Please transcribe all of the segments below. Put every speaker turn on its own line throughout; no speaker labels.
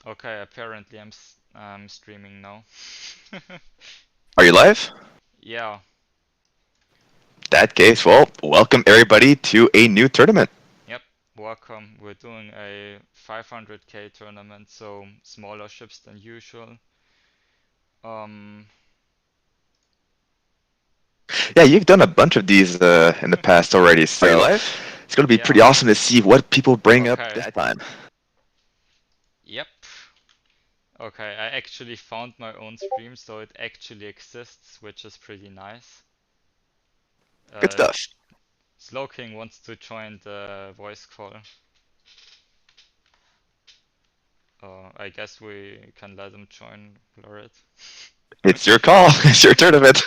Okay, apparently I'm streaming now.
Are you live?
Yeah,
That case, well, welcome everybody to a new tournament.
yep. Welcome. We're doing a 500k tournament, so smaller ships than usual. Um,
Yeah, you've done a bunch of these in the past already, so
Are you live?
it's going to be
yeah.
pretty awesome to see what people bring up
Okay.
this time.
Yep. Okay, I actually found my own stream, so it actually exists, which is pretty nice.
Good stuff.
Slowking wants to join the voice call. I guess we can let him join, Lorit.
It's your call. It's your tournament.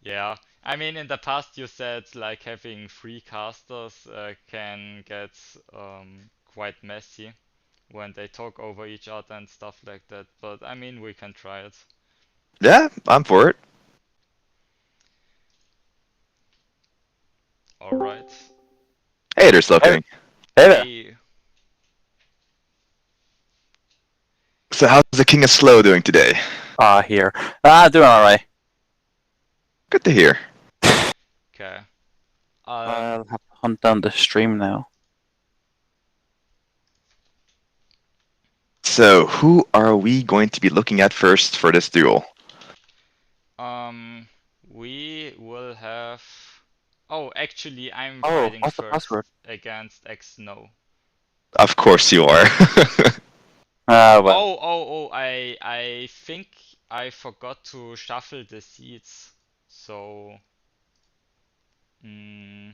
Yeah, I mean, in the past you said like having three casters can get quite messy when they talk over each other and stuff like that, but I mean, we can try it.
Yeah, I'm for it.
Alright.
Hey, there's Slowking.
Hey there.
Hey,
So how's the King of Slow doing today?
Here. Doing alright.
Good to hear.
okay.
I'll have to hunt down the stream now.
So who are we going to be looking at first for this duel?
We will have... Oh, actually, I'm
Oh,
fighting
what's the
first
password?
against X-No.
Of course you are.
Well.
I think I forgot to shuffle the seats, so... Can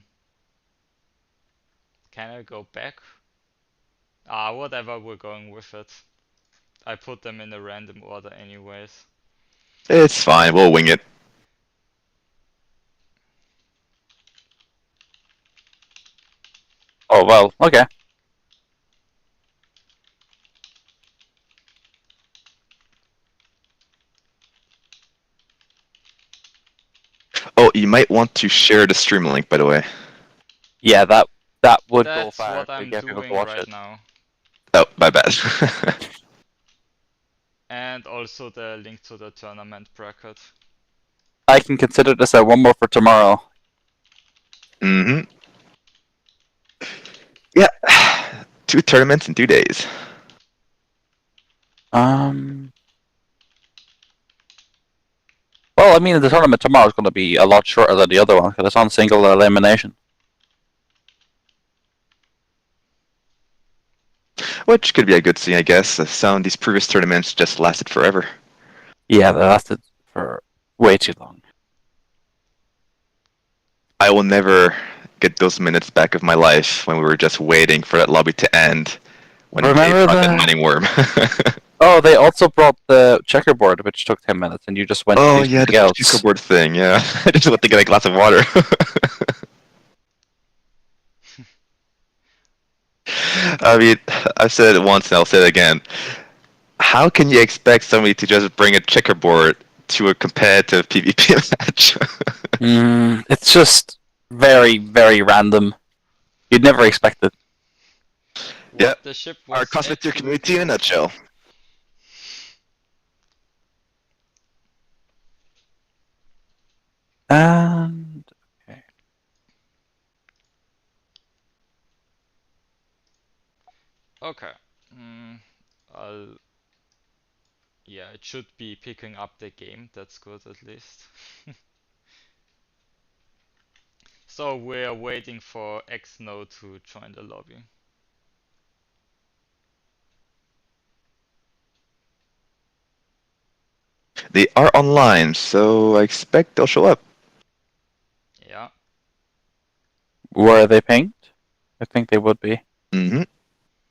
I go back? Whatever, we're going with it. I put them in a random order anyways.
It's fine, we'll wing it.
Oh, well, okay.
Oh, you might want to share the stream link, by the way.
Yeah, that would go
That's
far
what
to
I'm
get people to
doing
watch
right
it.
now.
Oh, my bad.
And also the link to the tournament bracket.
I can consider this a one more for tomorrow.
Mm-hmm. Yeah. 2 tournaments in 2 days.
Well, I mean, the tournament tomorrow is going to be a lot shorter than the other one because it's on single elimination.
Which could be a good thing, I guess. Some of these previous tournaments just lasted forever.
Yeah, that lasted for way too long.
I will never get those minutes back of my life when we were just waiting for that lobby to end when
Remember
they brought that
the-
mining worm.
Oh, they also brought the checkerboard, which took 10 minutes, and you just went
Oh
to do
yeah,
something
the
else.
checkerboard thing, yeah. I just went to get a glass of water. I mean, I've said it once and I'll say it again. How can you expect somebody to just bring a checkerboard to a competitive PvP match?
It's just very, very random. You'd never expect it.
What
Yeah,
the ship was
our cosmetic
actually
community in a nutshell.
And okay.
Okay. I'll... Yeah, it should be picking up the game. That's good at least. So we're waiting for X-No to join the lobby.
They are online, so I expect they'll show up.
Yeah.
Were they pinged? I think they would be.
Mm-hmm.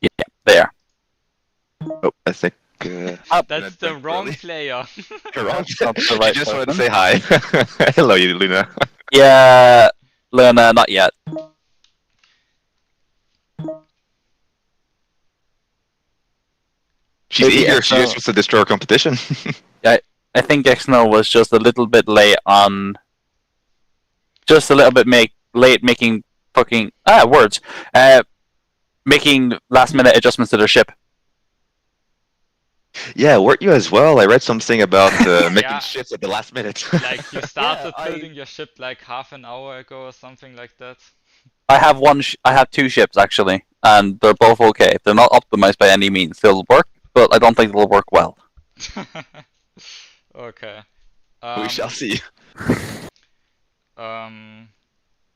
Yeah, they are.
Oh, I think.
That's the wrong player.
You're wrong.
That's not the right
She just wanted to
person.
say hi. Hello, you Luna.
Yeah, Luna, not yet.
She's
Maybe
eager. She
Exo-
just wants to destroy our competition.
I think Exno was just a little bit late on. Just a little bit late making fucking words. making last-minute adjustments to their ship.
Yeah, weren't you as well? I read something about making
Yeah.
ships at the last minute.
Like you started
I-
building your ship like half an hour ago or something like that.
I have I have two ships actually, and they're both okay. They're not optimized by any means. They'll work, but I don't think they'll work well.
Okay.
We shall see.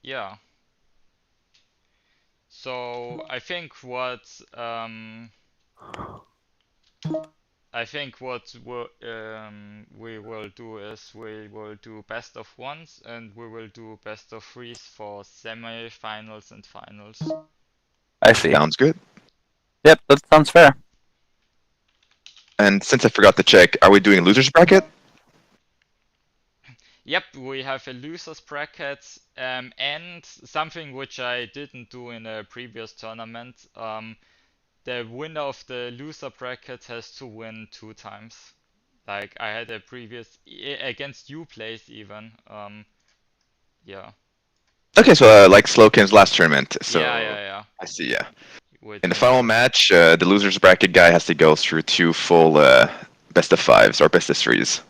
Yeah. So I think what we will do is we will do best of ones and we will do best of threes for semi-finals and finals.
I see.
Sounds good.
Yep, that sounds fair.
And since I forgot to check, are we doing losers bracket?
Yep, we have a losers bracket and something which I didn't do in a previous tournament. The winner of the loser bracket has to win 2 times. Like I had a previous against you plays even. Yeah.
Okay, so like Slowkin's last tournament. So
Yeah.
I see. Yeah.
With
In the final match, the losers bracket guy has to go through 2 full best of 5s or best of 3s.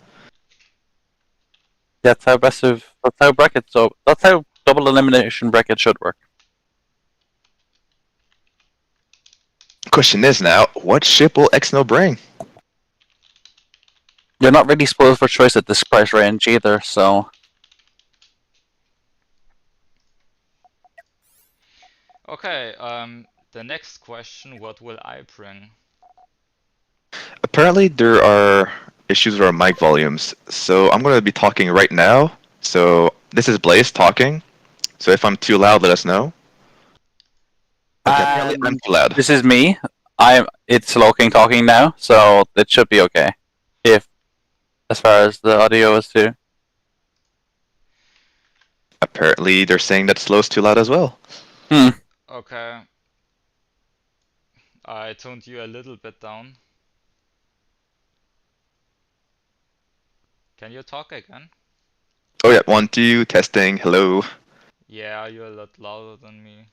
That's how brackets. So that's how double elimination bracket should work.
Question is now, what ship will Exno bring?
You're not really spoiled for choice at this price range either, so
Okay, the next question, what will I bring?
Apparently there are issues with our mic volumes, so I'm going to be talking right now. So this is Blaze talking. So if I'm too loud, let us know. Okay, apparently I'm too loud.
this is me. It's Slowking talking now, so it should be okay. If as far as the audio is too.
Apparently they're saying that Slow's too loud as well.
Okay. I toned you a little bit down. Can you talk again?
Oh yeah, 1, 2, testing, hello.
Yeah, you're a lot louder than me.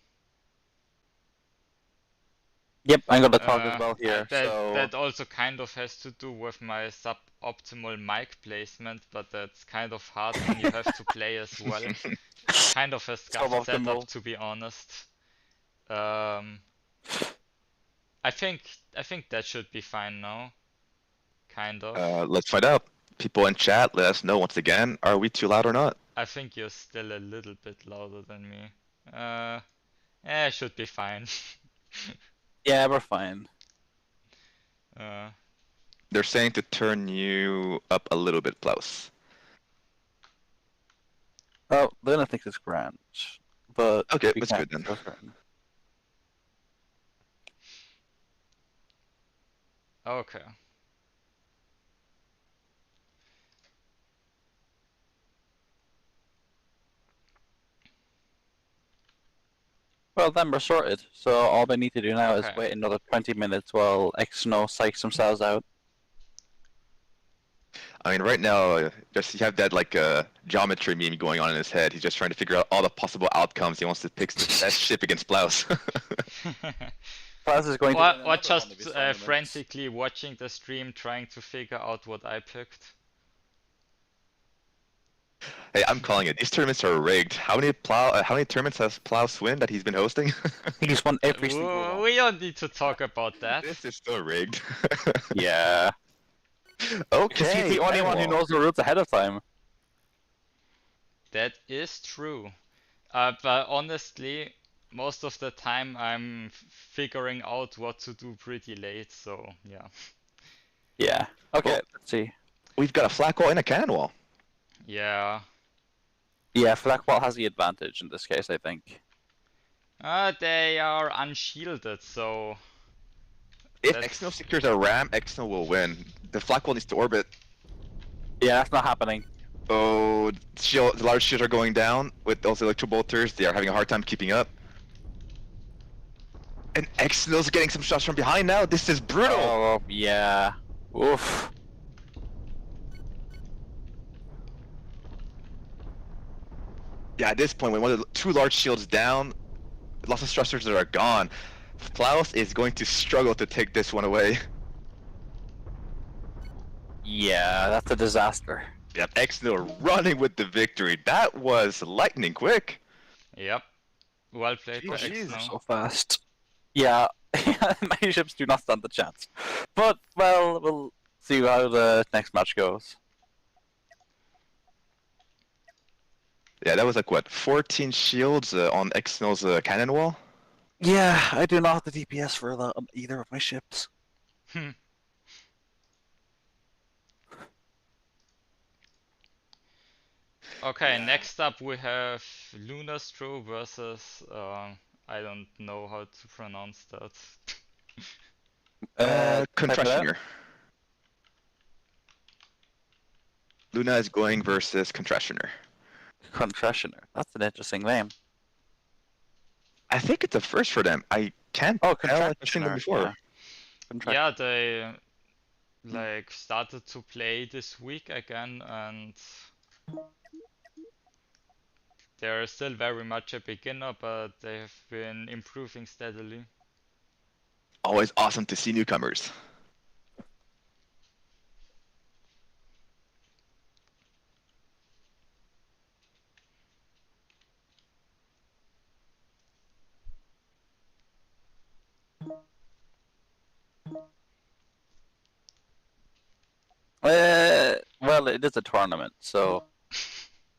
Yep, I'm gonna talk as well here.
That also kind of has to do with my suboptimal mic placement, but that's kind of hard when you have to play as well. Kind of a scuffed setup, to be honest. I think that should be fine now. Kind of.
Let's find out. People in chat, let us know once again, are we too loud or not?
I think you're still a little bit louder than me. It should be fine.
Yeah, we're fine.
They're saying to turn you up a little bit, Klaus.
Oh, then I think it's grand. But
Okay,
we
that's
can't
good then.
go for it.
Okay.
Well, then we're sorted. So all we need to do now is
Okay.
wait another 20 minutes while Exno psychs themselves out.
I mean, right now, just you have that like geometry meme going on in his head. He's just trying to figure out all the possible outcomes. He wants to pick the best ship against Blouse.
Klaus is going
Or just frantically watching the stream, trying to figure out what I picked.
Hey, I'm calling it. These tournaments are rigged. How many tournaments has Plouse win that he's been hosting?
He's won every single one.
We don't need to talk about that.
This is so rigged.
Yeah.
Okay.
He's the only one who knows the rules ahead of time.
That is true. But honestly, most of the time I'm figuring out what to do pretty late, so yeah.
Yeah. Okay,
Well,
let's see.
We've got a flak wall and a cannon wall.
Yeah.
Yeah, Flackwall has the advantage in this case, I think.
They are unshielded, so...
If
That's-
Exno secures a ram, Exno will win. The flak wall needs to orbit.
Yeah, that's not happening.
Oh, the large shields are going down with those electro bolters. They are having a hard time keeping up. And Exno's getting some shots from behind now. This is brutal.
Oh, yeah. Oof.
Yeah, at this point, when one of the 2 large shields down, lots of stressors that are gone. Klaus is going to struggle to take this one away.
Yeah, that's a disaster.
Yep, Exnil running with the victory. That was lightning quick.
Yep. Well played by
Jeez.
X now.
So fast. Yeah, my ships do not stand a chance. But, well, we'll see how the next match goes.
Yeah, that was like what, 14 shields on Exnil's cannon wall?
Yeah, I do not have the DPS for that on either of my ships.
Okay, next up we have Lunastro versus I don't know how to pronounce that.
Contrastioner. Luna is going versus Contrastioner.
Contrastioner. That's an interesting name.
I think it's a first for them. I can't
Oh,
tell if I've seen them
Contrastioner.
before.
Yeah. Contrastioner.
Yeah, they like started to play this week again, and they're still very much a beginner, but they have been improving steadily.
Always awesome to see newcomers.
Well, it is a tournament, so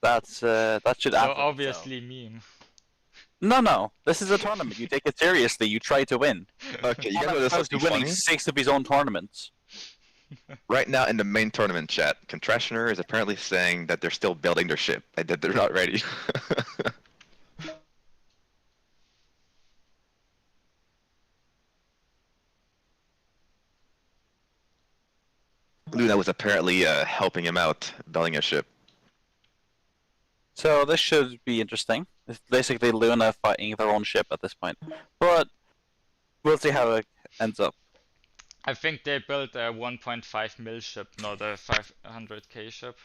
that should
So
answer itself.
obviously meme.
No. This is a tournament. You take it seriously. You try to win.
Okay, you guys know this
Opposed to
be
winning
funny?
6 of his own tournaments.
Right now in the main tournament chat, Contrastioner is apparently saying that they're still building their ship and that they're not ready. Luna was apparently helping him out building a ship.
So this should be interesting. It's basically Luna fighting their own ship at this point. But we'll see how it ends up.
I think they built a 1.5 mil ship, not a 500k ship.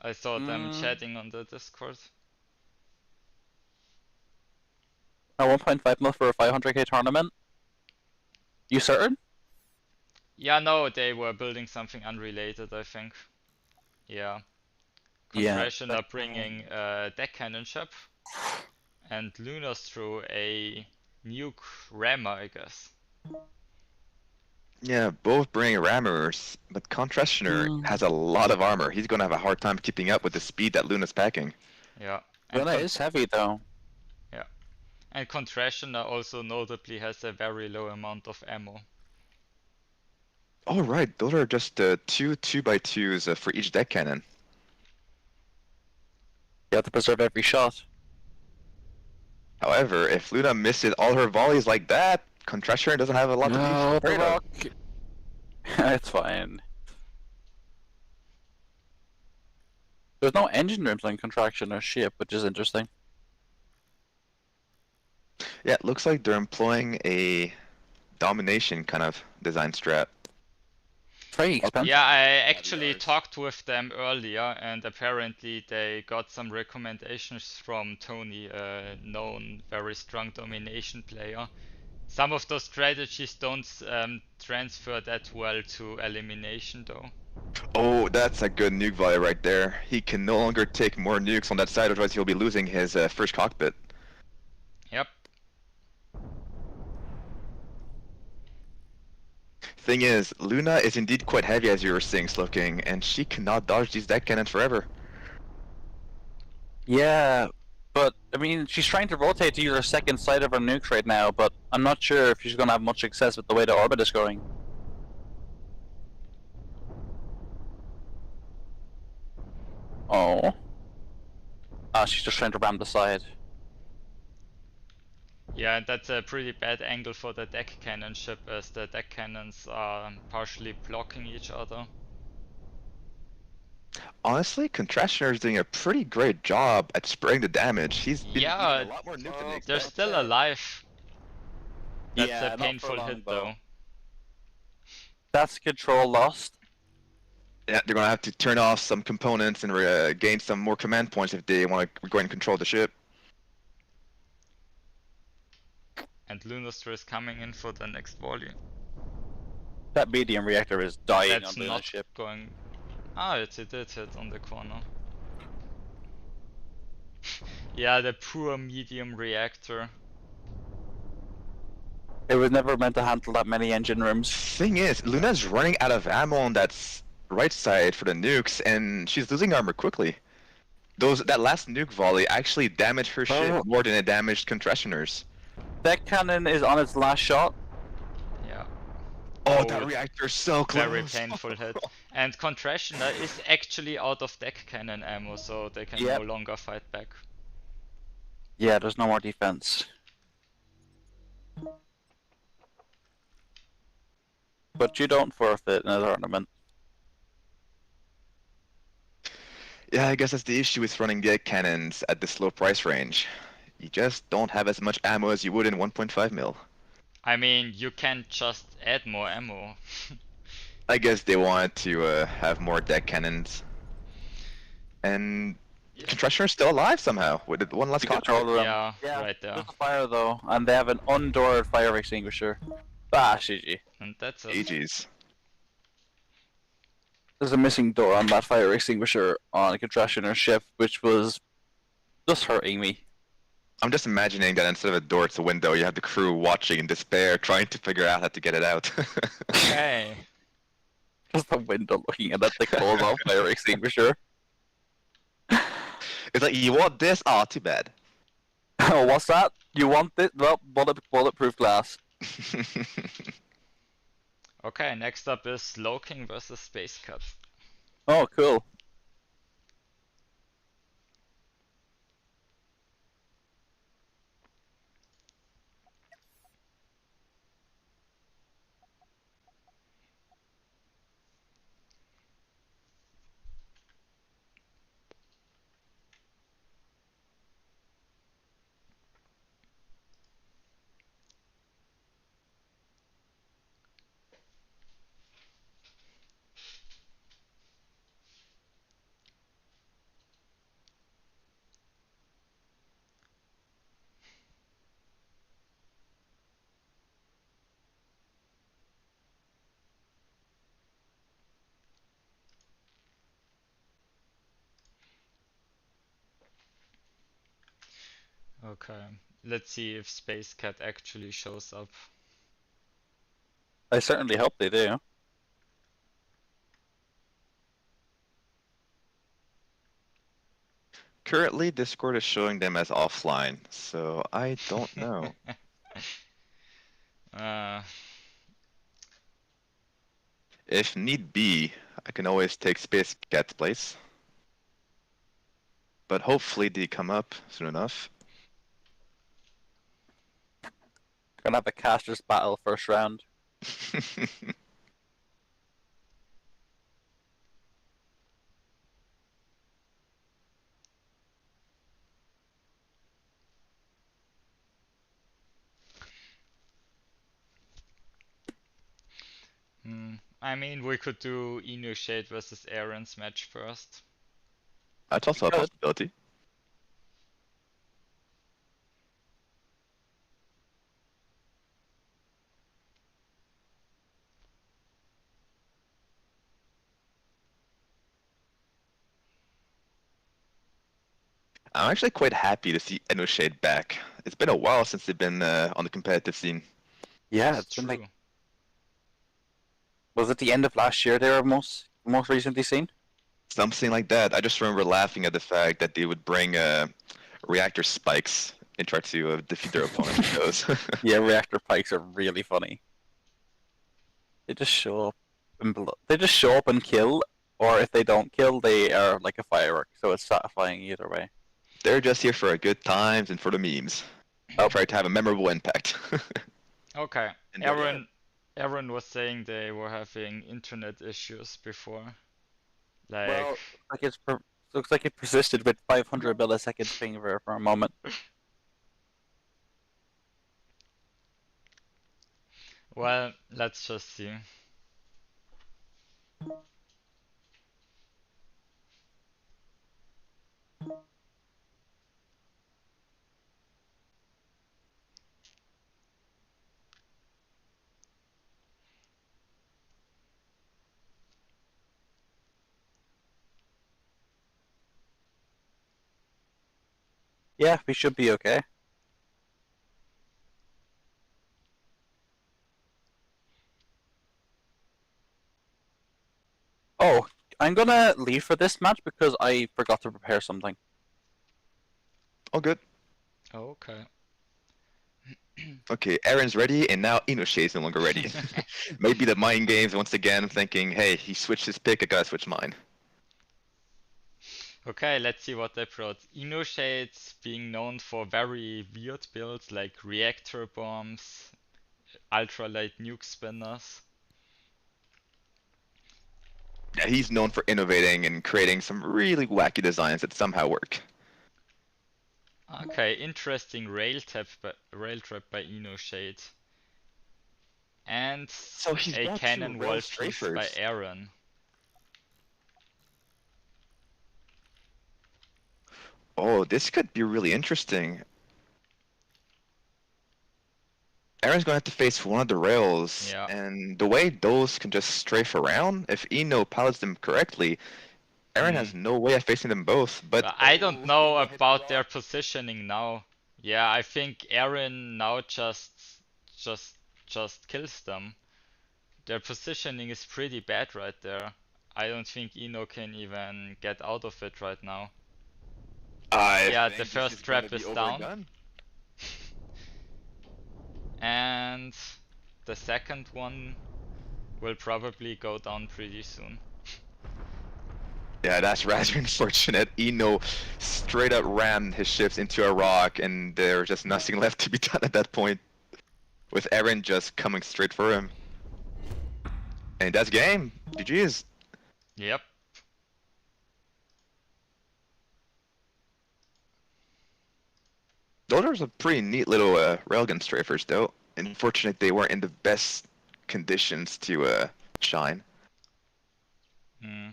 I saw them chatting on the Discord.
A 1.5 mil for a 500k tournament? You certain?
Yeah, no, they were building something unrelated, I think. Yeah.
Yeah,
Compression are bringing a deck cannon ship, and Lunastro a nuke rammer, I guess.
Yeah, both bring rammers, but Contrastioner has a lot of armor. He's gonna have a hard time keeping up with the speed that Luna's packing.
Yeah. And,
Luna is heavy though.
and Contrastioner also notably has a very low amount of ammo.
Oh right, those are just two 2x2s for each deck cannon.
You have to preserve every shot.
However, if Luna misses all her volleys like that, Contrastioner doesn't have a lot to be afraid of.
It's fine. There's no engine rooms on Contraction or ship, which is interesting.
Yeah, it looks like they're employing a domination kind of design strat.
Very expensive.
Yeah, I actually talked with them earlier, and apparently they got some recommendations from Tony, a known very strong domination player. Some of those strategies don't transfer that well to elimination though.
Oh, that's a good nuke volley right there. He can no longer take more nukes on that side, otherwise he'll be losing his first cockpit.
Yep.
Thing is, Luna is indeed quite heavy as you were saying, Slowking, and she cannot dodge these deck cannons forever.
Yeah, but I mean, she's trying to rotate to either second side of her nukes right now, but I'm not sure if she's gonna have much success with the way the orbit is going. Oh. Ah, she's just trying to ram the side.
Yeah, and that's a pretty bad angle for the deck cannon ship, as the deck cannons are partially blocking each other.
Honestly, Contrastioner is doing a pretty great job at spraying the damage. He's been
Yeah,
using a lot more nukes than they
they're
expected.
still alive. That's
Yeah,
a
not for
painful
long,
hit
though.
though.
That's control lost.
Yeah, they're gonna have to turn off some components and gain some more command points if they want to go and control the ship.
And Lunostar is coming in for the next volley.
That medium reactor is dying
That's
on the
not
ship.
going. Ah, it did hit on the corner. Yeah, the poor medium reactor.
It was never meant to handle that many engine rooms.
Thing is, Luna's running out of ammo on that right side for the nukes, and she's losing armor quickly. That last nuke volley actually damaged her ship more than it damaged Contrastioners.
That cannon is on its last shot.
Yeah.
Oh, that reactor's so close.
Very painful hit. And Contrastioner is actually out of deck cannon ammo, so they can
Yep.
no longer fight back.
Yeah, there's no more defense. But you don't forfeit in a tournament.
Yeah, I guess that's the issue with running the egg cannons at this low price range. You just don't have as much ammo as you would in 1.5 mil.
I mean, you can just add more ammo.
I guess they want to have more deck cannons. And Contrastioner's still alive somehow with one last
Control
control.
room.
Yeah, right there.
There's a fire though, and they have an undoored fire extinguisher. Ah, GG.
And that's it.
GG's.
There's a missing door on that fire extinguisher on a Contrastioner ship, which was just hurting me.
I'm just imagining that instead of a door, it's a window. You have the crew watching in despair, trying to figure out how to get it out.
Okay.
Just the window looking at that, the cold off fire extinguisher.
It's like, you want this? Oh, too bad.
Oh, what's that? You want it? Well, bulletproof glass.
Okay, next up is Slowking versus Space Cat.
Oh, cool.
Okay, let's see if Space Cat actually shows up.
I certainly hope they do.
Currently, Discord is showing them as offline, so I don't know.
uh,
If need be, I can always take Space Cat's place. But hopefully they come up soon enough.
Gonna have a casters battle first round.
I mean, we could do Inu Shade versus Aaron's match first.
That's also a
Good.
possibility. I'm actually quite happy to see Shade back. It's been a while since they've been on the competitive scene.
Yeah,
It's
it's been like,
true.
was it the end of last year they were most recently seen?
Something like that. I just remember laughing at the fact that they would bring reactor spikes and try to defeat their opponent with those.
Yeah, reactor pikes are really funny. They just show up and they just show up and kill, or if they don't kill, they are like a firework. So it's satisfying either way.
They're just here for a good times and for the memes. I'll try to have a memorable impact.
Okay,
And there you
Aaron was saying they were having internet issues before. Like,
Well, like looks like it persisted with 500 millisecond ping for a moment.
well, let's just see.
Yeah, we should be okay. Oh, I'm gonna leave for this match because I forgot to prepare something.
All good.
Okay.
Okay, Aaron's ready, and now Inoshe's no longer ready. Maybe the mind games once again, thinking, hey, he switched his pick, I gotta switch mine.
Okay, let's see what they brought. InnoShades being known for very weird builds like reactor bombs, ultralight nuke spinners.
Yeah, he's known for innovating and creating some really wacky designs that somehow work.
Okay, interesting rail trap by InnoShade. And
So he's
a
brought 2
cannon
rail
wall piece by
strafers.
Aaron.
Oh, this could be really interesting. Aaron's going to have to face one of the rails,
Yeah.
and the way those can just strafe around, if Eno pilots them correctly, Aaron has no way of facing them both. But
I don't
oh,
know
Eno hit the
about their
rock.
positioning now. Yeah, I think Aaron now just just kills them. Their positioning is pretty bad right there. I don't think Eno can even get out of it right now.
I
Yeah, the
think this is
first
going to
trap
be
is
over and
down.
done.
And the second one will probably go down pretty soon.
Yeah, that's rather unfortunate. Eno straight up rammed his ships into a rock, and there's just nothing left to be done at that point, with Aaron just coming straight for him. And that's game. GG's.
Yep.
Those are some pretty neat little railgun strafers, though. Unfortunate they weren't in the best conditions to shine.
Hmm.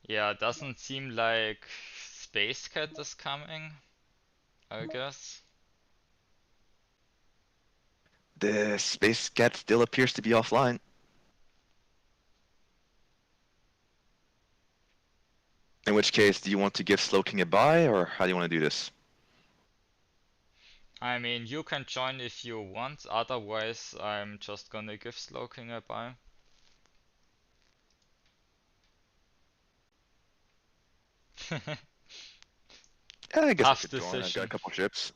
Yeah, doesn't seem like Space Cat is coming, I guess.
The Space Cat still appears to be offline. In which case, do you want to give Slowking a bye, or how do you want to do this?
I mean, you can join if you want, otherwise I'm just gonna give Slowking a bye.
Yeah, I guess I
Tough
could join. I've got a
decision.
couple ships.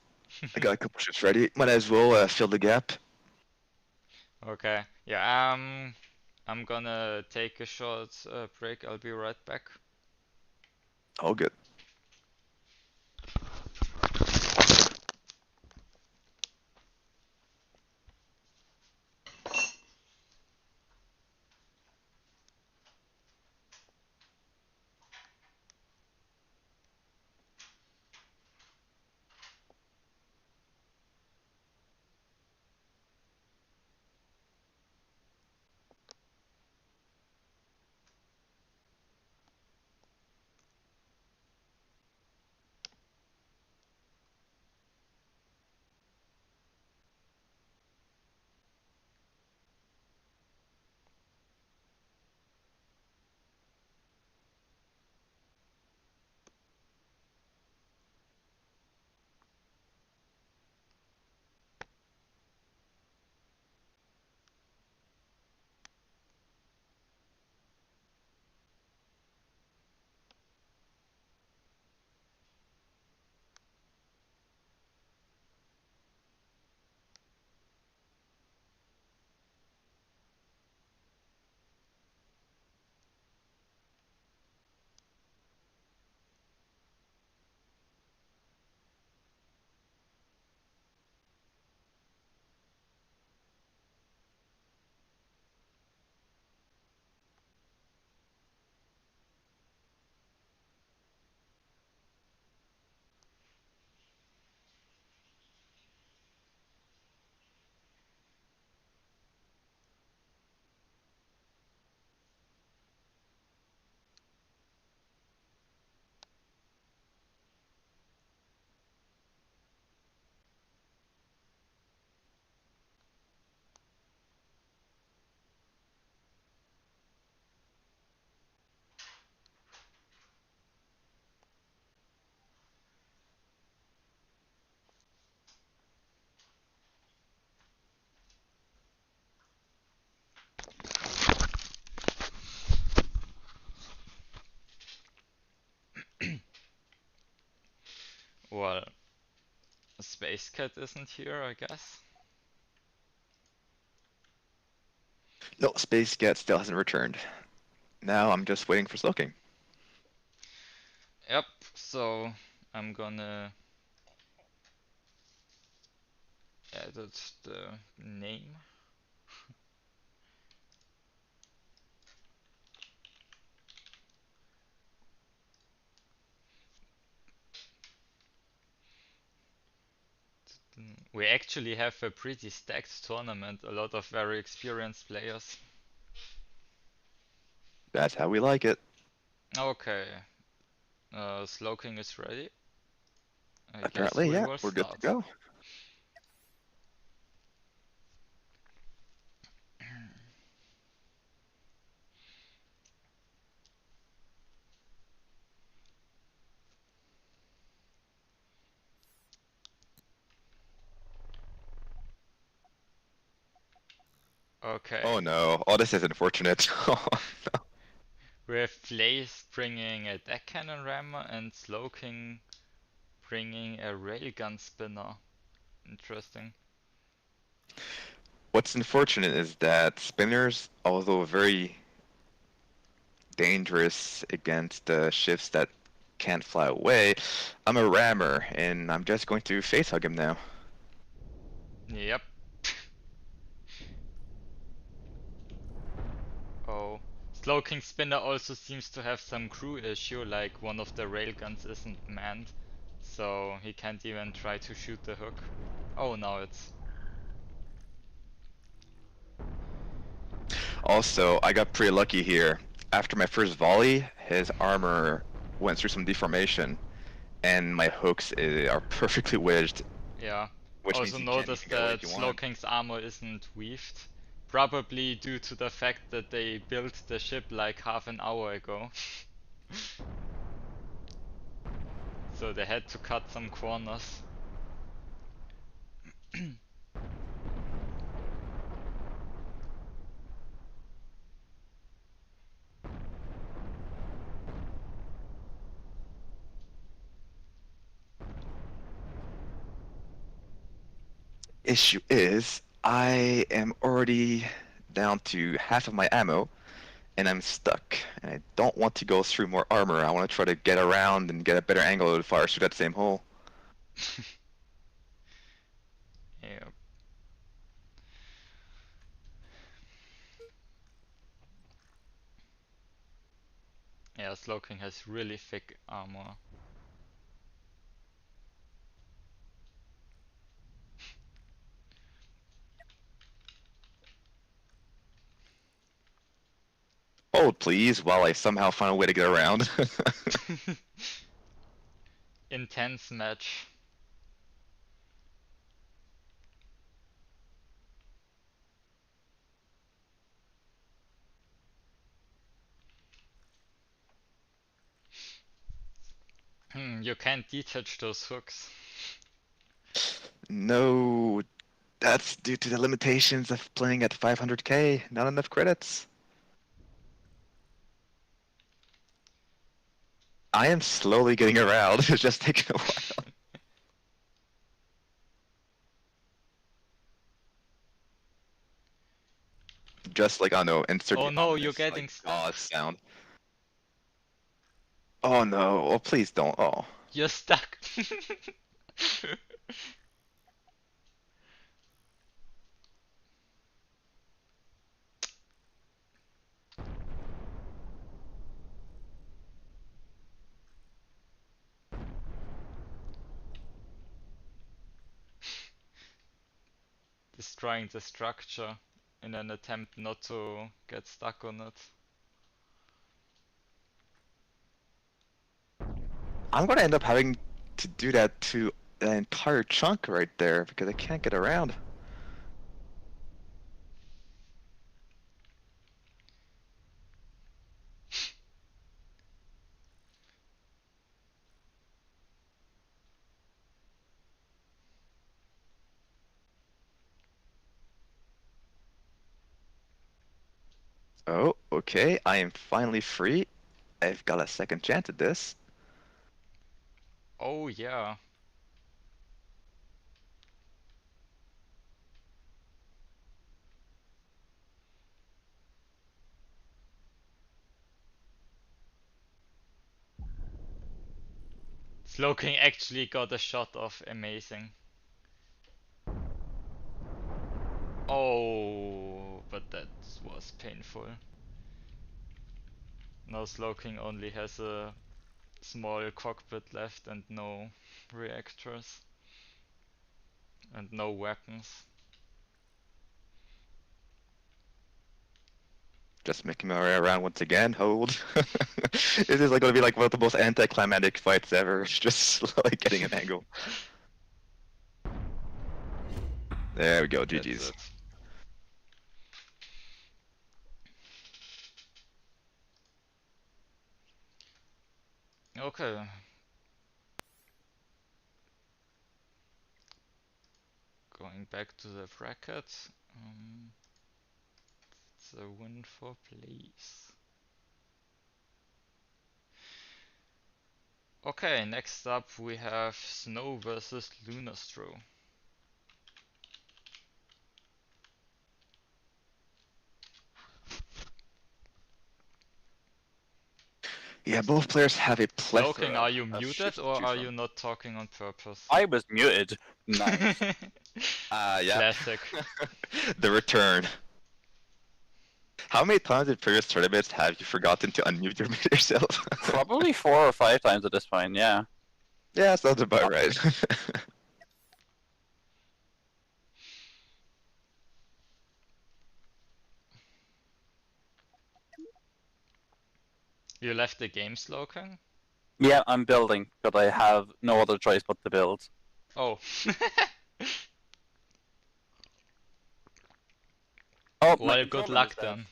I got a couple ships ready. Might as well fill the gap.
Okay, yeah, I'm gonna take a short break, I'll be right back.
All good.
Well, Space Cat isn't here, I guess.
No, Space Cat still hasn't returned. Now I'm just waiting for Slowking.
Yep, so I'm gonna edit the name. We actually have a pretty stacked tournament, a lot of very experienced players.
That's how we like it.
Okay, Slowking is ready. I guess
Apparently,
we
yeah,
will
we're good to
start.
go.
Okay,
Oh no, oh this is unfortunate.
we have Blaze bringing a deck cannon rammer and Slowking bringing a railgun spinner. Interesting.
What's unfortunate is that spinners, although very dangerous against ships that can't fly away, I'm a rammer, and I'm just going to face hug him now.
Yep. Oh. Slowking Spinner also seems to have some crew issue, like one of the railguns isn't manned, so he can't even try to shoot the hook. Oh, now it's...
Also, I got pretty lucky here. After my first volley, his armor went through some deformation, and my hooks are perfectly wedged,
Yeah.
which
Also
means you can't even
noticed
get away
that
if you want.
Slowking's armor isn't weaved. Probably due to the fact that they built the ship like half an hour ago. So they had to cut some corners.
Issue is, I am already down to half of my ammo, and I'm stuck. And I don't want to go through more armor. I want to try to get around and get a better angle to fire through that same hole.
Yeah. Yeah, Slowking has really thick armor.
Hold, please, while I somehow find a way to get around.
Intense match. You can't detach those hooks.
No, that's due to the limitations of playing at 500k. Not enough credits. I am slowly getting around. It's just taking a while. Just like, I don't know, insert
Oh
the
no, you're
ominous,
getting
like,
stuck.
sound. Oh no, oh please don't, oh.
You're stuck. Destroying the structure in an attempt not to get stuck on it.
I'm gonna end up having to do that to an entire chunk right there because I can't get around. Oh, okay, I am finally free. I've got a second chance at this.
Oh yeah. Slowking actually got a shot off. Amazing. Oh, but that was painful. Now Slowking only has a small cockpit left and no reactors. And no weapons.
Just making my way around once again. Hold. This is like gonna be like one of the most anticlimactic fights ever. Just like getting an angle. There we go.
That's
GG's.
it. Okay. Going back to the bracket. It's a win for Blaze. Okay, next up we have Snow versus Lunastro.
Yeah, both players have a
Slowking,
plethora.
are you
of
muted
ships to
or
choose
are
from.
you not talking on purpose?
I was muted. Nice.
Yeah.
Classic.
The return. How many times in previous tournaments have you forgotten to unmute yourself?
Probably 4 or 5 times at this point, yeah.
Yeah, sounds about right.
You left the game, Slowking?
Yeah, I'm building, but I have no other choice but to build.
Oh.
Oh,
Well, good luck then.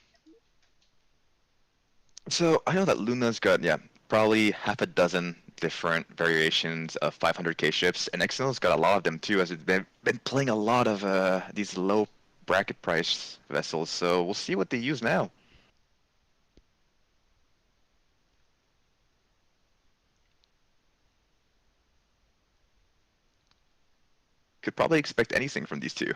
So I know that Luna's got probably half a dozen different variations of 500k ships, and Exynos got a lot of them too, as it's been playing a lot of these low bracket price vessels. So we'll see what they use now. Could probably expect anything from these two.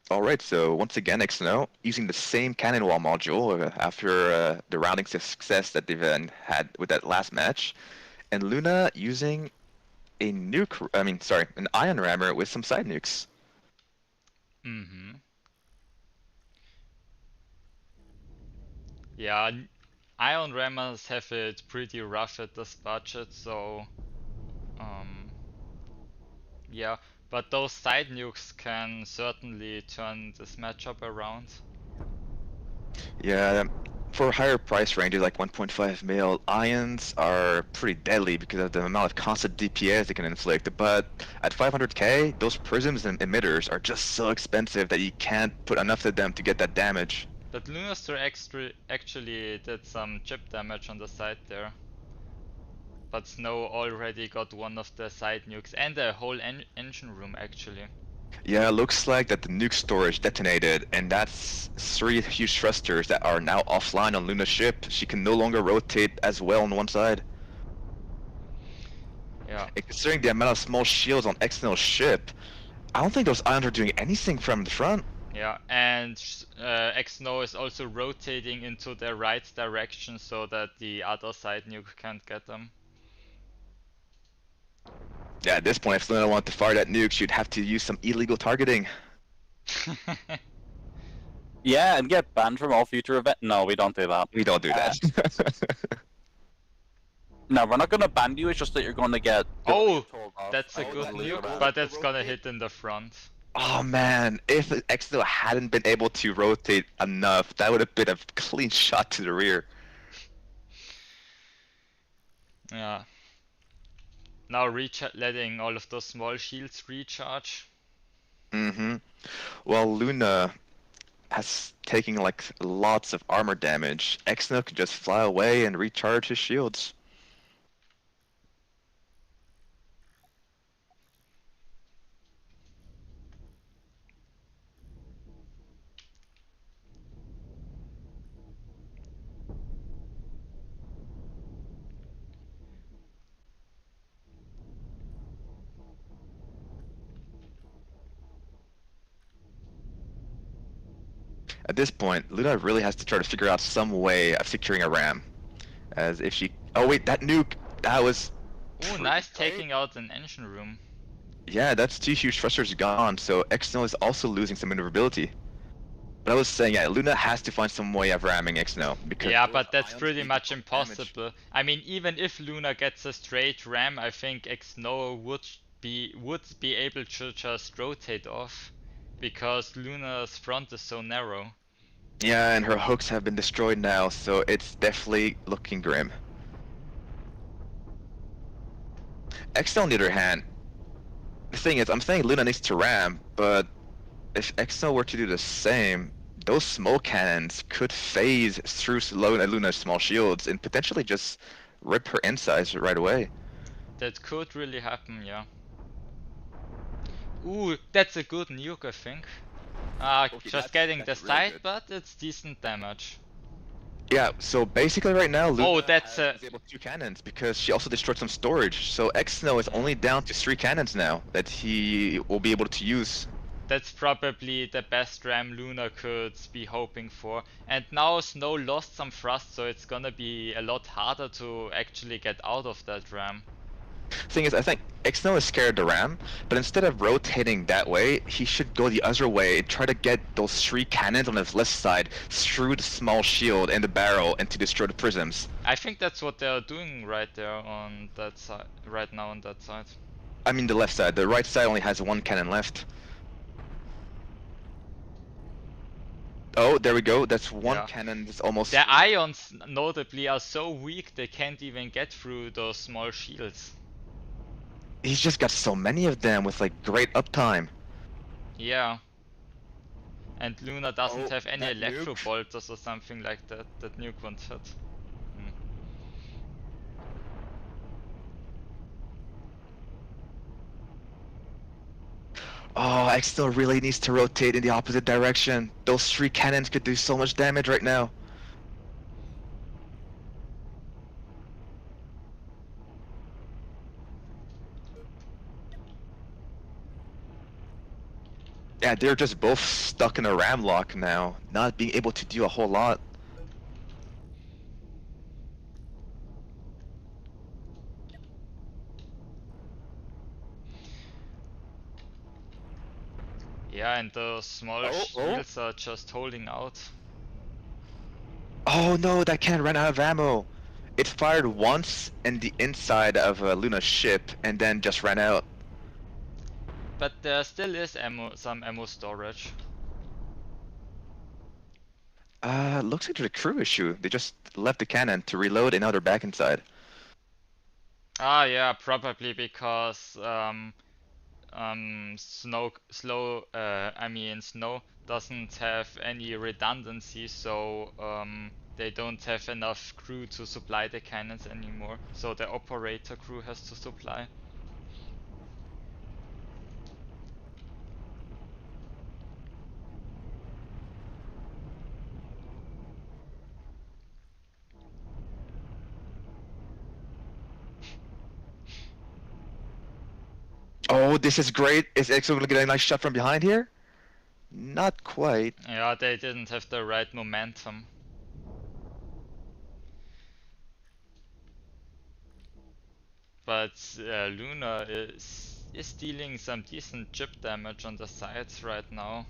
Alright, so once again, Exyno using the same cannon wall module after the rounding success that they've had with that last match, and Luna using a nuke, an ion rammer with some side nukes.
Mm-hmm. Yeah, ion rammers have it pretty rough at this budget, so yeah, but those side nukes can certainly turn this matchup around.
Yeah, for higher price ranges like 1.5 mil, ions are pretty deadly because of the amount of constant DPS they can inflict. But at 500k, those prisms and emitters are just so expensive that you can't put enough of them to get that damage.
But Lunaster actually did some chip damage on the side there. But Snow already got one of the side nukes and a whole engine room actually.
Yeah, it looks like that the nuke storage detonated, and that's 3 huge thrusters that are now offline on Luna's ship. She can no longer rotate as well on one side.
Yeah.
And considering the amount of small shields on Exynos' ship, I don't think those ions are doing anything from the front.
Yeah, and Xno is also rotating into the right direction so that the other side nuke can't get them.
Yeah, at this point, if Luna wanted to fire that nuke, she'd have to use some illegal targeting.
Yeah, and get banned from all future events. No, we don't do that.
We don't do that.
No, we're not gonna ban you, it's just that you're gonna get...
Oh,
told off.
that's a
Oh,
good
that's
nuke,
bad.
but it's gonna hit in the front.
Oh man, if Exo hadn't been able to rotate enough, that would have been a clean shot to the rear.
Yeah. Now letting all of those small shields recharge.
Mm-hmm. Well, Luna has taken like lots of armor damage. Exo can just fly away and recharge his shields. At this point, Luna really has to try to figure out some way of securing a ram. As if she... Oh wait, that nuke! That was...
Ooh, nice taking out an engine room.
Yeah, that's 2 huge thrusters gone, so Exno is also losing some maneuverability. But I was saying, yeah, Luna has to find some way of ramming Exno, because...
Yeah,
those
but that's
ions
pretty
need
much
to cause damage.
impossible. I mean, even if Luna gets a straight ram, I think Xnoa would be able to just rotate off, because Luna's front is so narrow.
Yeah, and her hooks have been destroyed now, so it's definitely looking grim. Exno, on the other hand, the thing is, I'm saying Luna needs to ram, but if Exno were to do the same, those smoke cannons could phase through Luna's small shields and potentially just rip her insides right away.
That could really happen, yeah. Ooh, that's a good nuke, I think.
Okay,
Just getting the
that's really
side,
good.
but it's decent damage.
Yeah, so basically right now, Luna
Oh, that's
has disabled 2 cannons because she also destroyed some storage. So Exno is only down to 3 cannons now that he will be able to use.
That's probably the best ram Luna could be hoping for. And now Snow lost some thrust, so it's gonna be a lot harder to actually get out of that ram.
Thing is, I think Exno is scared of the ram, but instead of rotating that way, he should go the other way and try to get those 3 cannons on his left side through the small shield and the barrel and to destroy the prisms.
I think that's what they're doing right there on that side, right now on that side.
I mean the left side. The right side only has 1 cannon left. Oh, there we go. That's 1
Yeah.
cannon. That's almost...
Their ions, notably, are so weak they can't even get through those small shields.
He's just got so many of them with like great uptime.
Yeah. And Luna doesn't
Oh,
have any
that
electro
nuke.
bolters or something like that. That nuke won't hit. Hmm.
Oh, Exno really needs to rotate in the opposite direction. Those 3 cannons could do so much damage right now. Yeah, they're just both stuck in a ram lock now, not being able to do a whole lot.
Yeah, and the small
Oh,
shields are just holding out.
Oh no, that cannon ran out of ammo. It fired once in the inside of Luna's ship and then just ran out.
But there still is some ammo storage.
Looks like there's a crew issue. They just left the cannon to reload and now they're back inside.
Ah, yeah, probably because Snow doesn't have any redundancy, so they don't have enough crew to supply the cannons anymore. So the operator crew has to supply.
Oh, this is great. Is Exo gonna get a nice shot from behind here? Not quite.
Yeah, they didn't have the right momentum. But Luna is dealing some decent chip damage on the sides right now.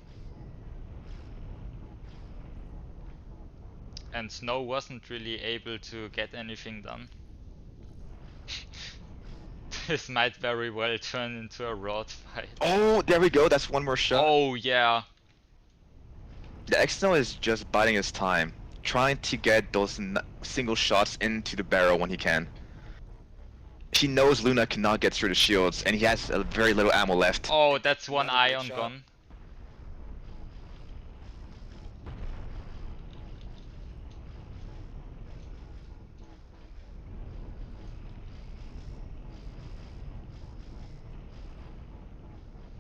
And Snow wasn't really able to get anything done. This might very well turn into a road fight.
Oh, there we go. That's one more shot.
Oh yeah.
The Exo is just biding his time, trying to get those single shots into the barrel when he can. He knows Luna cannot get through the shields, and he has very little ammo left.
Oh, that's one
Another great
ion
shot.
gun.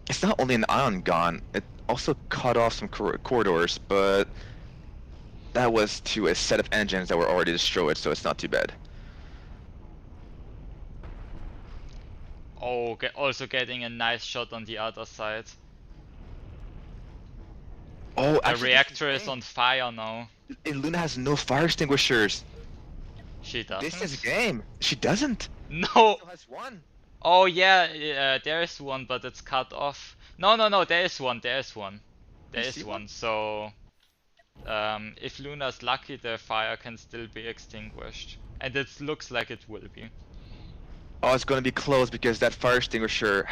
It's not only an ion gun, it also cut off some corridors, but that was to a set of engines that were already destroyed, so it's not too bad.
Oh, also getting a nice shot on the other side.
Oh,
The
actually,
reactor
this
is
game.
on fire now.
And Luna has no fire extinguishers.
She doesn't.
This is game. She doesn't.
No.
Still has one.
Oh yeah, there is one, but it's cut off. No, there is one. There is one. There
You
is
see
one.
one?
So, if Luna's lucky, the fire can still be extinguished, and it looks like it will be.
Oh, it's gonna be close because that fire extinguisher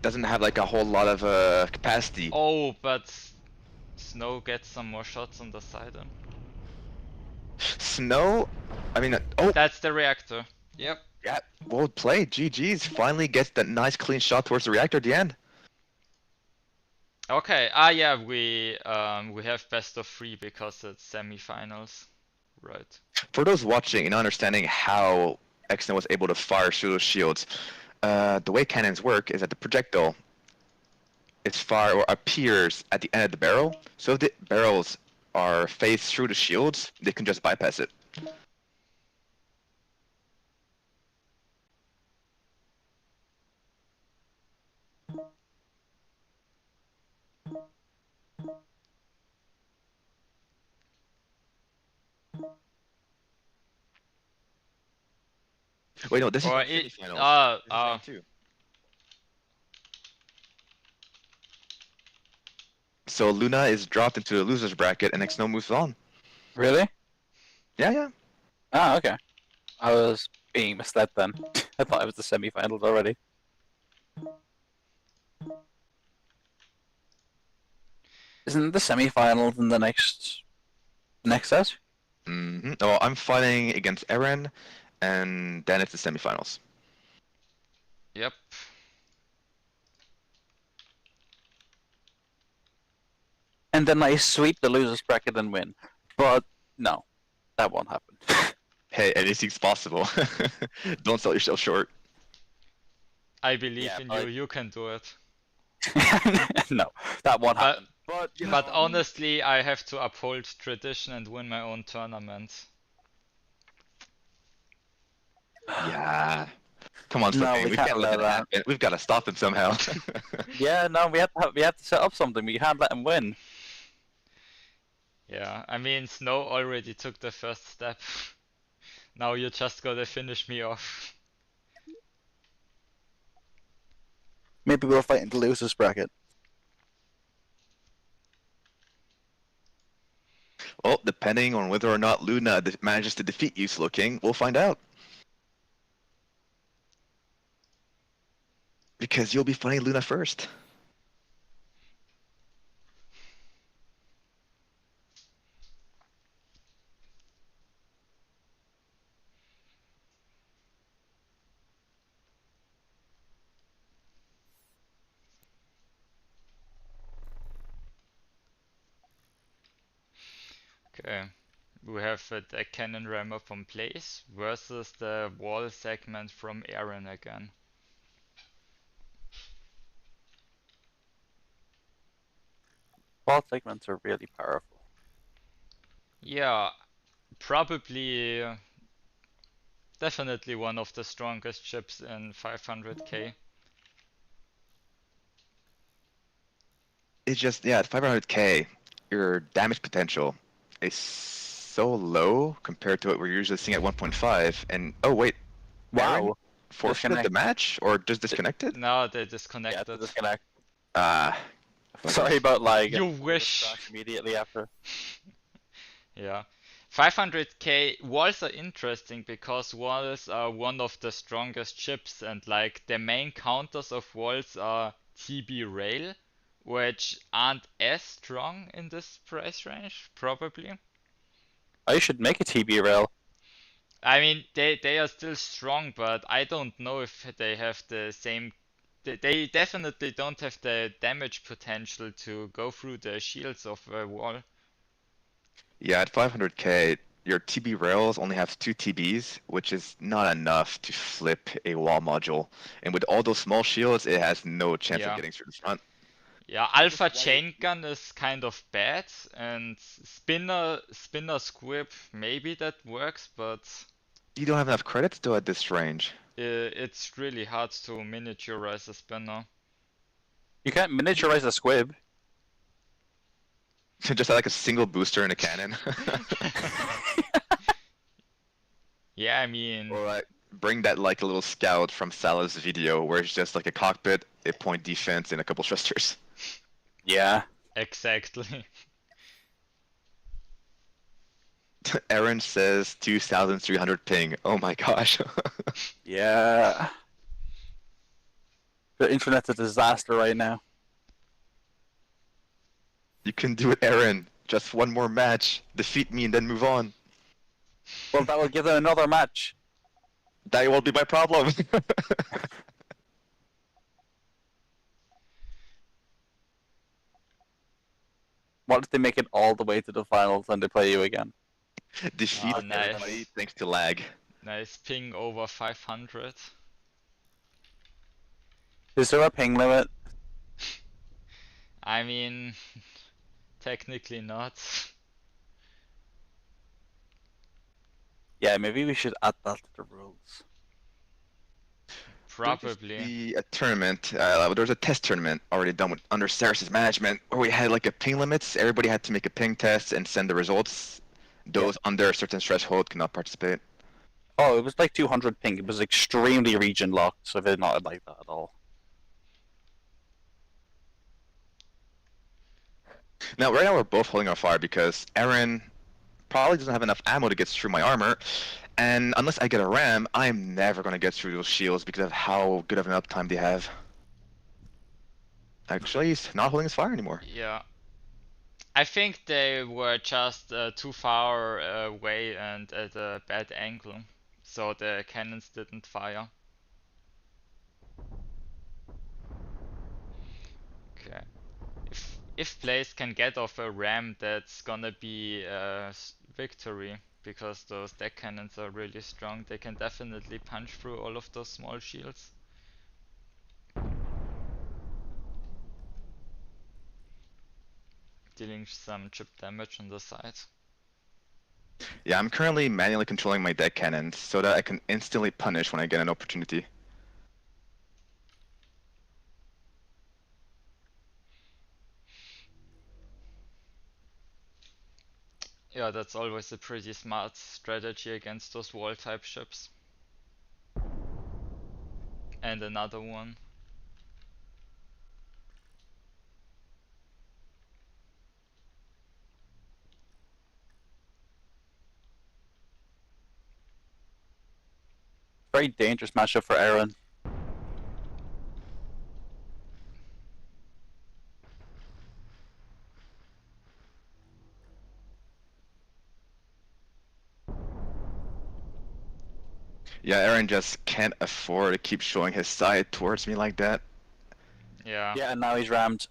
doesn't have like a whole lot of capacity.
Oh, but Snow gets some more shots on the side. Then.
Snow, I mean, oh
That's the reactor. Yep.
yeah, well played. GG's finally gets that nice clean shot towards the reactor at the end.
Okay. Yeah, we have best of 3 because it's semifinals, right?
For those watching and understanding how Exno was able to fire through those shields, the way cannons work is that the projectile is fired or appears at the end of the barrel. So if the barrels are faced through the shields, they can just bypass it. Wait, no, this is
Or
not
it.
semifinals. This is round 2. So Luna is dropped into the losers bracket, and Exno moves on.
Really?
Yeah.
Ah, okay. I was being misled then. I thought it was the semi-finals already. Isn't the semi-finals in the next set?
Oh, I'm fighting against Eren, and then it's the semifinals.
Yep.
And then I sweep the losers bracket and win. But no, that won't happen.
Hey, anything's possible. Don't sell yourself short.
I believe
Yeah,
in
but-
you. You can do it.
No, that won't
But
happen. But you
but
know,
honestly, I have to uphold tradition and win my own tournament.
Yeah. Come on,
No,
Slipane,
we
we
can't
can't let
allow
that
that.
happen. We've got to stop him somehow.
yeah, no, we have to set up something. We can't let him win.
Yeah, I mean, Snow already took the first step. Now you just gotta finish me off.
Maybe we'll fight in the losers bracket.
Well, depending on whether or not Luna manages to defeat you, Slowking, we'll find out. Because you'll be fighting Luna first.
Okay, we have a deck cannon rammer from Blaze versus the wall segment from Aaron again.
Ball segments are really powerful.
Yeah, probably, definitely one of the strongest chips in 500k.
It's just, yeah, at 500k, your damage potential is so low compared to what we're usually seeing at 1.5. And, oh, wait. Aaron
Wow.
forfeited the
Disconnect.
match? Or just disconnected?
No, they
Yeah,
disconnected.
to disconnect.
Ah.
Sorry about like.
You wish.
Immediately after.
Yeah. 500k walls are interesting because walls are one of the strongest chips, and like the main counters of walls are TB rail, which aren't as strong in this price range, probably.
I should make a TB rail.
I mean, they are still strong, but I don't know if they have the same. They definitely don't have the damage potential to go through the shields of a wall.
Yeah, at 500k, your TB rails only have 2 TBs, which is not enough to flip a wall module. And with all those small shields, it has no chance
Yeah.
of getting through the front.
Yeah, Alpha Chain Gun is kind of bad, and Spinner Squib, maybe that works, but
You don't have enough credits though at this range.
it's really hard to miniaturize a spinner.
You can't miniaturize a squib.
Just like a single booster in a cannon.
Yeah, I mean,
Or like bring that like a little scout from Salah's video where it's just like a cockpit, a point defense, and a couple thrusters.
Yeah.
exactly.
Aaron says 2,300 ping. Oh my gosh.
Yeah. The internet's a disaster right now.
You can do it, Aaron. Just one more match. Defeat me and then move on.
Well, that will give them another match.
That won't be my problem.
What if they make it all the way to the finals and they play you again?
Defeat
Oh, nice.
everybody thanks to lag.
Nice ping over 500.
Is there a ping limit?
I mean, technically not.
Yeah, maybe we should add that to the rules.
There used to
Probably.
be a tournament. There was a test tournament already done with under Ceres's management where we had like a ping limits. Everybody had to make a ping test and send the results. Those under a certain threshold cannot participate.
Oh, it was like 200 ping. It was extremely region locked, so they're not like that at all.
Now, right now we're both holding our fire because Aaron probably doesn't have enough ammo to get through my armor, and unless I get a ram, I'm never gonna get through those shields because of how good of an uptime they have. Actually, he's not holding his fire anymore.
Yeah. I think they were just too far away and at a bad angle, so the cannons didn't fire. Okay. If Blaze can get off a ram, that's gonna be a victory, because those deck cannons are really strong. They can definitely punch through all of those small shields. Dealing some chip damage on the side.
Yeah, I'm currently manually controlling my deck cannons so that I can instantly punish when I get an opportunity.
Yeah, that's always a pretty smart strategy against those wall type ships. And another one.
Very dangerous matchup for Aaron.
Yeah, Aaron just can't afford to keep showing his side towards me like that.
Yeah.
Yeah, and now he's rammed.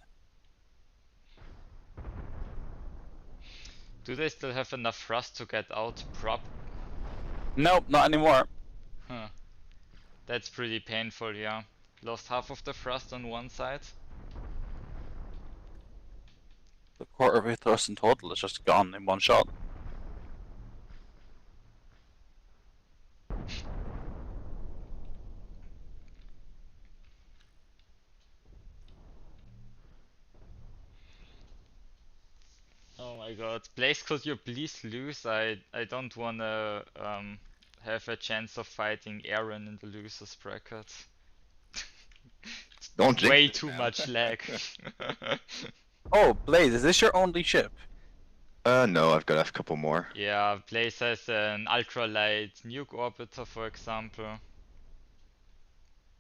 Do they still have enough thrust to get out?
Nope, not anymore.
Huh. That's pretty painful, yeah. Lost half of the thrust on one side.
The quarter of his thrust in total is just gone in one shot.
Oh my god. Blaze, could you please lose? I don't wanna have a chance of fighting Aaron in the losers bracket.
Don't jinx
Way
it,
too
man.
much lag.
Oh, Blaze, is this your only ship?
No, I've got a couple more.
Yeah, Blaze has an ultralight nuke orbiter, for example.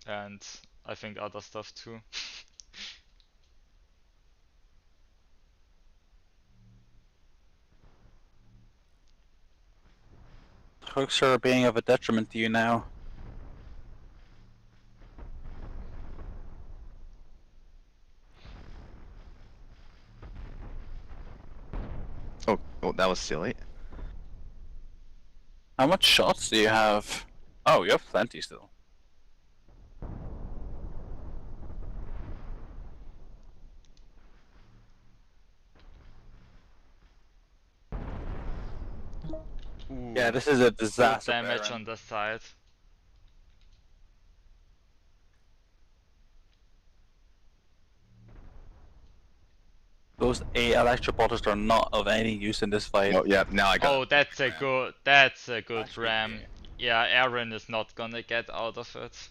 And I think other stuff too.
Hooks are being of a detriment to you now.
Oh, that was silly.
How much shots do you have? Oh, you have plenty still.
Ooh,
Yeah, this is a
good
disaster.
damage
Baron.
on the side.
Those 8 electro bolters are not of any use in this fight.
Oh yeah, now I got
Oh,
it.
that's a good
Actually,
ram.
yeah.
Yeah, Aaron is not gonna get out of it.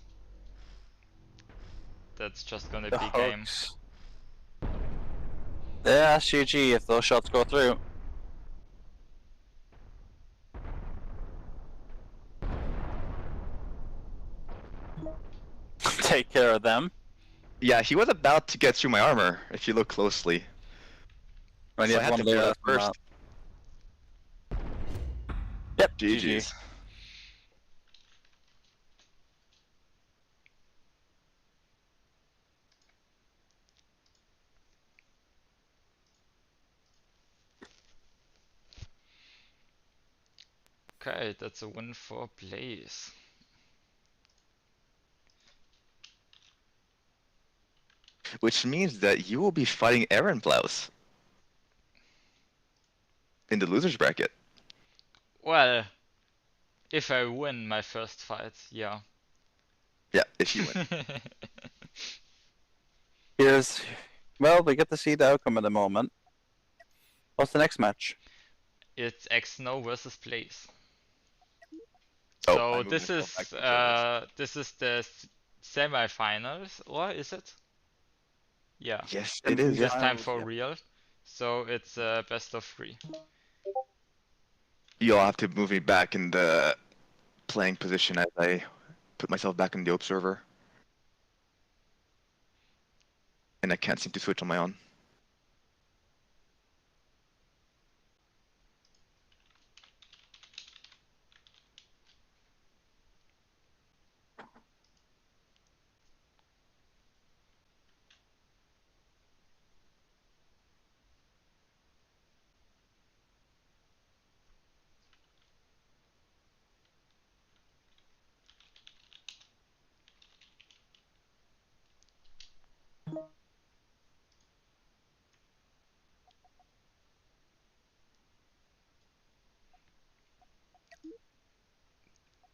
That's just gonna
The
be game.
hooks. Yeah, GG if those shots go through. Take care of them.
Yeah, he was about to get through my armor if you look closely.
When
So
you
I
have
had
one
to
layer
do that
left on
first.
that. Yep,
GG's.
Okay, that's a win for Blaze.
Which means that you will be fighting Aaron Blouse in the losers bracket.
Well, if I win my first fight, yeah.
Yeah, if you win.
Here's, well, we get to see the outcome at the moment. What's the next match?
It's Xno versus Blaze.
Oh,
So
I moved
this
myself
is
back to the servers.
this is the semi-finals, or is it? Yeah,
Yes, it is.
this
Yeah.
time
Finals,
for
yeah.
real. So it's best of 3.
You'll have to move me back in the playing position as I put myself back in the observer. And I can't seem to switch on my own.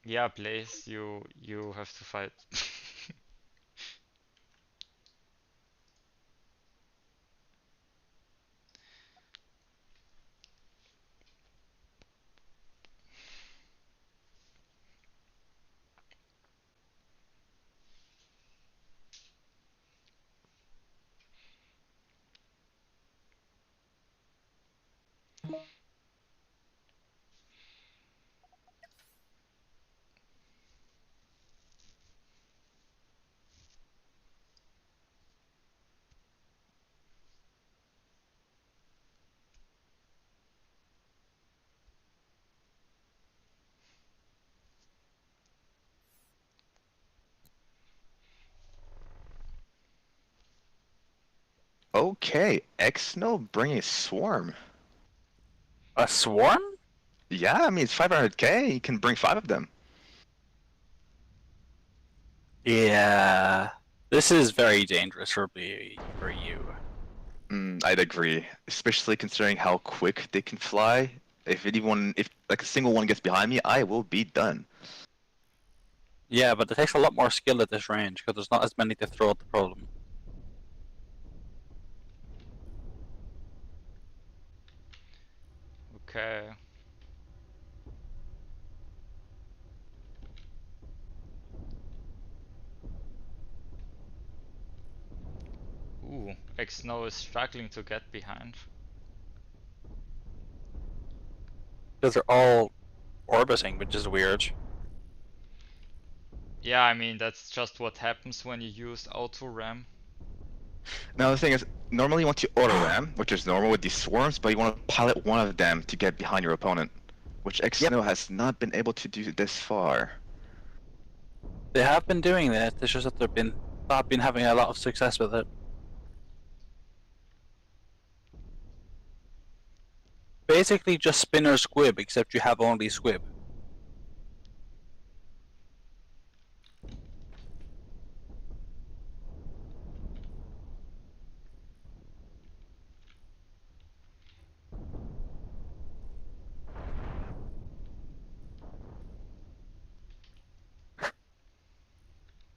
Yeah, Blaze, you have to fight.
Okay, Xno bringing Swarm.
A swarm?
Yeah, I mean, it's 500k. You can bring 5 of them.
Yeah. This is very dangerous for you.
I'd agree, especially considering how quick they can fly. If like a single one gets behind me, I will be done.
Yeah, but it takes a lot more skill at this range because there's not as many to throw at the problem.
Okay. Ooh, Xno is struggling to get behind.
Because they're all orbiting, which is weird.
Yeah, I mean that's just what happens when you use auto ram.
Now the thing is, normally you want to auto ram, which is normal with these swarms, but you want to pilot one of them to get behind your opponent, which Xno has not been able to do this far.
They have been doing that, it's just that they've not been having a lot of success with it. Basically just spinner squib, except you have only squib.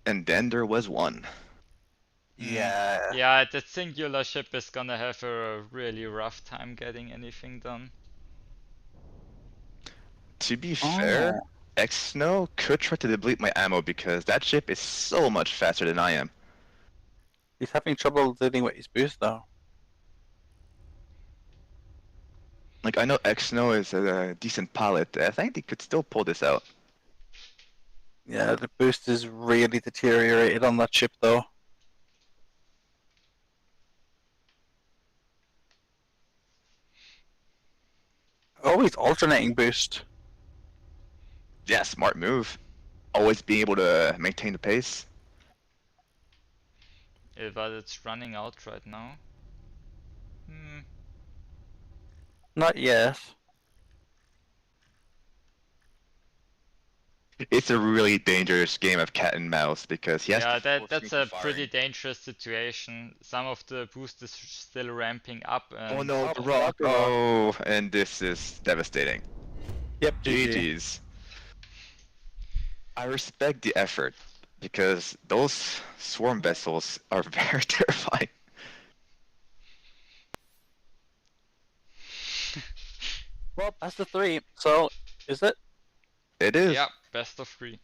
And then there was one.
Yeah.
Yeah, that singular ship is gonna have a really rough time getting anything done.
To be fair, X-Snow could try to deplete my ammo because that ship is so much faster than I am.
He's having trouble dealing with his boost though.
Like, I know X-Snow is a decent pilot. I think they could still pull this out.
Yeah, the boost is really deteriorated on that ship though. Oh, he's alternating boost.
Yeah, smart move. Always being able to maintain the pace.
But it's running out right now.
Not yet.
It's a really dangerous game of cat and mouse because he has
Yeah,
to force
that's
me
a
to
pretty
firing.
dangerous situation. Some of the boost is still ramping up and
Oh no,
Oh,
the rock!
the rock.
Oh, and this is devastating.
Yep, GG.
GG's. I respect the effort because those swarm vessels are very terrifying.
Well, that's the 3. So, is it?
It is.
yeah, best of 3.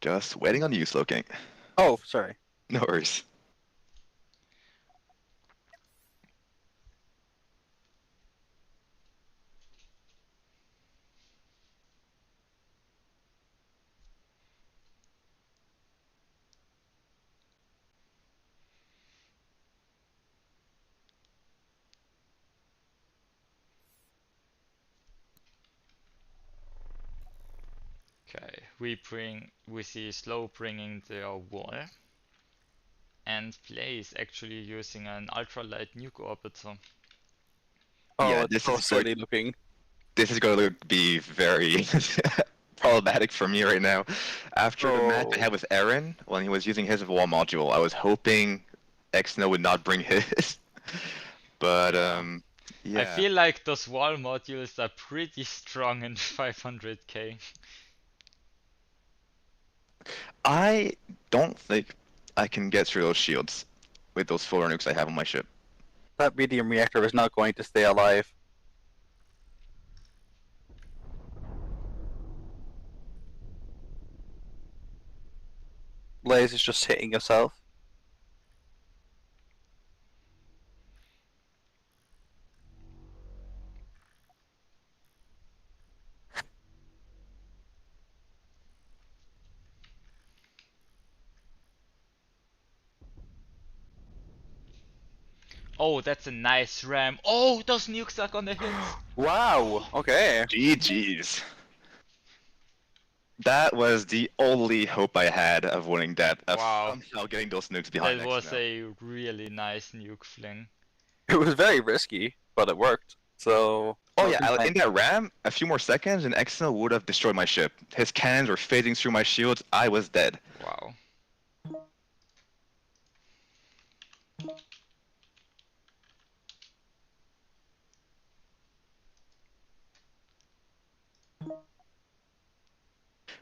Just waiting on you, Slowking.
Oh, sorry.
No worries.
Okay, we see Slow bringing their wall, and Play is actually using an ultralight nuke orbiter.
Oh,
Yeah,
it's
this
so
is going.
silly looking.
This is going to be very problematic for me right now. After the match I had with Aaron, when he was using his wall module, I was hoping X-Snow would not bring his. But yeah.
I feel like those wall modules are pretty strong in 500k.
I don't think I can get through those shields with those full nukes I have on my ship.
That medium reactor is not going to stay alive. Blaze is just hitting himself.
Oh, that's a nice ram. Oh, those nukes are gonna hit.
Wow, okay.
GG's. That was the only hope I had of winning that, of
Wow.
somehow getting those nukes behind
That was
X-Snow.
a really nice nuke fling.
It was very risky, but it worked. So.
Oh yeah, in that ram, a few more seconds and X-Snow would have destroyed my ship. His cannons were phasing through my shields, I was dead.
Wow.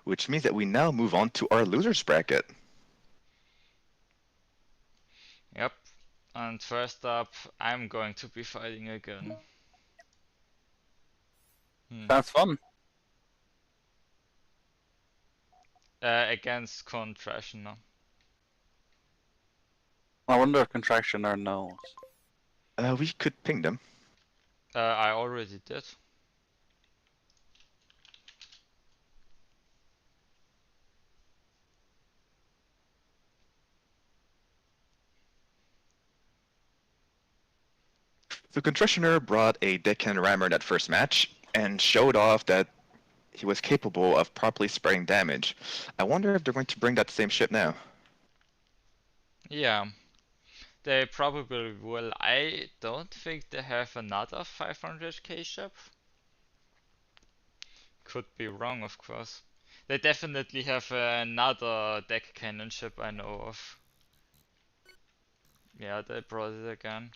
Which means that we now move on to our losers bracket.
Yep. And first up, I'm going to be fighting again.
Sounds fun.
Against Contrationer.
I wonder if Contractioner knows.
We could ping them.
I already did.
The Contractioner brought a deckhand rammer in that first match and showed off that he was capable of properly spreading damage. I wonder if they're going to bring that same ship now.
Yeah. They probably will. I don't think they have another 500k ship. Could be wrong, of course. They definitely have another deck cannon ship I know of. Yeah, they brought it again.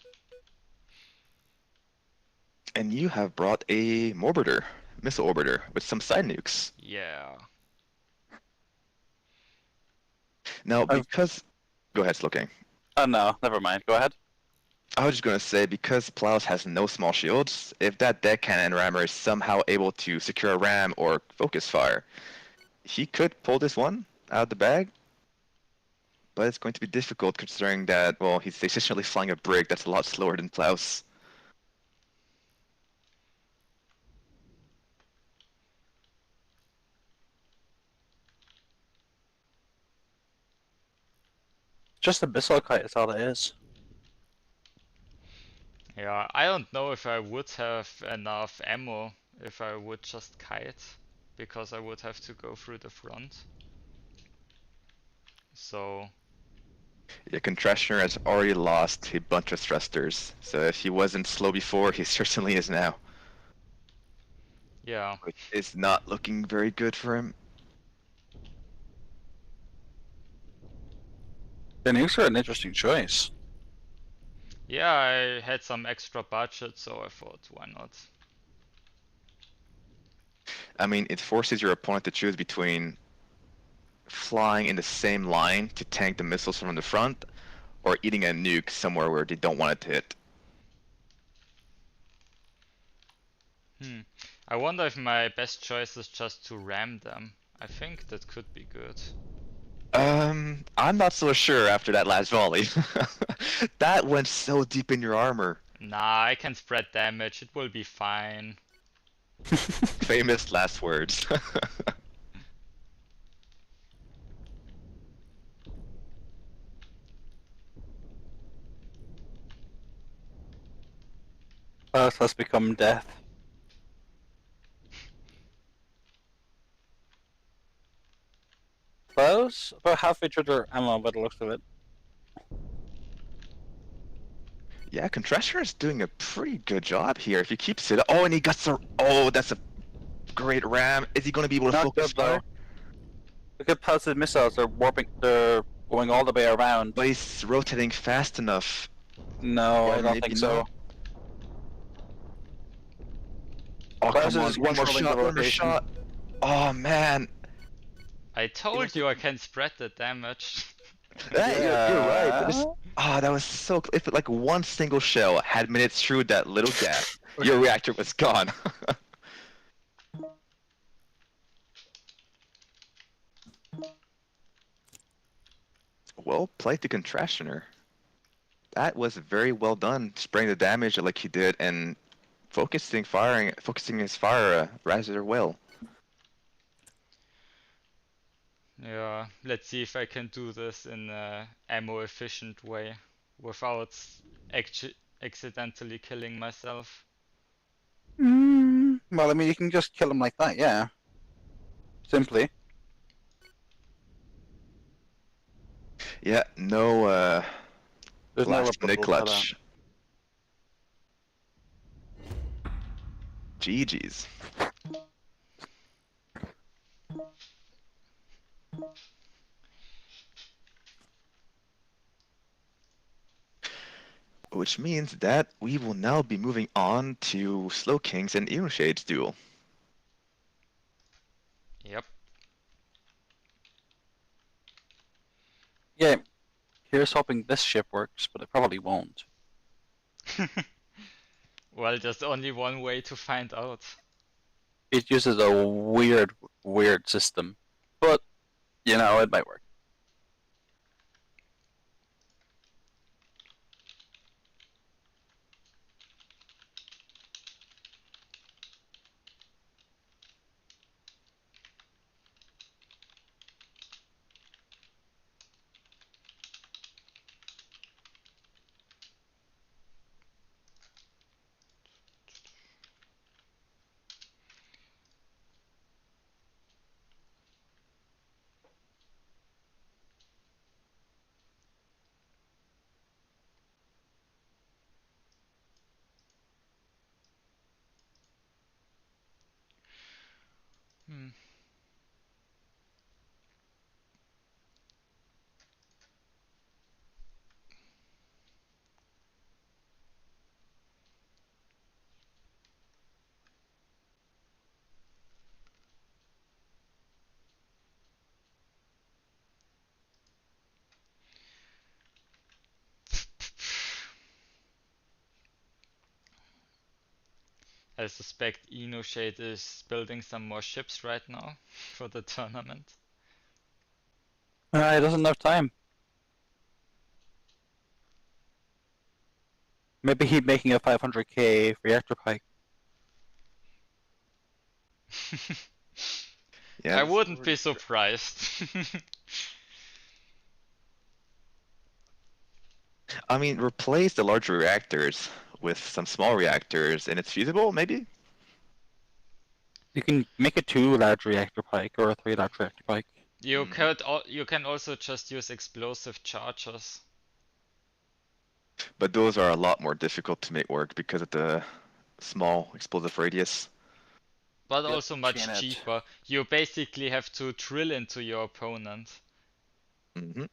And you have brought a Morbiter, missile orbiter, with some side nukes.
Yeah.
Now,
I've-
because... Go ahead, Slowking.
Oh no, never mind. Go ahead.
I was just going to say, because Plows has no small shields, if that deck cannon rammer is somehow able to secure a ram or focus fire, he could pull this one out of the bag. But it's going to be difficult considering that, well, he's essentially flying a brig that's a lot slower than Plows.
Just a missile kite is all it is.
Yeah, I don't know if I would have enough ammo if I would just kite, because I would have to go through the front. So,
Yeah, Contrastioner has already lost a bunch of thrusters, so if he wasn't slow before, he certainly is now.
yeah.
Which is not looking very good for him.
The nukes are an interesting choice.
Yeah, I had some extra budget, so I thought, why not?
I mean, it forces your opponent to choose between flying in the same line to tank the missiles from the front, or eating a nuke somewhere where they don't want it to hit.
I wonder if my best choice is just to ram them. I think that could be good.
I'm not so sure after that last volley. That went so deep in your armor.
Nah, I can spread damage, it will be fine.
Famous last words.
Earth has become death. Close? About halfway through their ammo by the looks of it.
Yeah, Contrastioner is doing a pretty good job here. If he keeps it, oh, and he got so, oh, that's a great ram. Is he going to be able to
Not
focus
good though.
fire?
Look at positive missiles, they're warping, they're going all the way around.
But he's rotating fast enough.
No,
Yeah,
I don't
maybe
think so.
not. Oh,
Klaus
come on,
is
one more
controlling the
shot, one more
rotation.
shot. Oh, man.
I told you I can spread the damage.
Yeah, you're right. But
Yeah.
that was so. If like one single shell had made it through that little gap, your reactor was gone. Well played to Contrastioner. That was very well done, spraying the damage like he did and focusing his fire rather well.
Yeah, let's see if I can do this in a ammo efficient way without accidentally killing myself.
Well, I mean, you can just kill them like that, yeah. Simply.
Yeah, no
There's no
last minute
rebuttals for that.
clutch. GG's. Which means that we will now be moving on to Slowking's and Ironshade's duel.
Yep.
Yeah, here's hoping this ship works, but it probably won't.
Well, there's only one way to find out.
It uses a weird system. But, you know, it might work.
Hmm. I suspect InnoShade is building some more ships right now for the tournament.
He doesn't have time. Maybe he's making a 500k reactor pike.
Yeah,
I
this
wouldn't
already-
be surprised.
I mean, replace the larger reactors with some small reactors, and it's feasible, maybe?
You can make a 2 large reactor pike or a 3 large reactor pike.
You
Hmm.
could you can also just use explosive charges.
But those are a lot more difficult to make work because of the small explosive radius.
But
Yep,
also much
Janet.
cheaper. You basically have to drill into your opponent.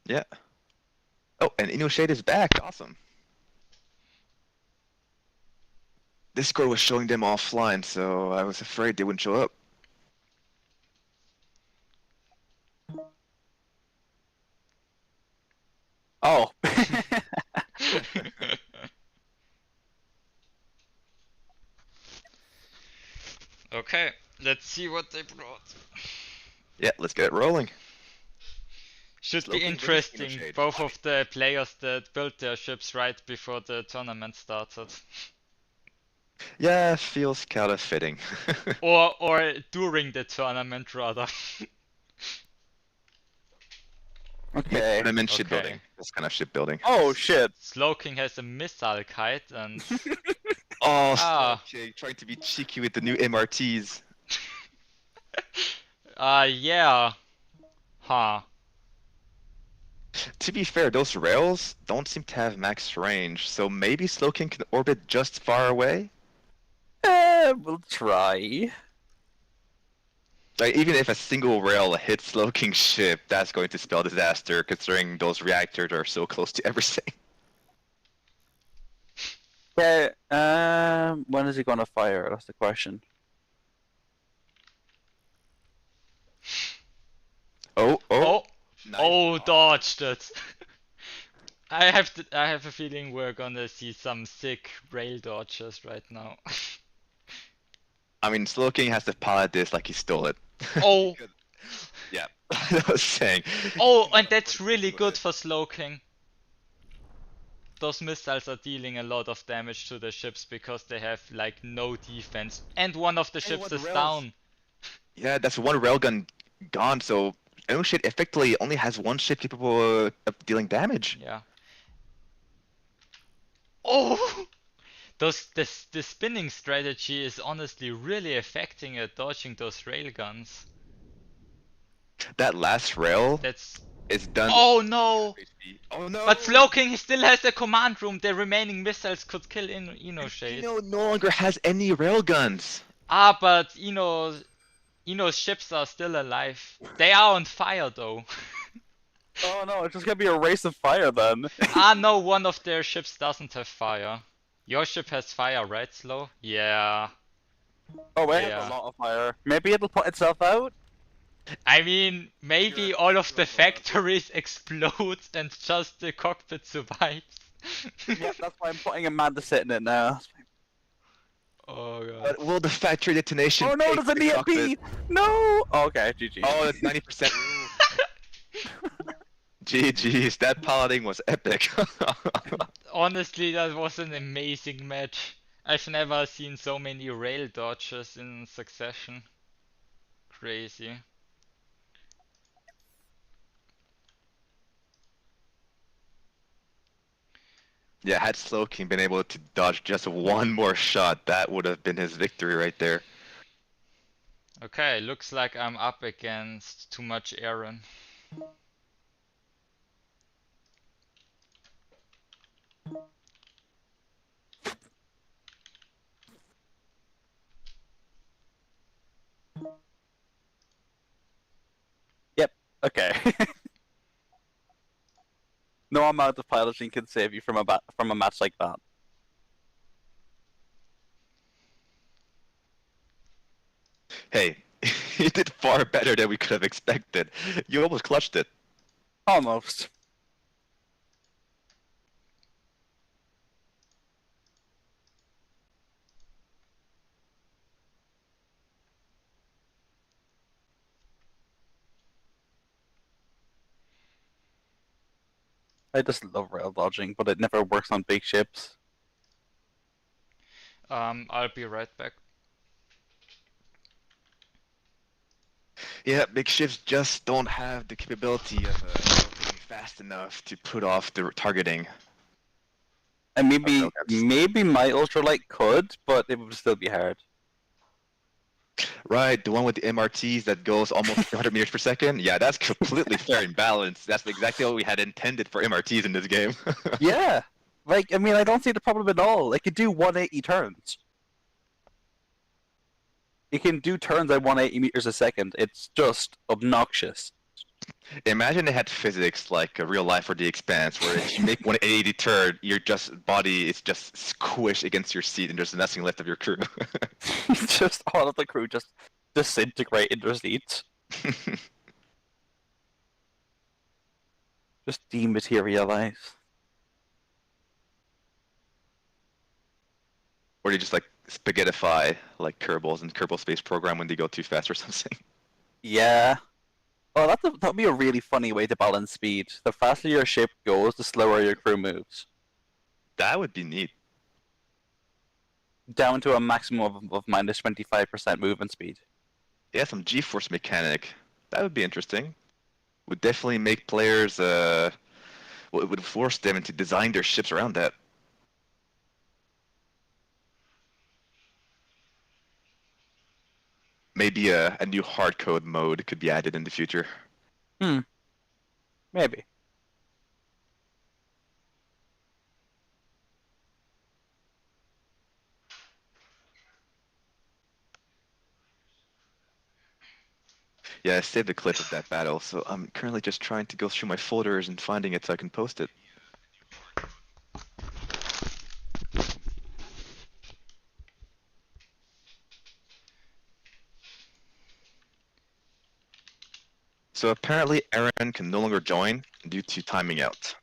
Yeah. Oh, and InnoShade is back. Awesome. Discord was showing them offline, so I was afraid they wouldn't show up.
Oh.
Okay, let's see what they brought.
Yeah, let's get it rolling.
Should be
Slowking versus
interesting,
InnoShade.
both of the players that built their ships right before the tournament started.
Yeah, feels kind of fitting.
Or during the tournament rather.
Okay.
Tournament
Okay.
shipbuilding. This kind of shipbuilding.
Oh shit.
Slowking has a missile kite and
Oh,
Ah.
Slowking trying to be cheeky with the new MRTs.
yeah. Huh.
To be fair, those rails don't seem to have max range, so maybe Slowking can orbit just far away?
We'll try.
Like, even if a single rail hits Slowking's ship, that's going to spell disaster, considering those reactors are so close to everything.
Okay, when is he gonna fire? That's the question.
Oh,
Oh.
nice.
Oh, dodged it. I have a feeling we're gonna see some sick rail dodges right now.
I mean, Slowking has to pilot this like he stole it.
Oh.
Because- yeah, I was saying.
Oh, and that's really good for Slowking. Those missiles are dealing a lot of damage to the ships because they have like no defense. And one of the ships
what
is
rails?
down.
Yeah, that's one railgun gone, so oh shit effectively only has one ship capable of dealing damage.
Yeah. Oh! The spinning strategy is honestly really affecting it, dodging those railguns.
That last rail
That's...
is done.
Oh no!
Oh no!
But Slowking still has a command room. The remaining missiles could kill InnoShade.
Ino no longer has any railguns.
Ah, but Ino's ships are still alive. They are on fire though.
Oh no, it's just gonna be a race of fire then.
Ah no, one of their ships doesn't have fire. Your ship has fire, right, Slow? Yeah.
Oh, we have
Yeah.
a lot of fire. Maybe it'll put itself out?
I mean, maybe all of the factories explode and just the cockpit survives.
Yep, that's why I'm putting a man to sit in it now.
Oh god.
But will the factory detonation?
Oh no,
pay
there's
for
an
the
EMP!
cockpit?
No! Oh, okay, GG.
Oh, that's 90%. GG's, that piloting was epic.
Honestly, that was an amazing match. I've never seen so many rail dodges in succession. Crazy.
Yeah, had Slowking been able to dodge just one more shot, that would have been his victory right there.
Okay, looks like I'm up against too much Aaron.
Okay. No amount of piloting can save you from a match like that.
Hey, you did far better than we could have expected. You almost clutched it.
Almost. I just love rail dodging, but it never works on big ships.
I'll be right back.
Yeah, big ships just don't have the capability of rotating fast enough to put off the targeting.
And
Okay.
maybe my ultralight could, but it would still be hard.
Right, the one with the MRTs that goes almost 100 meters per second. Yeah, that's completely fair and balanced. That's exactly what we had intended for MRTs in this game.
Yeah. Like, I mean, I don't see the problem at all. It could do 180 turns. It can do turns at 180 meters a second. It's just obnoxious.
Imagine they had physics like a real life or The Expanse, where if you make 180 turn, your body is just squished against your seat, and there's nothing left of your crew.
Just all of the crew just disintegrate into seats. Just dematerialize.
Or you just like spaghettify like Kerbals in Kerbal Space Program when they go too fast or something.
Yeah. Oh, that'd be a really funny way to balance speed. The faster your ship goes, the slower your crew moves.
That would be neat.
Down to a maximum of minus 25% movement speed.
Yeah, some G-force mechanic. That would be interesting. Would definitely make players it would force them to design their ships around that. Maybe a new hardcode mode could be added in the future.
Maybe.
Yeah, I saved a clip of that battle, so I'm currently just trying to go through my folders and finding it so I can post it. So apparently Aaron can no longer join due to timing out.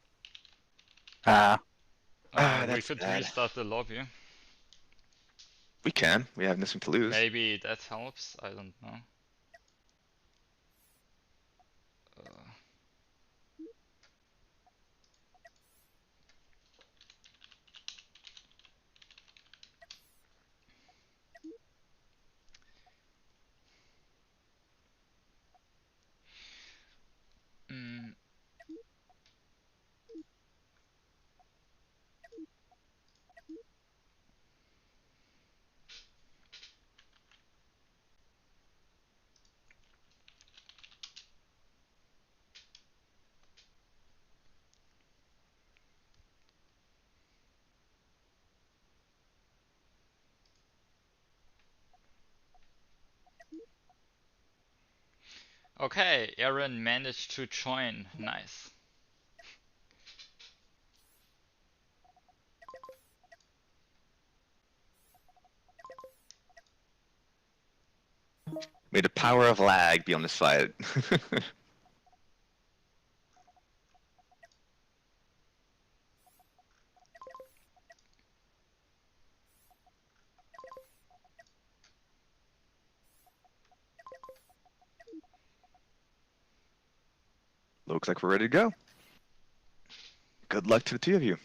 We
That's
could
bad.
restart the lobby.
We can. We have nothing to lose.
Maybe that helps. I don't know. Mm. Okay, Aaron managed to join. Nice.
May the power of lag be on the side. Looks like we're ready to go. Good luck to the two of you.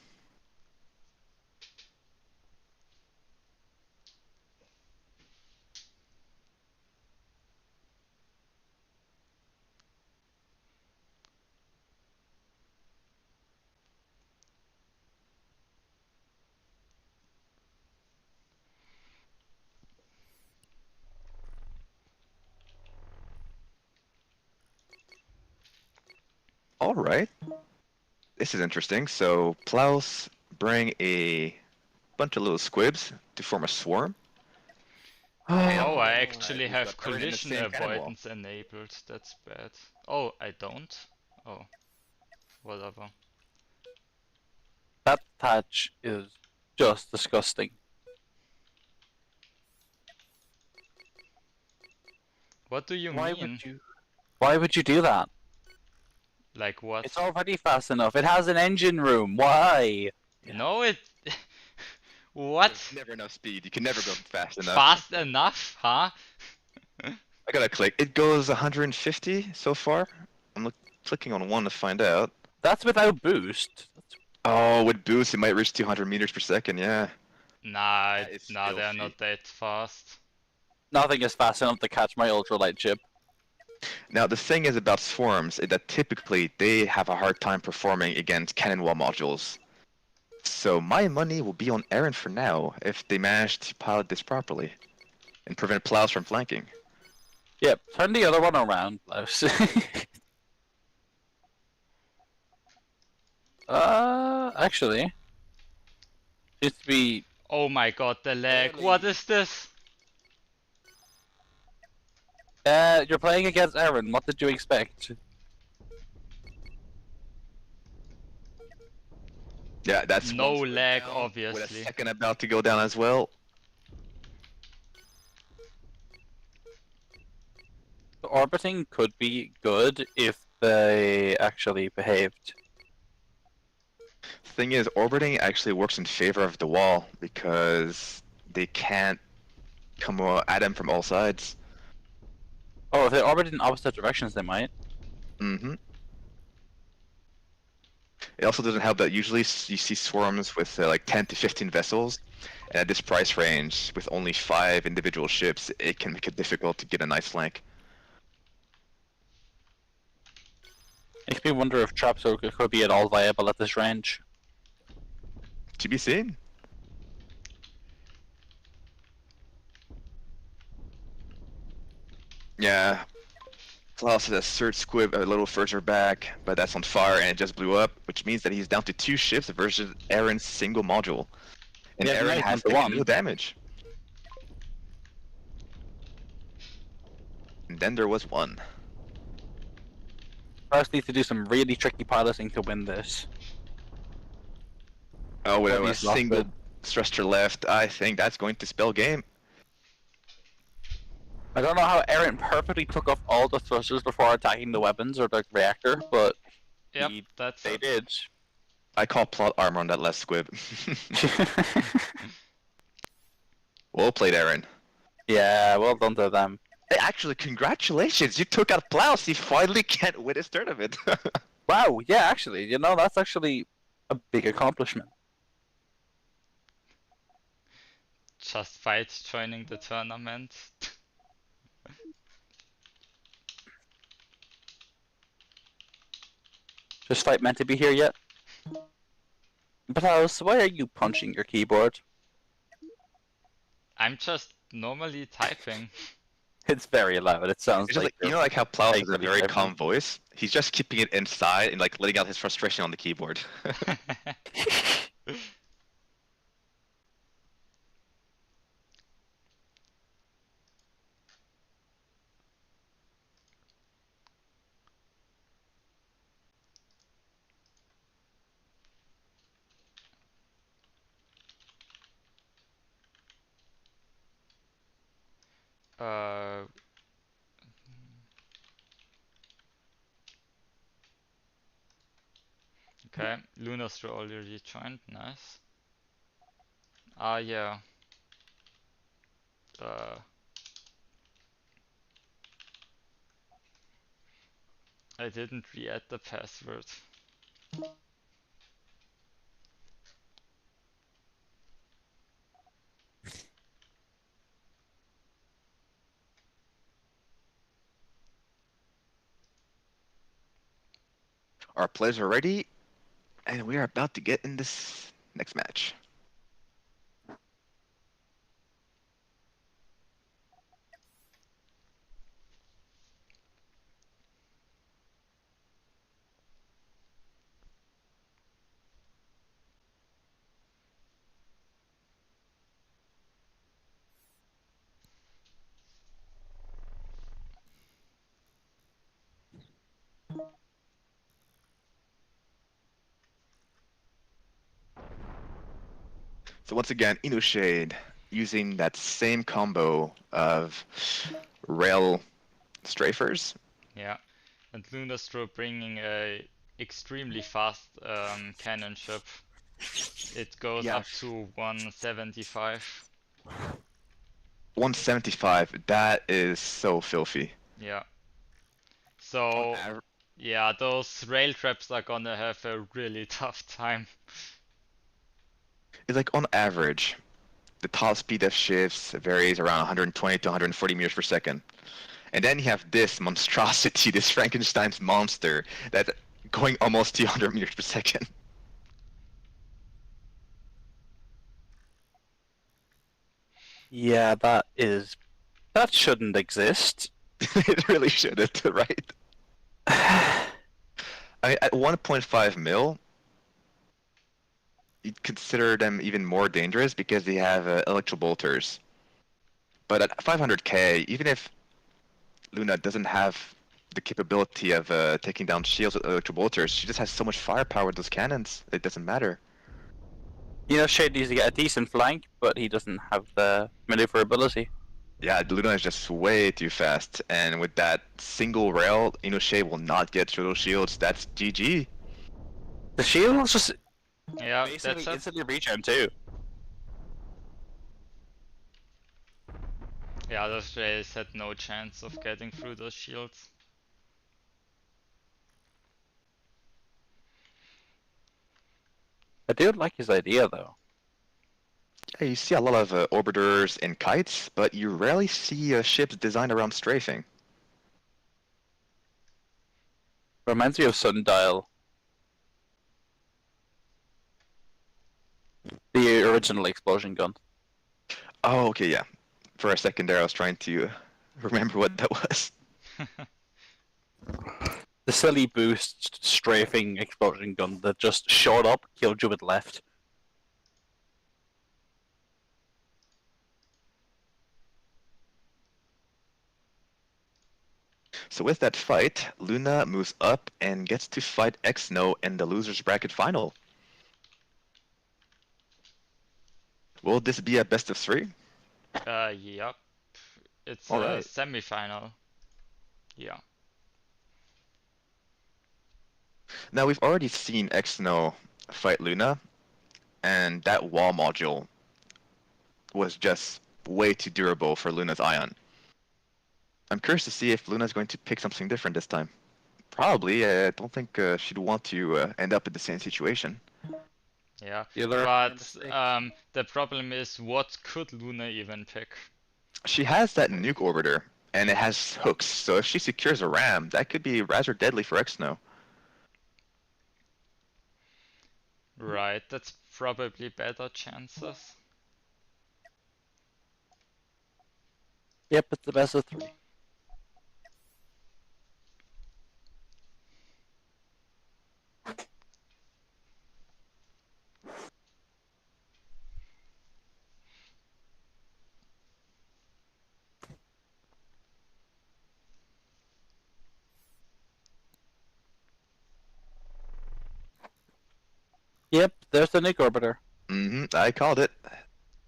All right. This is interesting. So Plaus bring a bunch of little squibs to form a swarm.
Oh, I actually
we've
have
got Eren in the
collision
same cannon wall.
avoidance enabled. That's bad. Oh, I don't? Oh, whatever.
That patch is just disgusting.
What do you
Why
mean?
would you? Why would you do that?
Like what?
It's already fast enough. It has an engine room. Why?
No, it. What?
There's never enough speed. You can never go fast enough.
Fast enough, huh?
I gotta click. It goes 150 so far. I'm clicking on one to find out.
That's without boost.
Oh, with boost, it might reach 200 meters per second. Yeah.
Nah,
That is
nah, they're
filthy.
not that fast.
Nothing is fast enough to catch my ultralight chip.
Now the thing is about swarms is that typically they have a hard time performing against cannon wall modules. So my money will be on Eren for now if they manage to pilot this properly and prevent plows from flanking.
Yep. Turn the other one around, Klaus. Actually, seems to be.
Oh my god, the lag. What is this?
You're playing against Eren. What did you expect?
Yeah, that's
No
one square
lag,
down,
obviously.
with a second about to go down as well.
The orbiting could be good if they actually behaved.
Thing is, orbiting actually works in favor of the wall because they can't come at him from all sides.
Oh, if they orbited in opposite directions, they might.
Mm-hmm. It also doesn't help that usually you see swarms with like 10 to 15 vessels, and at this price range, with only 5 individual ships, it can make it difficult to get a nice flank.
Makes me wonder if Trap Soaker could be at all viable at this range.
To be seen. Yeah. Klaus has a Search Squib a little further back, but that's on fire and it just blew up, which means that he's down to 2 ships versus Eren's single module. And
Yeah,
Eren
nice
has
one to one.
no damage. And then there was one.
Klaus needs to do some really tricky piloting to win this.
Oh, with
Well,
a
he's lost
single
it.
thruster left, I think that's going to spell game.
I don't know how Eren perfectly took off all the thrusters before attacking the weapons or the reactor, but
Yep,
he-
that's
they
it.
did.
I call plot armor on that last squib. Well played, Eren.
Yeah, well done to them.
Hey, actually, congratulations! You took out Plaus. He finally can't win his tournament.
Wow, yeah, actually, you know, that's actually a big accomplishment.
Just fight joining the tournament.
Just fight meant to be here yet? Klaus, why are you punching your keyboard?
I'm just normally typing.
It's very loud. It sounds
It's just
like
like, you know, like how Plaus has a
angrily
very
typing.
calm voice. He's just keeping it inside and like letting out his frustration on the keyboard.
uh, okay, Lunastro already joined, nice. Ah, yeah. I didn't re-add the password.
Our players are ready, and we are about to get in this next match. So once again, Shade using that same combo of rail strafers.
Yeah, and Lunastro bringing a extremely fast cannon ship. It goes
Yeah.
up to 175.
175. That is so filthy.
Yeah. So yeah, those rail traps are gonna have a really tough time.
It's like on average, the top speed of shifts varies around 120 to 140 meters per second. And then you have this monstrosity, this Frankenstein's monster, that's going almost 200 meters per second.
Yeah, that shouldn't exist.
It really shouldn't, right? I mean, at 1.5 mil, you'd consider them even more dangerous because they have electrobolters. But at 500k, even if Luna doesn't have the capability of taking down shields with electrobolters, she just has so much firepower with those cannons, it doesn't matter.
You know, Shade needs to get a decent flank, but he doesn't have the maneuverability.
Yeah, Luna is just way too fast, and with that single rail, Inoshea will not get through those shields. That's GG.
The shields just
Yeah,
basically
that's it.
instantly regen too.
Yeah, those rails had no chance of getting through those shields.
I do like his idea though.
Yeah, you see a lot of orbiters and kites, but you rarely see ships designed around strafing.
Reminds me of Sundial. The original explosion gun.
Oh, okay, yeah. For a second there, I was trying to remember what that was.
The silly boost strafing explosion gun that just showed up, killed you with left.
So with that fight, Luna moves up and gets to fight Exno in the loser's bracket final. Will this be a best of 3?
Yep. It's
All
a
right.
semi-final. Yeah.
Now we've already seen Exno fight Luna, and that wall module was just way too durable for Luna's Ion. I'm curious to see if Luna's going to pick something different this time. Probably. I don't think she'd want to end up in the same situation.
Yeah.
You learn
But
mistakes.
the problem is, what could Luna even pick?
She has that nuke orbiter, and it has hooks, so if she secures a ram, that could be rather deadly for Exno.
Right, that's probably better chances.
Yep, it's the best of 3. Yep, there's the nuke orbiter.
I called it.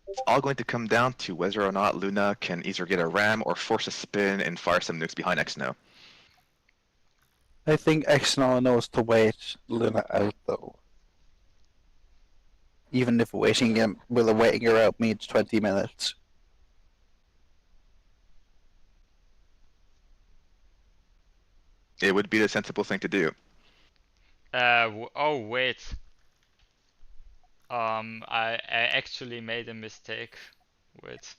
It's all going to come down to whether or not Luna can either get a ram or force a spin and fire some nukes behind Exno.
I think Exno knows to wait Luna out though. Even if waiting her out means 20 minutes.
It would be the sensible thing to do.
Oh wait. I actually made a mistake. Wait.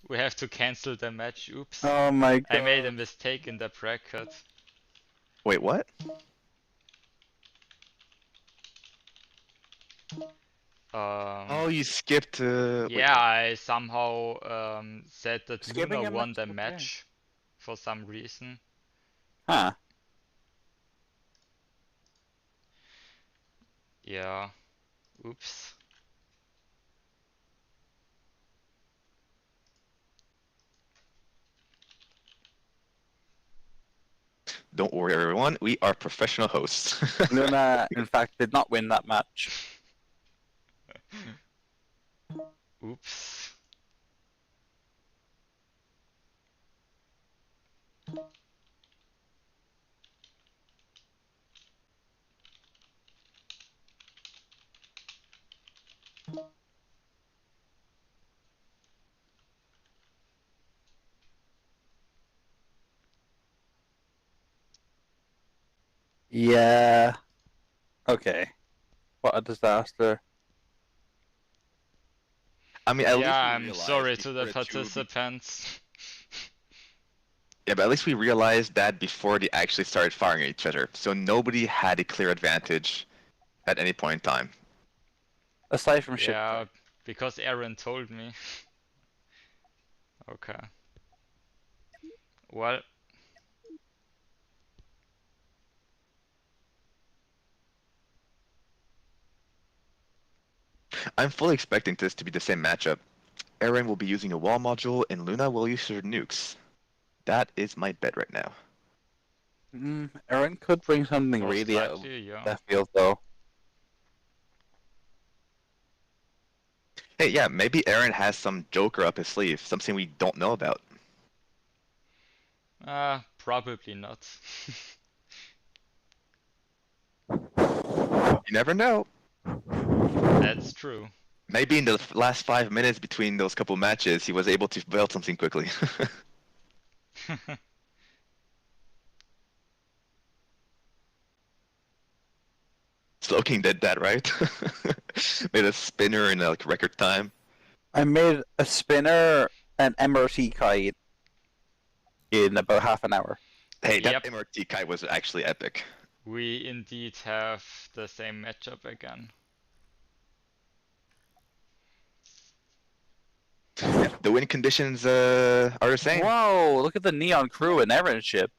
We have to cancel the match. Oops.
Oh my god.
I made a mistake in the bracket.
Wait, what? Oh, you skipped.
Yeah, I somehow said that
Skipping
Luna
a
won
match,
the
okay.
match for some reason.
Huh.
Yeah. Oops.
Don't worry, everyone. We are professional hosts.
Luna, in fact, did not win that match.
Oops.
Yeah. Okay. What a disaster.
I mean, at least
Yeah,
we
I'm
realized
sorry to
before
the
the two
participants.
Yeah, but at least we realized that before they actually started firing at each other. So nobody had a clear advantage at any point in time.
Aside from ship
Yeah,
type.
because Aaron told me. Okay. Well,
I'm fully expecting this to be the same matchup. Eren will be using a wall module, and Luna will use her nukes. That is my bet right now.
Aaron could bring something
most
really out of
likely, yeah.
left field though.
Hey, yeah, maybe Eren has some Joker up his sleeve, something we don't know about.
Probably not.
You never know.
That's true.
Maybe in the last 5 minutes between those couple matches, he was able to build something quickly. Slowking did that, right? Made a spinner in like record time.
I made a spinner and MRT kite in about half an hour.
Hey, that
Yep.
MRT kite was actually epic.
We indeed have the same matchup again.
Yeah, the win conditions are the same.
Whoa, look at the Neon Crew and Aaron ship.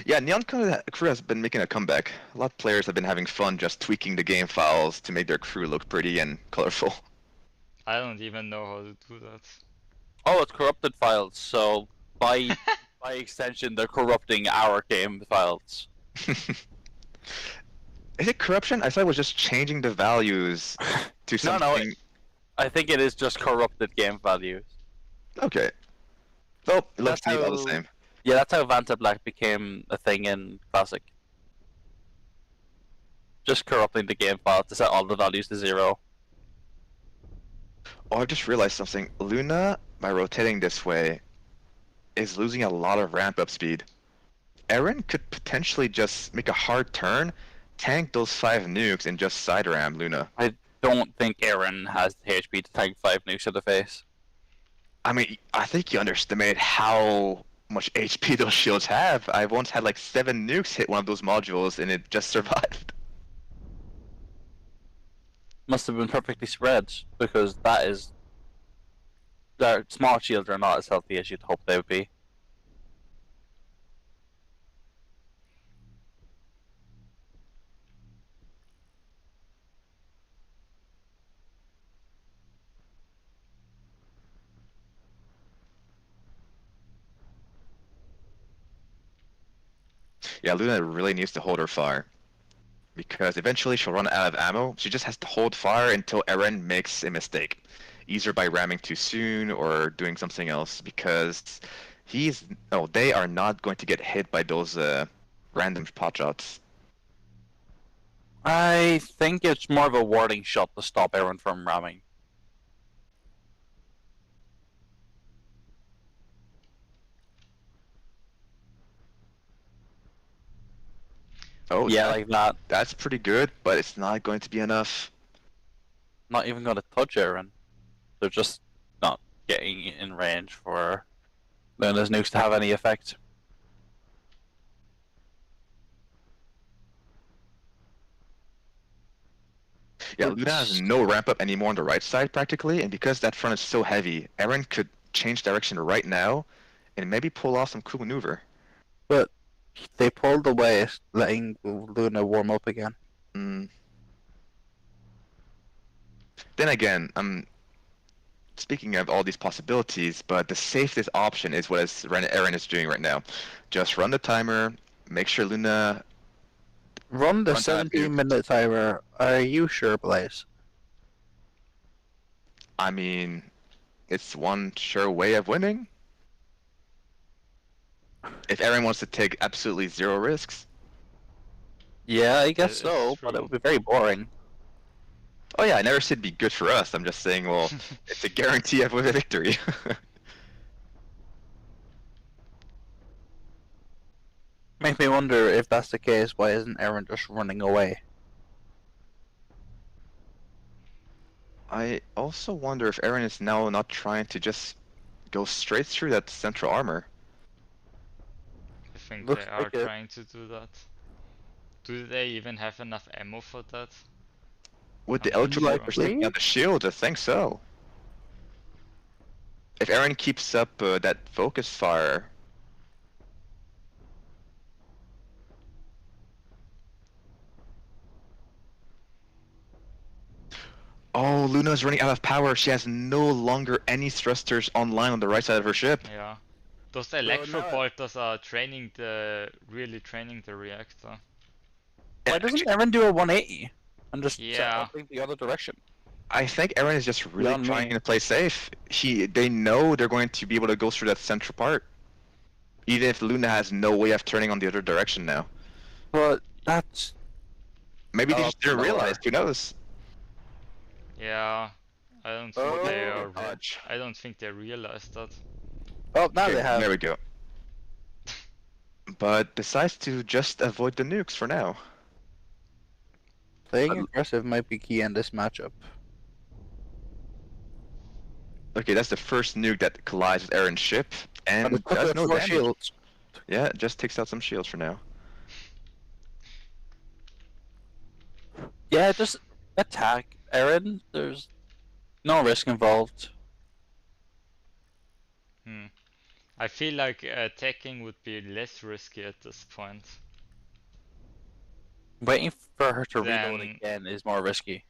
Yeah, Neon Crew has been making a comeback. A lot of players have been having fun just tweaking the game files to make their crew look pretty and colorful.
I don't even know how to do that.
Oh, it's corrupted files, so by extension they're corrupting our game files.
Is it corruption? I thought it was just changing the values to
No,
something.
no, I think it is just corrupted game values.
Okay. Well, it looks
That's
to me about the
how-
same.
Yeah, that's how Vanta Black became a thing in Classic. Just corrupting the game file to set all the values to 0.
Oh, I just realized something. Luna, by rotating this way, is losing a lot of ramp-up speed. Eren could potentially just make a hard turn, tank those 5 nukes, and just side ram Luna.
Don't think Aaron has the HP to tank 5 nukes to the face.
I mean, I think you underestimate how much HP those shields have. I once had like 7 nukes hit one of those modules, and it just survived.
Must have been perfectly spread, because that is... Their small shields are not as healthy as you'd hope they would be.
Yeah, Luna really needs to hold her fire. Because eventually she'll run out of ammo. She just has to hold fire until Eren makes a mistake. Either by ramming too soon or doing something else. Because they are not going to get hit by those random pot shots.
I think it's more of a warning shot to stop Aaron from ramming.
Oh,
Yeah, like that.
that's pretty good, but it's not going to be enough.
Not even going to touch Aaron. They're just not getting in range for Luna's nukes to have any effect.
Yeah, Luna has no ramp up anymore on the right side practically, and because that front is so heavy, Eren could change direction right now and maybe pull off some cool maneuver.
But they pulled away, letting Luna warm up again.
Mm. Then again, I'm speaking of all these possibilities, but the safest option is what Eren is doing right now. Just run the timer, make sure Luna
Run the
Run that
17-minute timer. Are you sure, Blaze?
I mean, it's one sure way of winning. If Aaron wants to take absolutely zero risks.
Yeah, I guess
That is
so, but it
true.
would be very boring.
Oh yeah, I never said it'd be good for us. I'm just saying, well, it's a guarantee of a victory.
Makes me wonder if that's the case, why isn't Aaron just running away?
I also wonder if Aaron is now not trying to just go straight through that central armor.
I think
Looks
they are
like it.
trying to do that. Do they even have enough ammo for that?
With the
I'm not
electrical
sure.
sticking out the shield, I think so. If Aaron keeps up that focus fire. Oh, Luna's running out of power. She has no longer any thrusters online on the right side of her ship.
Yeah. Those
now-
electro bolters are really training the reactor.
Why doesn't Aaron do a 180 and just
Yeah.
think the other direction?
I think Aaron is just really
Beyond
trying
me.
to play safe. They know they're going to be able to go through that central part. Even if Luna has no way of turning on the other direction now.
But that's
Maybe they
Oh,
just didn't
lower.
realize, who knows?
Yeah. I don't think they
Oh,
are.
dodge.
I don't think they realize that.
now
Okay,
they have.
there we go. But decides to just avoid the nukes for now.
Playing aggressive might be key in this matchup.
Okay, that's the first nuke that collides with Aaron's ship, and
But it took
does
out
no
4
damage.
shields.
Yeah, it just takes out some shields for now.
Yeah, just attack Aaron. There's no risk involved.
I feel like attacking would be less risky at this point.
Waiting for her to
Then-
reload again is more risky.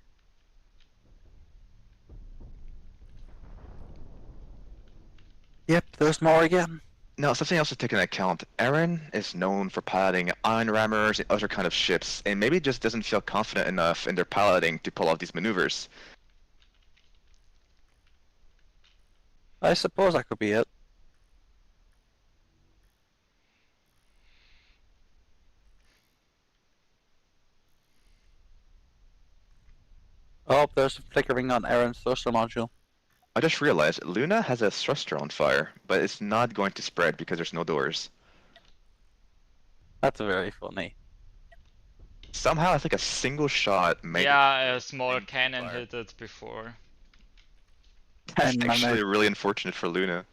Yep, there's more again.
Now, something else to take into account. Aaron is known for piloting iron rammers and other kind of ships, and maybe just doesn't feel confident enough in their piloting to pull off these maneuvers.
I suppose that could be it. Oh, there's flickering on Aaron's thruster module.
I just realized Luna has a thruster on fire, but it's not going to spread because there's no doors.
That's very funny.
Somehow, I think a single shot made
Yeah, a small
Thank you,
cannon
fire.
hit it before.
It's
And
actually really unfortunate for Luna.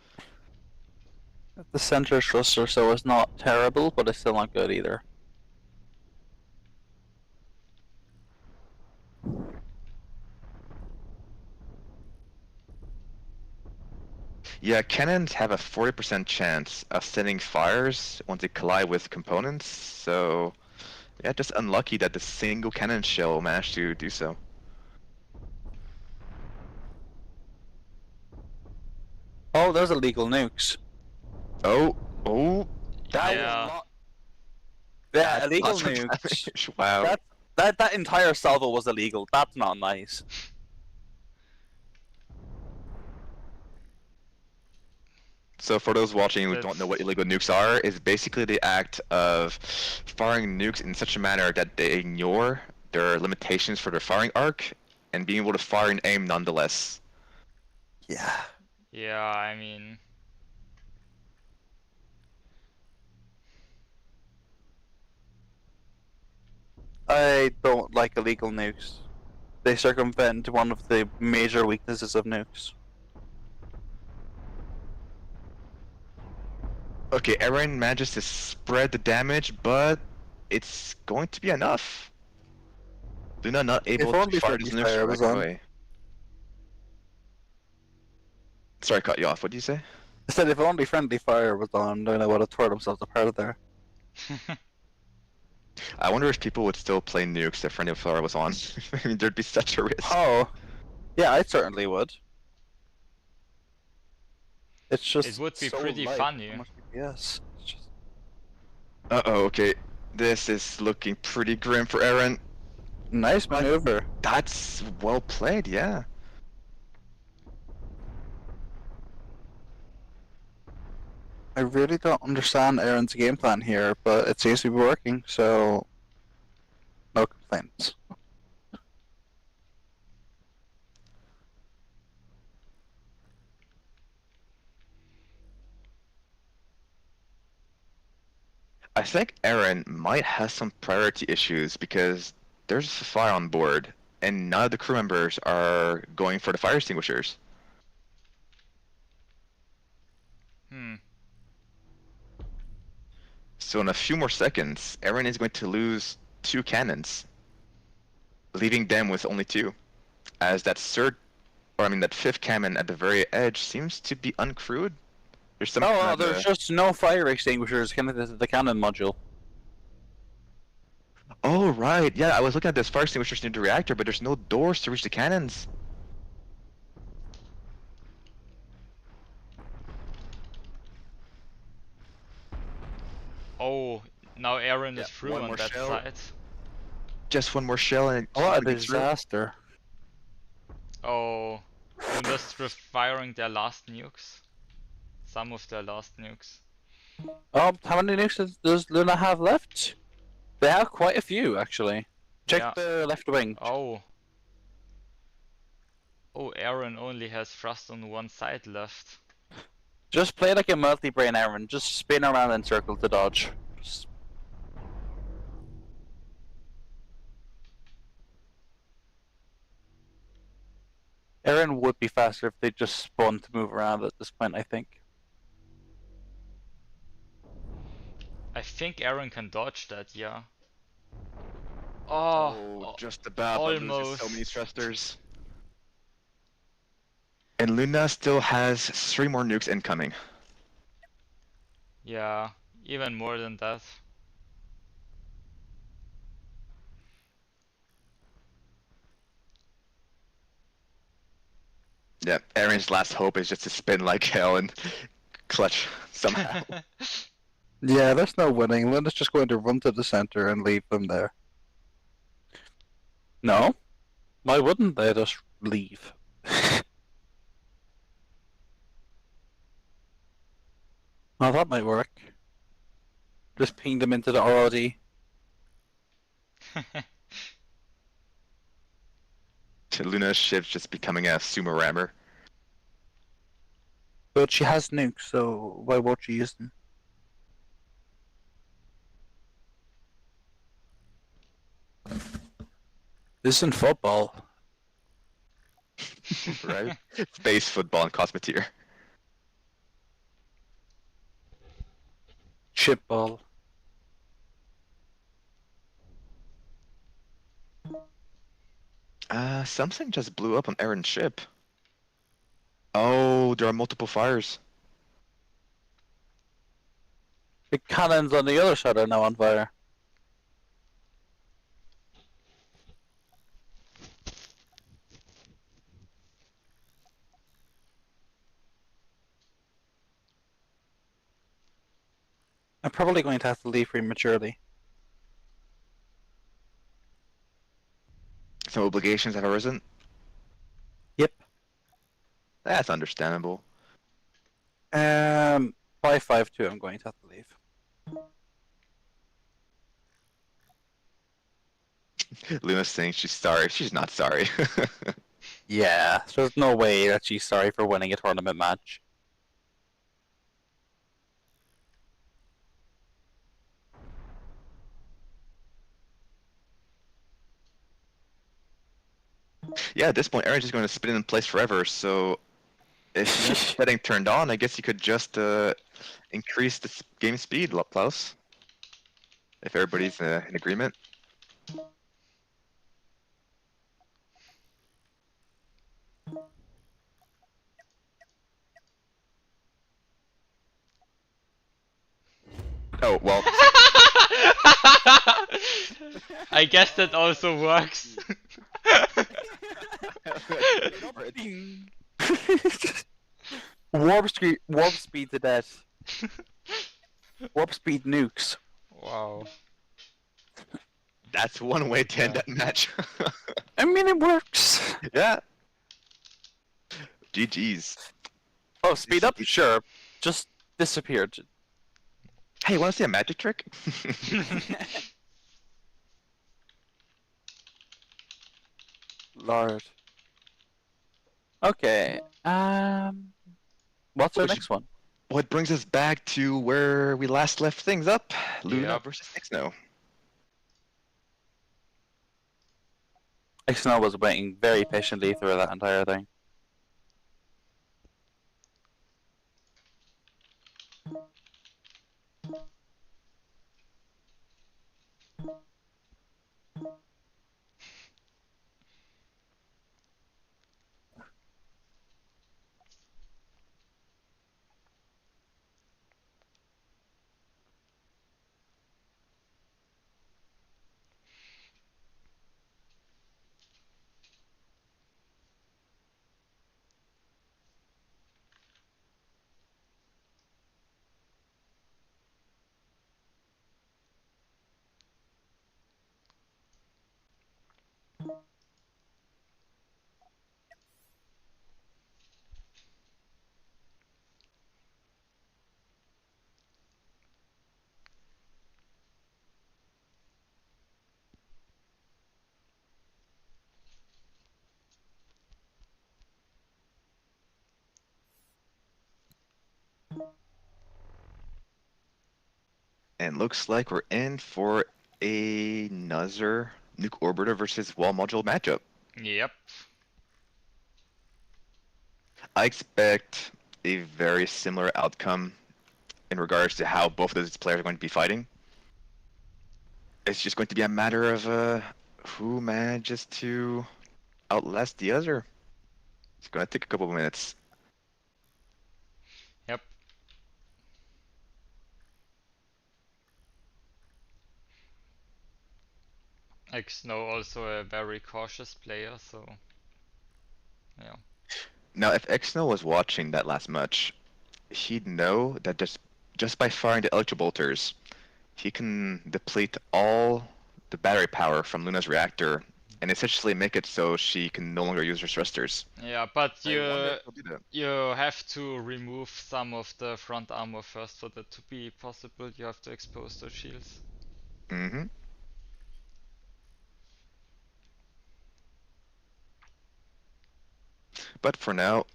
the center thruster, so it's not terrible, but it's still not good either.
Yeah, cannons have a 40% chance of setting fires once they collide with components, so yeah, just unlucky that the single cannon shell managed to do so.
Oh, there's illegal nukes.
Oh,
That
Yeah.
was a lot. Yeah, illegal
lots of
nukes.
damage. Wow.
That entire salvo was illegal. That's not nice.
So for those watching who don't know what illegal nukes are, is basically the act of firing nukes in such a manner that they ignore their limitations for their firing arc and being able to fire and aim nonetheless.
Yeah.
Yeah, I mean,
I don't like illegal nukes. They circumvent one of the major weaknesses of nukes.
Okay, Aaron manages to spread the damage, but it's going to be enough. Luna not able
only
to fire
friendly
his nukes
fire
right
was on.
away. Sorry, I cut you off. What did you say?
I said if only friendly fire was on, then I would have tore themselves apart there.
I wonder if people would still play nukes if friendly fire was on. I mean, there'd be such a risk.
Oh, yeah, I certainly would. It's just
It would be
so
pretty
light,
funny.
so much DPS. It's just...
Uh-oh, okay. This is looking pretty grim for Aaron.
Nice maneuver.
That's well played, yeah.
I really don't understand Aaron's game plan here, but it seems to be working, so no complaints.
I think Aaron might have some priority issues because there's a fire on board, and none of the crew members are going for the fire extinguishers.
Hmm.
So in a few more seconds, Aaron is going to lose 2 cannons, leaving them with only 2, as that that 5th cannon at the very edge seems to be uncrewed. There's some
No, there's just no fire extinguishers connected to the cannon module.
Oh right, yeah, I was looking at this fire extinguishers near the reactor, but there's no doors to reach the cannons.
Oh, now Aaron
Yeah,
is through
one
on
more
that
shell.
side.
Just one more shell and
What a
gets through.
disaster.
Oh, Luna's just firing their last nukes. Some of their last nukes.
Oh, how many nukes does Luna have left? They have quite a few, actually. Check
Yeah.
the left wing.
Oh. Oh, Aaron only has thrust on one side left.
Just play like a multi-brain Aaron. Just spin around in circle to dodge. Just... Aaron would be faster if they just spun to move around at this point, I think.
I think Aaron can dodge that, yeah.
Oh,
Oh,
just about. But loses so
almost.
many thrusters. And Luna still has 3 more nukes incoming.
Yeah, even more than that.
Yeah, Aaron's last hope is just to spin like hell and clutch somehow.
Yeah, there's no winning. Luna's just going to run to the center and leave them there. No? Why wouldn't they just leave? Oh, that might work. Just ping them into the ROD.
Luna's ship's just becoming a sumo rammer.
But she has nukes, so why won't she use them? This isn't football.
Right? Space football and Cosmeteer.
Chip ball.
Something just blew up on Aaron's ship. Oh, there are multiple fires.
The cannons on the other side are now on fire. I'm probably going to have to leave prematurely.
Some obligations have arisen.
Yep.
That's understandable.
552, I'm going to have to leave.
Luna's saying she's sorry. She's not sorry.
Yeah, so there's no way that she's sorry for winning a tournament match.
Yeah, at this point, Aaron's just going to spin in place forever. So, if he's getting turned on, I guess you could just increase the game speed, Klaus. If everybody's in agreement. Oh, well.
I guess that also works.
Warp speed to death. Warp speed nukes.
Wow.
That's one way to end
Yeah.
that match.
I mean, it works.
Yeah. GG's.
Oh, speed up? Sure. Just disappeared.
Hey, wanna see a magic trick?
Lord. Okay. What's our
Which-
next one?
What brings us back to where we last left things up. Luna
Yep.
versus Xno.
Xno was waiting very patiently through that entire thing.
And looks like we're in for another Nuke Orbiter versus Wall Module matchup.
Yep.
I expect a very similar outcome in regards to how both of these players are going to be fighting. It's just going to be a matter of who manages to outlast the other. It's going to take a couple of minutes.
Yep. Xno also a very cautious player, so yeah.
Now, if Xno was watching that last match, he'd know that just by firing the Electro Bolters, he can deplete all the battery power from Luna's reactor and essentially make it so she can no longer use her thrusters.
Yeah, but
I wonder if he'll do that.
you have to remove some of the front armor first for that to be possible. You have to expose those shields.
Mm-hmm. But for now,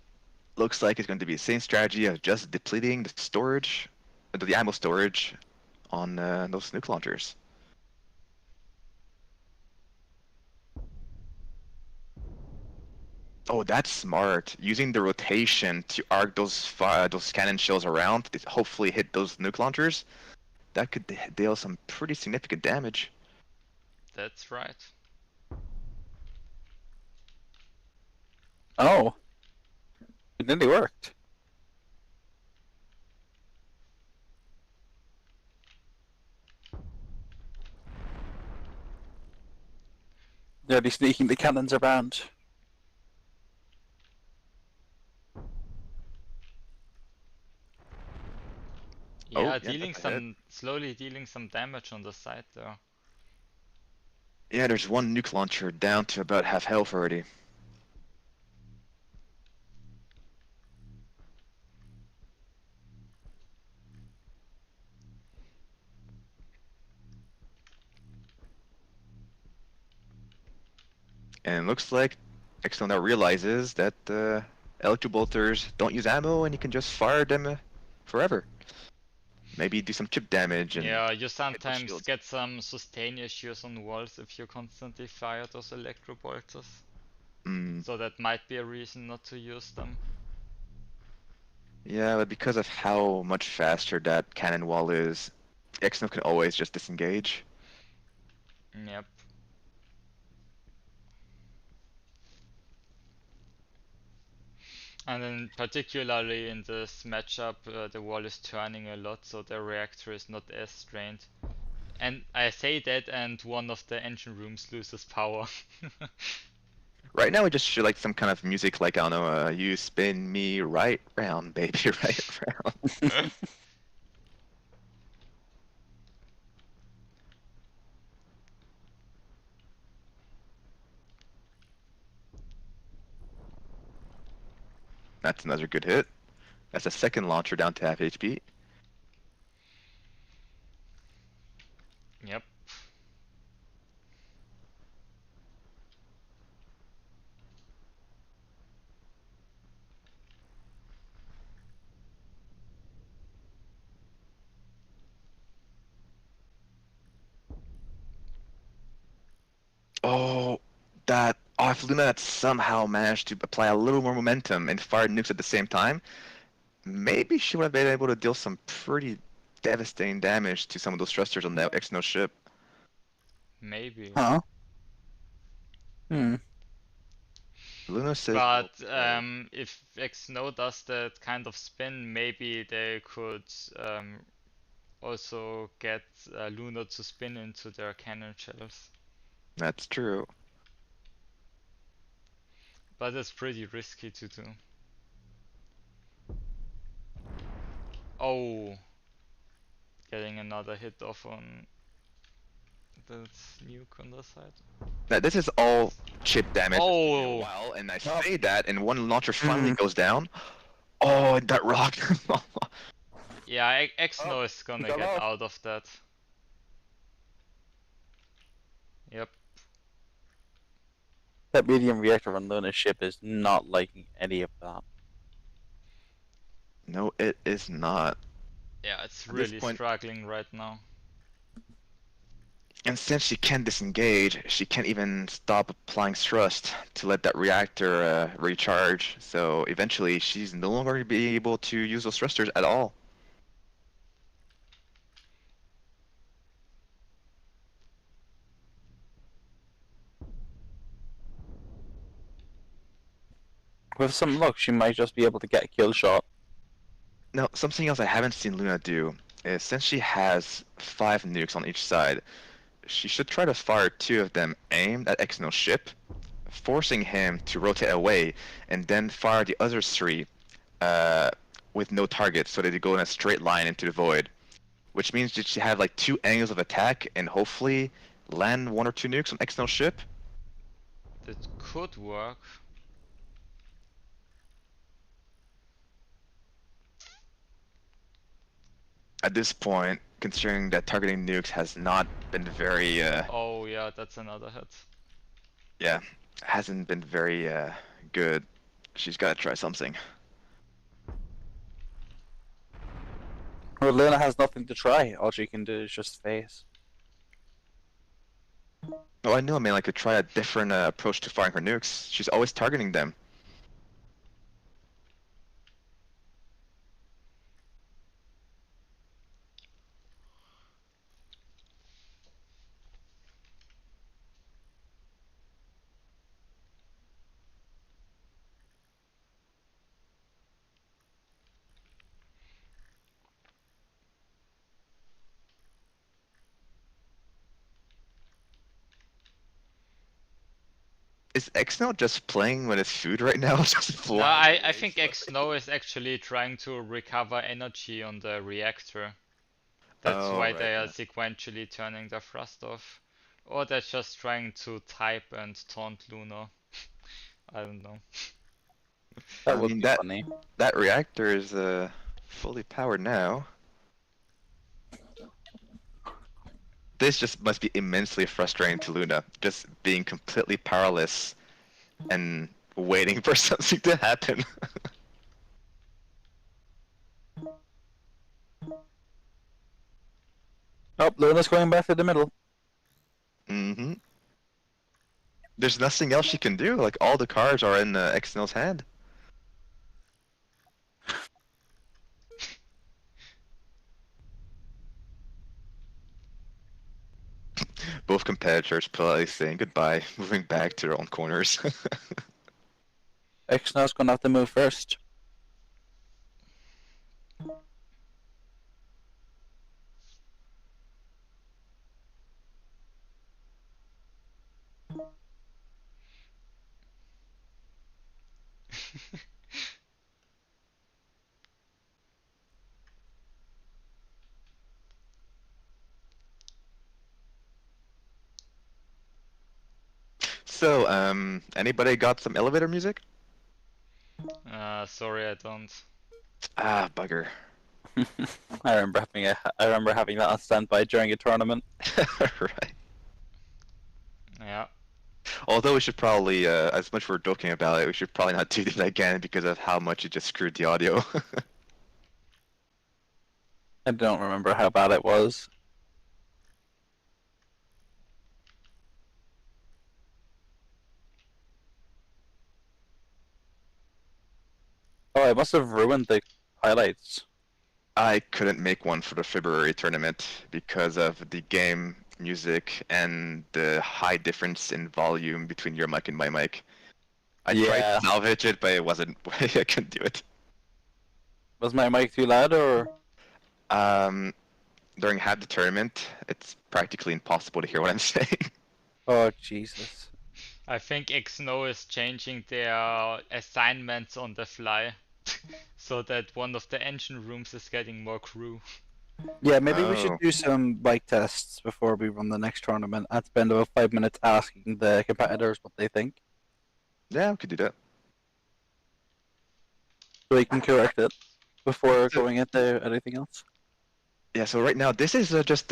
looks like it's going to be the same strategy of just depleting the storage, the ammo storage on those nuke launchers. Oh, that's smart. Using the rotation to arc those cannon shells around to hopefully hit those nuke launchers. That could deal some pretty significant damage.
That's right.
Oh. It nearly worked. Nearly sneaking the cannons around.
Yeah,
Oh, yeah,
dealing
that's a hit.
slowly dealing some damage on the side there.
Yeah, there's one nuke launcher down to about half health already. And it looks like Exxon now realizes that Electro Bolters don't use ammo and you can just fire them forever. Maybe do some chip damage and
Yeah, you
those
sometimes
shields.
get some sustain issues on walls if you constantly fire those electro bolters.
Mm,
So that might be a reason not to use them.
yeah, but because of how much faster that cannon wall is, Exxon can always just disengage.
Yep. And then particularly in this matchup, the wall is turning a lot, so the reactor is not as strained. And I say that, and one of the engine rooms loses power.
Right now, we just should like some kind of music, like I don't know, you spin me right round, baby, right round. That's another good hit. That's a second launcher down to half HP.
Yep.
Oh, that. Oh, if Luna had somehow managed to apply a little more momentum and fire nukes at the same time, maybe she would have been able to deal some pretty devastating damage to some of those thrusters on that Exynos ship.
Maybe.
Huh? Hmm.
Luna says.
But if X-Snow does that kind of spin, maybe they could also get Luna to spin into their cannon shells.
That's true.
But it's pretty risky to do. Oh, getting another hit off on that nuke on the side.
Now, this is all chip damage. It's taking
Oh.
a while, and I
Oh.
say that, and one launcher finally
Mhm.
goes down. Oh, and that rock.
Yeah, X-Snow is gonna
got
get
off.
out of that. Yep.
That medium reactor on Luna's ship is not liking any of that.
No, it is not.
Yeah, it's
At this
really
point-
struggling right now.
And since she can't disengage, she can't even stop applying thrust to let that reactor recharge. So eventually, she's no longer going to be able to use those thrusters at all.
With some luck, she might just be able to get a kill shot.
Now, something else I haven't seen Luna do is since she has 5 nukes on each side, she should try to fire 2 of them aimed at Exynos' ship, forcing him to rotate away, and then fire the other 3 with no target so that they go in a straight line into the void. Which means that she have like 2 angles of attack and hopefully land 1 or 2 nukes on Exynos' ship.
That could work.
At this point, considering that targeting nukes has not been very,
Oh yeah, that's another hit.
yeah, hasn't been very good. She's got to try something.
Well, Luna has nothing to try. All she can do is just face.
Oh, I know, man. I could try a different approach to firing her nukes. She's always targeting them. Is Exno just playing with his food right now? Just
No,
flying
I
away
think
slowly?
X-Snow is actually trying to recover energy on the reactor. That's
Oh,
why
right,
they are
yeah.
sequentially turning the thrust off. Or they're just trying to type and taunt Luna. I don't know.
That
I
would
mean,
be
that-
funny.
That reactor is fully powered now. This just must be immensely frustrating to Luna, just being completely powerless and waiting for something to happen.
Oh, Luna's going back to the middle.
Mm-hmm. There's nothing else she can do. Like, all the cards are in Exnel's hand. Both competitors politely saying goodbye, moving back to their own corners.
Exynos gonna have to move first.
So, anybody got some elevator music?
Sorry, I don't.
Ah, bugger.
I remember having that on standby during a tournament.
Right.
Yeah.
Although we should probably, as much we're joking about it, we should probably not do that again because of how much it just screwed the audio.
I don't remember how bad it was. Oh, I must have ruined the highlights.
I couldn't make one for the February tournament because of the game music and the high difference in volume between your mic and my mic. I tried
Yeah.
to salvage it, but it wasn't. I couldn't do it.
Was my mic too loud or?
Um, During half the tournament, it's practically impossible to hear what I'm saying.
Oh, Jesus.
I think XNO is changing their assignments on the fly, so that one of the engine rooms is getting more crew.
Yeah, maybe we should
Oh.
do some bike tests before we run the next tournament and spend about 5 minutes asking the competitors what they think,
Yeah, we could do that.
so we can correct it before
So-
going into anything else.
Yeah, so right now, this is just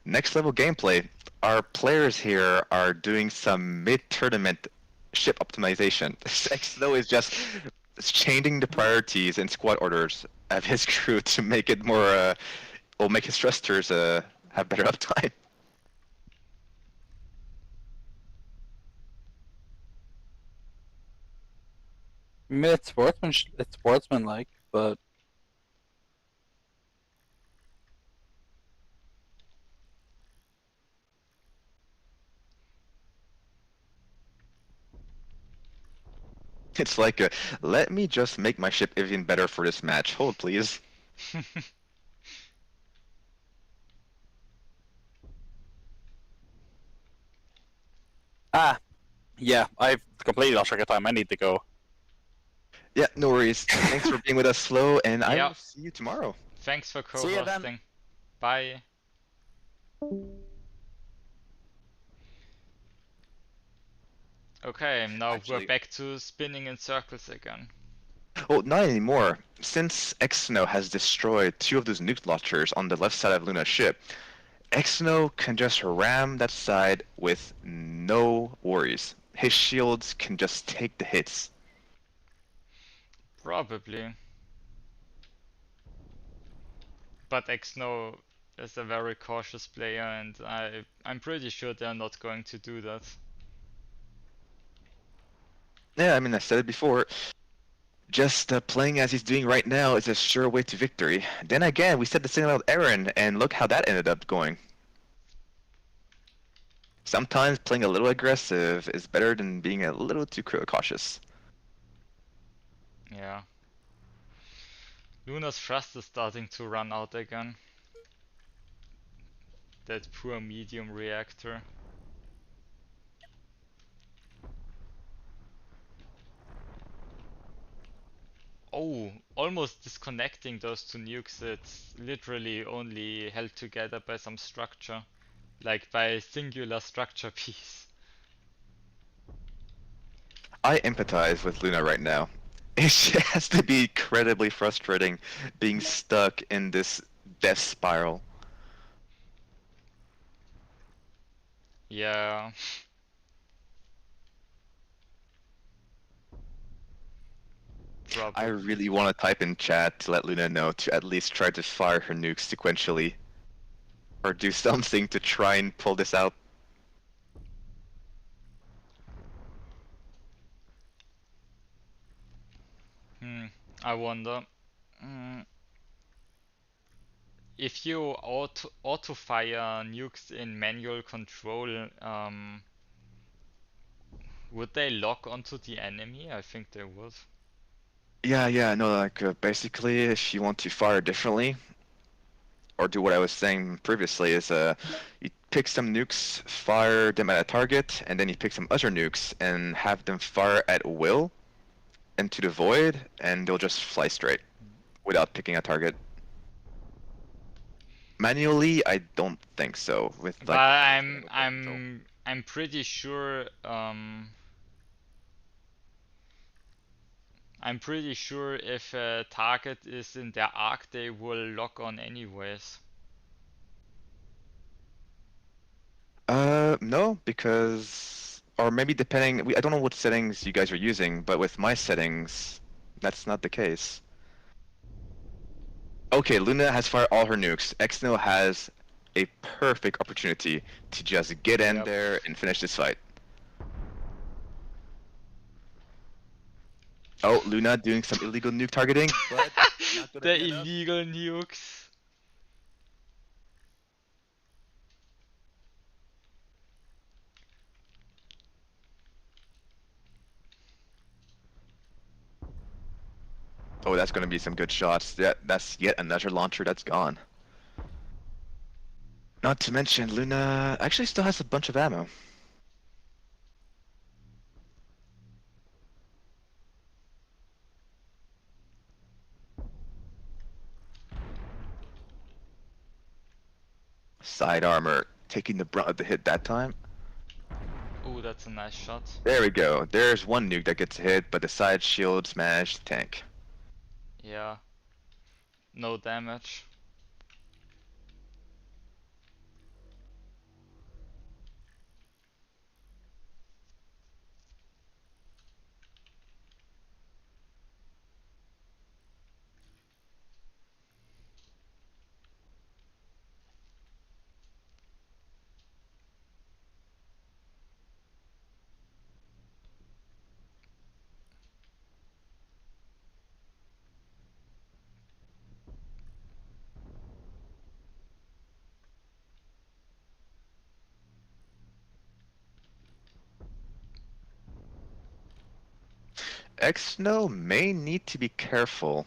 next level gameplay. Our players here are doing some mid-tournament ship optimization. XNO is just changing the priorities and squad orders of his crew to make it more, or make his thrusters have better uptime.
I mean, it's sportsmanlike, but
It's like, let me just make my ship even better for this match. Hold, please.
yeah, I've completely lost track of time. I need to go.
Yeah, no worries. Thanks for being with us, Flo, and I
Yeah.
will see you tomorrow.
Thanks for
See ya then.
co-hosting. Bye. Okay, now
Actually-
we're back to spinning in circles again.
Well, not anymore. Since Exyno has destroyed 2 of those nuke launchers on the left side of Luna's ship, Exyno can just ram that side with no worries. His shields can just take the hits.
Probably. But XNO is a very cautious player, and I'm pretty sure they're not going to do that.
Yeah, I mean, I said it before. Just playing as he's doing right now is a sure way to victory. Then again, we said the same about Aaron, and look how that ended up going. Sometimes playing a little aggressive is better than being a little too cautious.
Yeah. Luna's thrust is starting to run out again. That poor medium reactor. Oh, almost disconnecting those 2 nukes. It's literally only held together by some structure. Like by a singular structure piece.
I empathize with Luna right now. It has to be incredibly frustrating being stuck in this death spiral.
Yeah.
I
Probably.
really want to type in chat to let Luna know to at least try to fire her nukes sequentially. Or do something to try and pull this out.
I wonder. Mm, if you auto fire nukes in manual control, would they lock onto the enemy? I think they would.
Yeah, no, like basically if you want to fire differently, or do what I was saying previously is you pick some nukes, fire them at a target, and then you pick some other nukes and have them fire at will into the void, and they'll just fly straight without picking a target. Manually, I don't think so. With
But
like,
I'm pretty sure I'm pretty sure if a target is in their arc, they will lock on anyways.
No, because or maybe depending. I don't know what settings you guys are using, but with my settings, that's not the case. Okay, Luna has fired all her nukes. Exno has a perfect opportunity to just get in
Yep.
there and finish this fight. Oh, Luna doing some illegal nuke targeting, but not gonna
The
be enough.
illegal nukes.
Oh, that's gonna be some good shots. That's yet another launcher that's gone. Not to mention, Luna actually still has a bunch of ammo. Side armor taking the brunt of the hit that time.
Oh, that's a nice shot.
There we go. There's one nuke that gets hit, but the side shields manage to tank.
Yeah. No damage.
Exno may need to be careful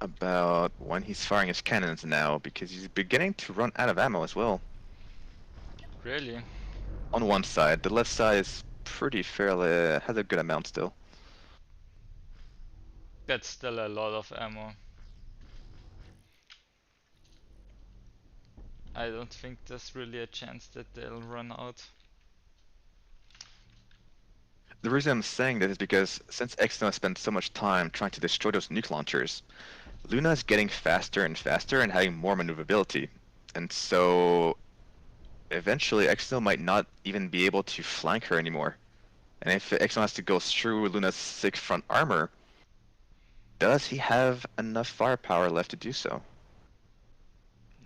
about when he's firing his cannons now, because he's beginning to run out of ammo as well.
Really?
On one side, the left side is pretty fairly has a good amount still.
That's still a lot of ammo. I don't think there's really a chance that they'll run out.
The reason I'm saying this is because since Exno has spent so much time trying to destroy those nuke launchers, Luna's getting faster and faster and having more maneuverability. And so eventually Exno might not even be able to flank her anymore. And if Exno has to go through Luna's thick front armor, does he have enough firepower left to do so?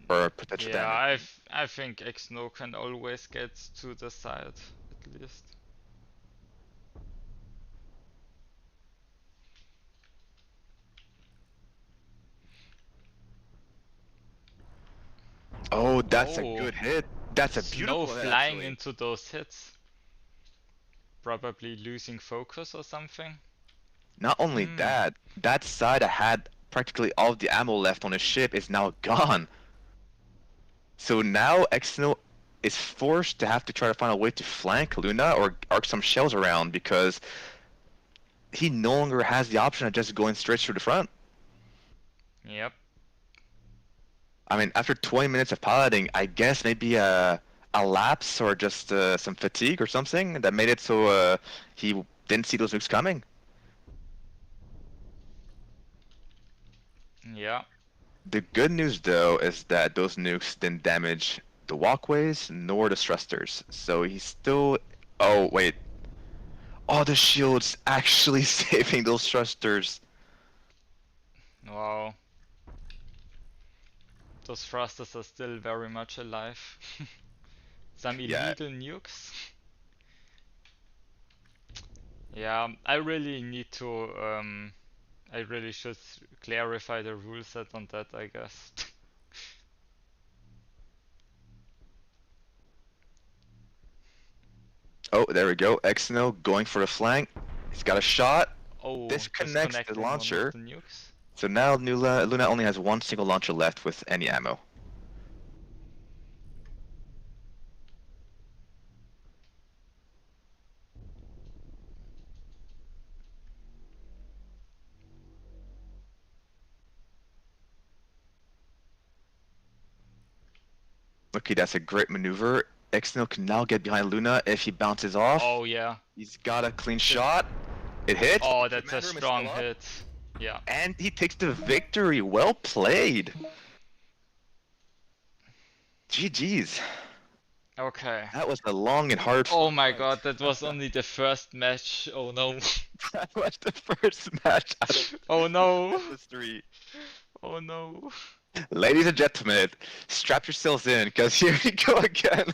Or potential
Yeah,
damage?
I think Xno can always get to the side, at least.
Oh, that's a
Oh,
good hit. That's a
Snow
beautiful hit,
flying
actually.
into those hits. Probably losing focus or something.
Not only
Hmm.
that, that side that had practically all of the ammo left on his ship is now gone. So now Exno is forced to have to try to find a way to flank Luna or arc some shells around because he no longer has the option of just going straight through the front.
Yep.
I mean, after 20 minutes of piloting, I guess maybe a lapse or just some fatigue or something that made it so he didn't see those nukes coming.
Yeah.
The good news, though, is that those nukes didn't damage the walkways nor the thrusters. So he's still. Oh, wait. Oh, the shield's actually saving those thrusters.
Wow. Those thrusters are still very much alive. Some
Yeah.
illegal nukes. Yeah, I really need to I really should clarify the rule set on that, I guess.
Oh, there we go. Exno going for the flank. He's got a shot.
Oh,
Disconnects the
disconnecting one of
launcher.
the nukes.
So now Luna only has one single launcher left with any ammo. Okay, that's a great maneuver. Exno can now get behind Luna if he bounces off.
Oh yeah.
He's got a clean shot. It hits.
Oh,
the
that's a
command room is
strong
still up,
hit. Yeah.
and he takes the victory. Well played. GG's.
Okay.
That was a long and hard
Oh
fought
my
fight.
god, that was only the first match. Oh no.
That was the first match out of
Oh no.
the three.
Oh no.
Ladies and gentlemen, strap yourselves in, because here we go again.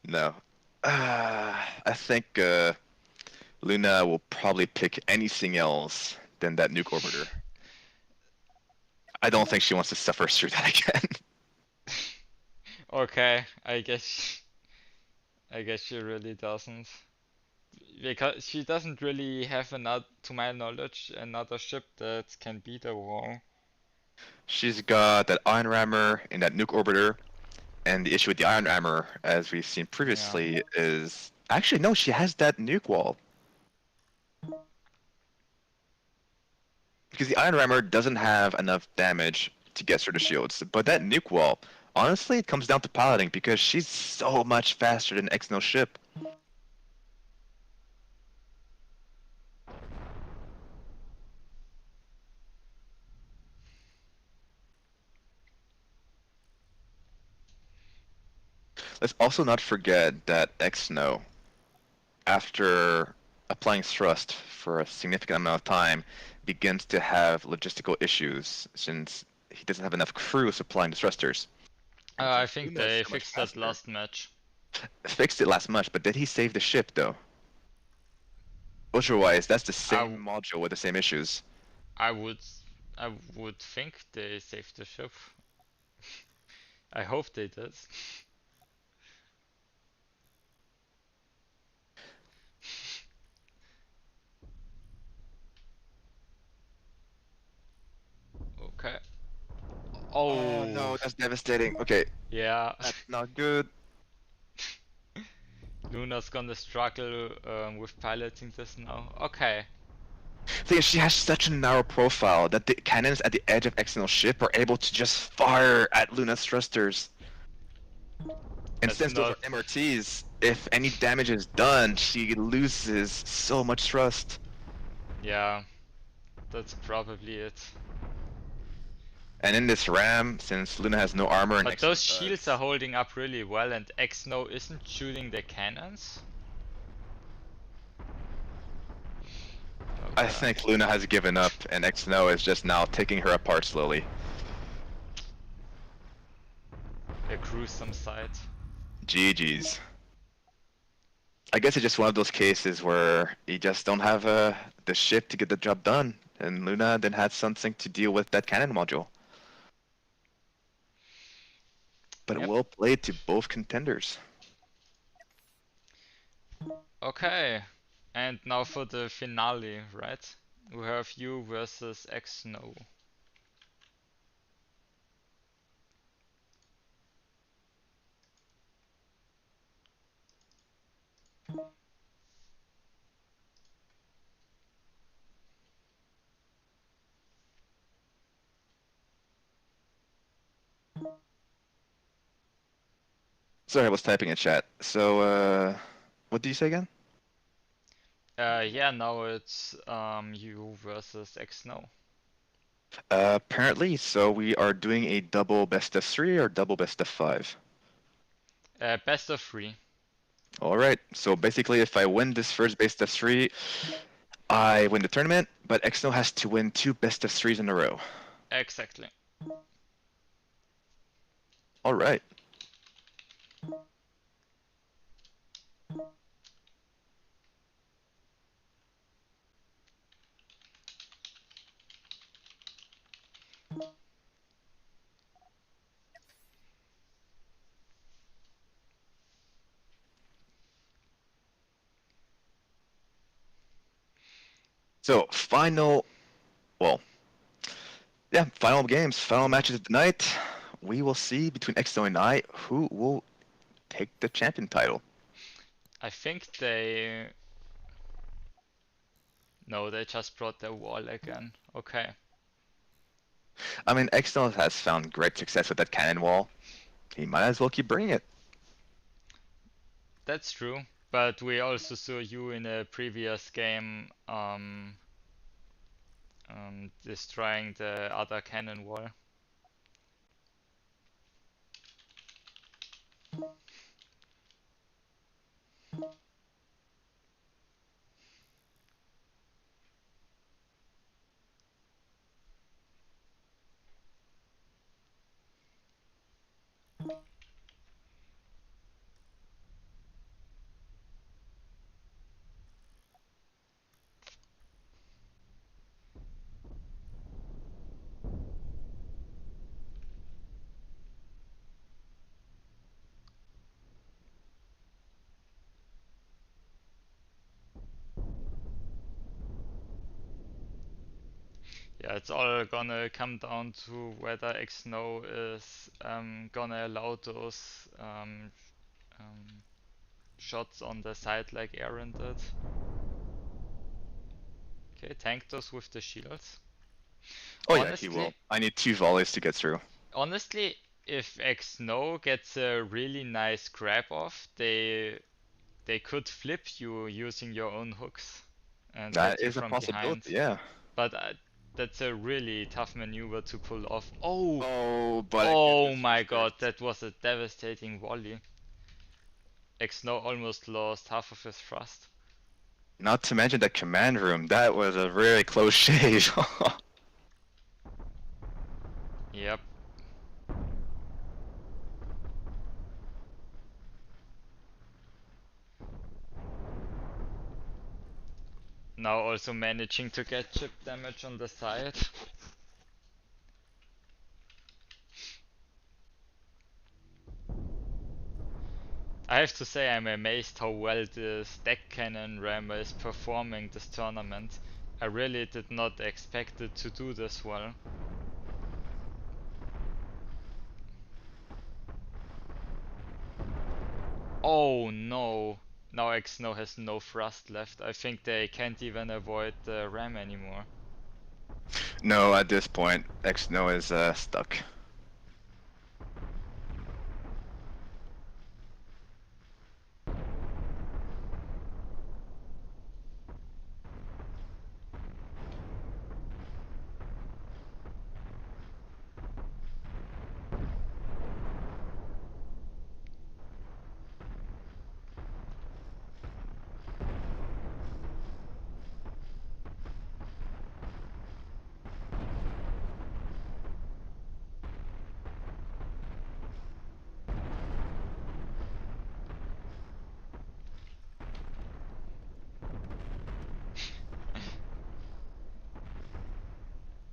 No. I think Luna will probably pick anything else than that nuke orbiter. I don't think she wants to suffer through that again.
Okay, I guess she really doesn't. Because she doesn't really have another, to my knowledge, another ship that can beat a wall.
She's got that iron rammer and that nuke orbiter, and the issue with the iron rammer, as we've seen previously, is actually no, she has that nuke wall. Because the iron rammer doesn't have enough damage to get through the shields, but that nuke wall, honestly, it comes down to piloting because she's so much faster than Exno's ship. Let's also not forget that Exno, after applying thrust for a significant amount of time, begins to have logistical issues since he doesn't have enough crew supplying the thrusters.
I think
Luna's
they
so much
fixed that
faster.
last match.
Fixed it last match, but did he save the ship though? Ultra-wise, that's the same module with the same issues.
I would I would think they saved the ship. I hope they did. Okay. Oh,
no, that's devastating. Okay,
yeah.
that's not good.
Luna's gonna struggle with piloting this now. Okay.
Thing is, she has such a narrow profile that the cannons at the edge of Exno's ship are able to just fire at Luna's thrusters. And
That's
since those
not-
are MRTs, if any damage is done, she loses so much thrust.
Yeah, that's probably it.
And in this ram, since Luna has no armor and
But
Exno
those
does,
shields are holding up really well, and Exno isn't shooting the cannons.
I
Okay.
think Luna has given up, and Exno is just now taking her apart slowly.
A gruesome sight.
GG's. I guess it's just one of those cases where you just don't have the ship to get the job done, and Luna then had something to deal with that cannon module. But
Yep.
well played to both contenders.
Okay, and now for the finale, right? We have you versus Exno.
Sorry, I was typing in chat. So, what did you say again?
Yeah, now it's you versus Exno.
Apparently, so we are doing a double best of 3 or double best of 5.
Best of 3.
All right. So basically, if I win this first best of 3, I win the tournament. But Exno has to win 2 best of 3s in a row.
Exactly.
All right. So final, well, yeah, final games, final matches of the night. We will see between X and I who will take the champion title.
I think they... No, they just brought their wall again. Okay.
I mean, External has found great success with that cannon wall. He might as well keep bringing it.
That's true. But we also saw you in a previous game destroying the other cannon wall. Yeah, it's all gonna come down to whether Xno is gonna allow those shots on the side like Aaron did. Okay, tank those with the shields.
Oh
Honestly,
yeah, he will. I need 2 volleys to get through.
Honestly, if Xno gets a really nice grab off, they could flip you using your own hooks and
That
hit you
is a
from behind.
possibility, yeah.
But that's a really tough maneuver to pull off. Oh!
Oh, but
Oh my god, that was a devastating volley. Xno almost lost half of his thrust.
Not to mention the command room. That was a really close shave.
Yep. Now also managing to get chip damage on the side. I have to say I'm amazed how well the stack cannon rammer is performing this tournament. I really did not expect it to do this well. Oh no! Now Xno has no thrust left. I think they can't even avoid the ram anymore.
No, at this point, Xno is stuck.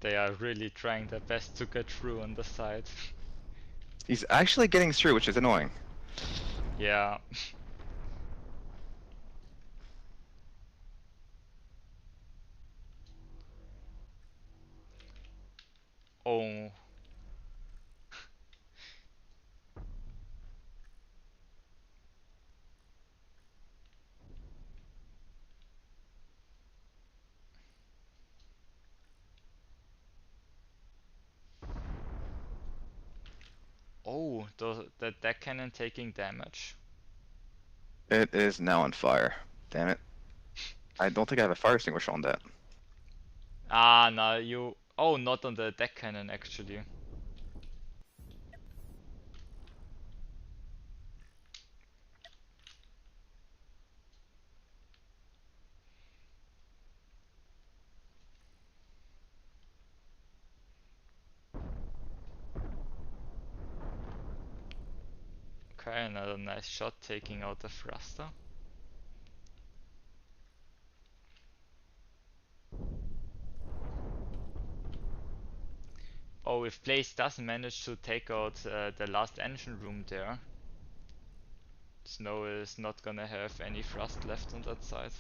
They are really trying their best to get through on the side.
He's actually getting through, which is annoying.
Yeah. Oh. Oh, the deck cannon taking damage.
It is now on fire. Damn it. I don't think I have a fire extinguisher on that.
Ah, no, you... Oh, not on the deck cannon actually. Okay, another nice shot taking out the thruster. Oh, if Blaze doesn't manage to take out the last engine room there, Snow is not gonna have any thrust left on that side.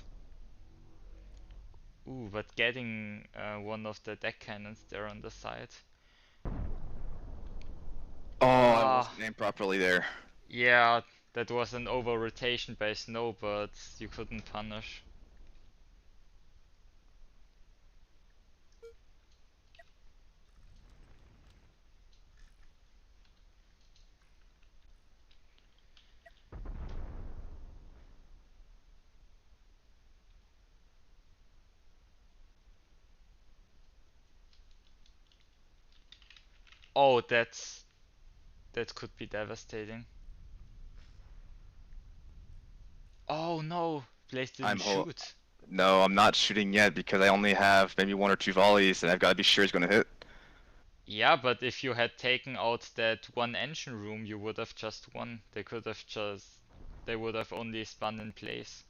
Ooh, but getting one of the deck cannons there on the side.
Oh, I
Ah,
wasn't named properly there.
yeah, that was an over rotation by Snow, but you couldn't punish. Oh, that could be devastating. Oh no, Blaze didn't
I'm ho
shoot.
No, I'm not shooting yet because I only have maybe 1 or 2 volleys, and I've got to be sure it's going to hit.
Yeah, but if you had taken out that one engine room, you would have just won. They would have only spun in place.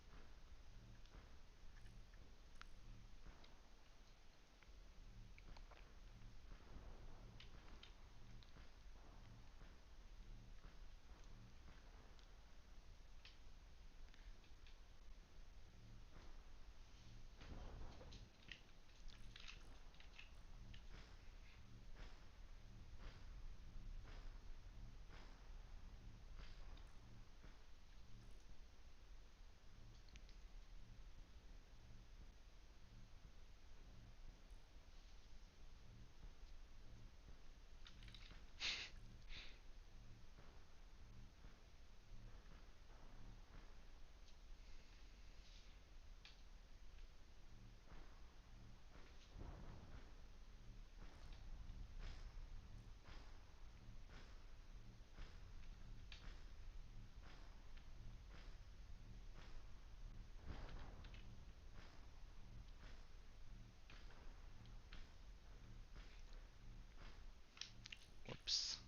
Whoops.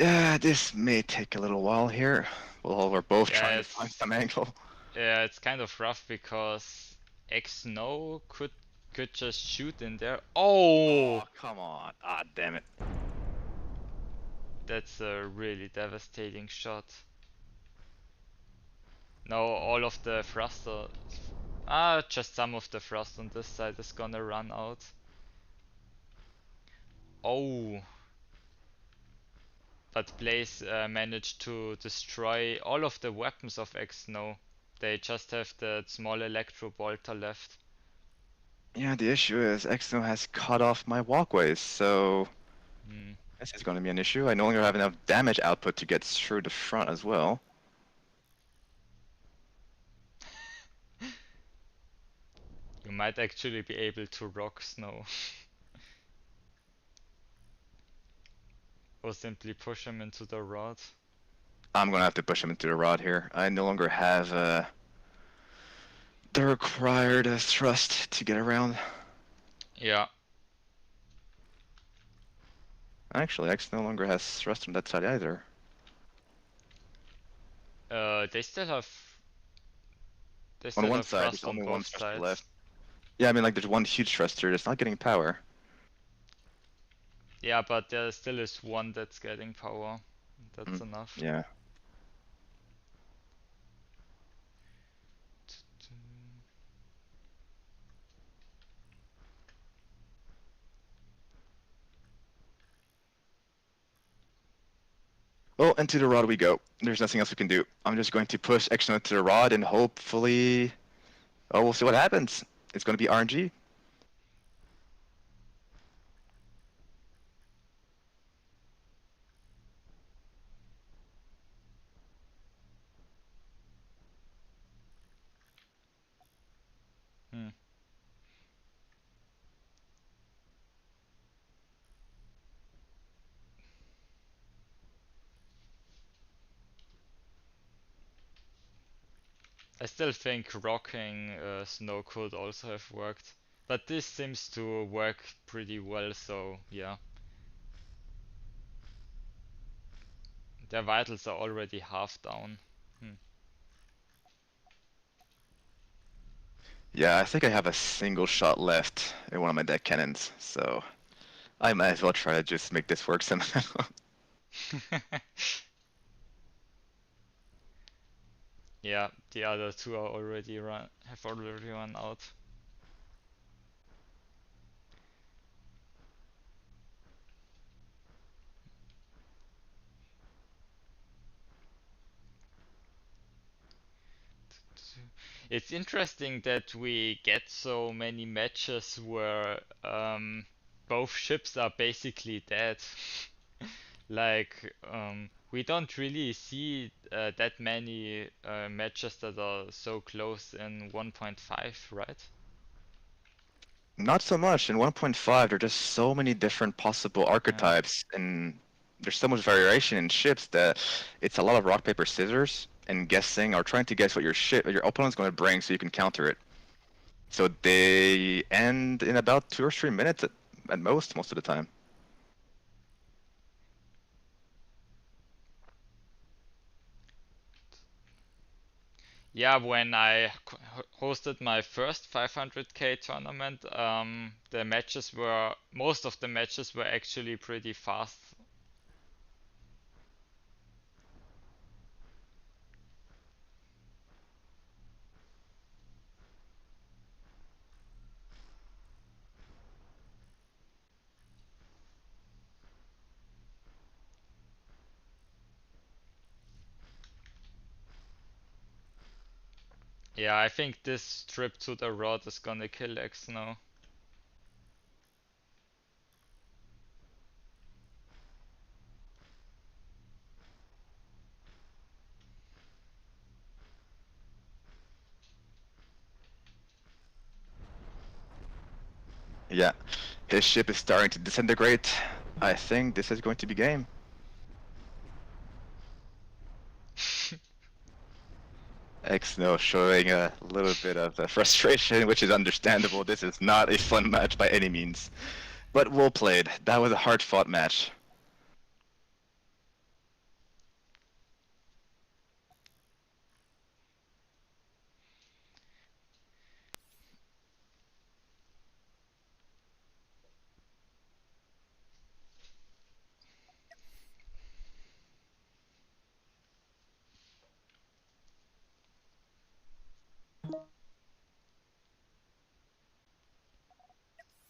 Yeah, this may take a little while here. Well, we're both
Yeah,
trying to find some angle.
it's kind of rough because X-No could just shoot in there. Oh,
Oh, come on. Ah, damn it.
that's a really devastating shot. Now all of the thruster, just some of the thrust on this side is gonna run out. Oh, but Blaze managed to destroy all of the weapons of X-No. They just have the small electro bolter left.
Yeah, the issue is Exno has cut off my walkways, so
Hmm.
this is going to be an issue. I no longer have enough damage output to get through the front as well.
You might actually be able to rock Snow. Or simply push him into the rod.
I'm going to have to push him into the rod here. I no longer have the required thrust to get around.
Yeah.
Actually, X no longer has thrust on that side either.
They still have
On one side, there's
thrust on
only one
both
thruster
sides.
left. Yeah, I mean, like, there's one huge thruster that's not getting power.
Yeah, but there still is one that's getting power. That's
Mm,
enough.
yeah. Well, into the rod we go. There's nothing else we can do. I'm just going to push Exno into the rod and hopefully... Oh, we'll see what happens. It's going to be RNG.
Hmm. I still think rocking Snow could also have worked. But this seems to work pretty well, so yeah. Their vitals are already half down. Hmm.
Yeah, I think I have a single shot left in one of my deck cannons, so I might as well try to just make this work somehow.
Yeah, the other two are have already run out. It's interesting that we get so many matches where both ships are basically dead. Like, we don't really see that many matches that are so close in 1.5, right?
Not so much. In 1.5, there are just so many different possible
Yeah.
archetypes, and there's so much variation in ships that it's a lot of rock, paper, scissors, and guessing or trying to guess what your opponent's going to bring so you can counter it. So they end in about 2 or 3 minutes at most of the time.
Yeah, when I hosted my first 500k tournament, most of the matches were actually pretty fast. Yeah, I think this trip to the rod is gonna kill X now.
Yeah, his ship is starting to disintegrate. I think this is going to be game. Xno showing a little bit of frustration, which is understandable. This is not a fun match by any means. But well played. That was a hard-fought match.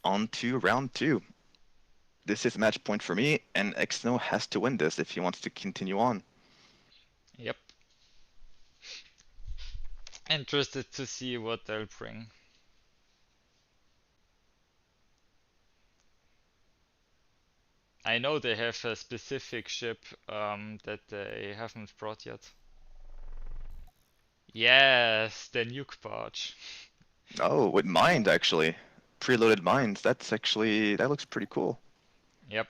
On to round two. This is match point for me, and Xno has to win this if he wants to continue on.
Yep. Interested to see what they'll bring. I know they have a specific ship that they haven't brought yet. Yes, the nuke barge.
Oh, with mind actually. Preloaded mines. That looks pretty cool.
Yep.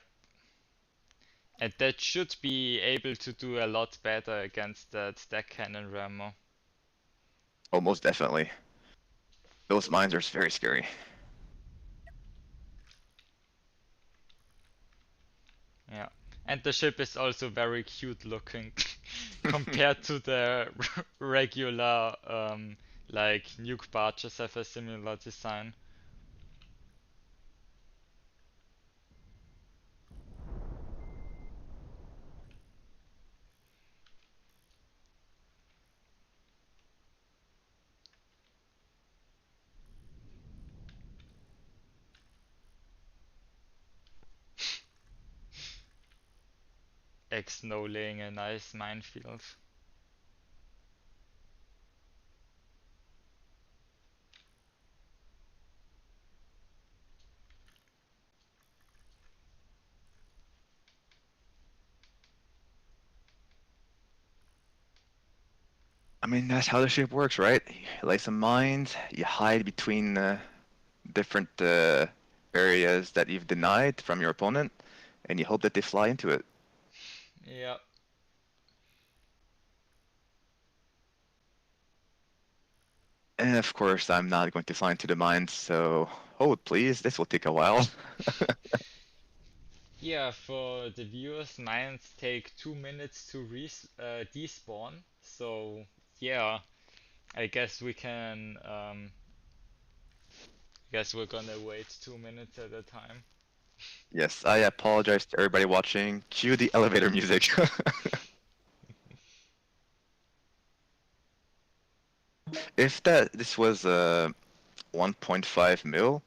And that should be able to do a lot better against that stack cannon rammer.
Oh, most definitely. Those mines are very scary.
Yeah. And the ship is also very cute looking compared to the regular like nuke barges have a similar design. X-No laying a nice minefield.
I mean, that's how the ship works, right? You lay some mines, you hide between different areas that you've denied from your opponent, and you hope that they fly into it.
Yeah.
And of course, I'm not going to fly into the mines, so hold please, this will take a while.
Yeah, for the viewers, mines take 2 minutes to despawn. So yeah, I guess we can. Guess we're gonna wait 2 minutes at a time.
Yes, I apologize to everybody watching. Cue the elevator music. If this was 1.5 mil,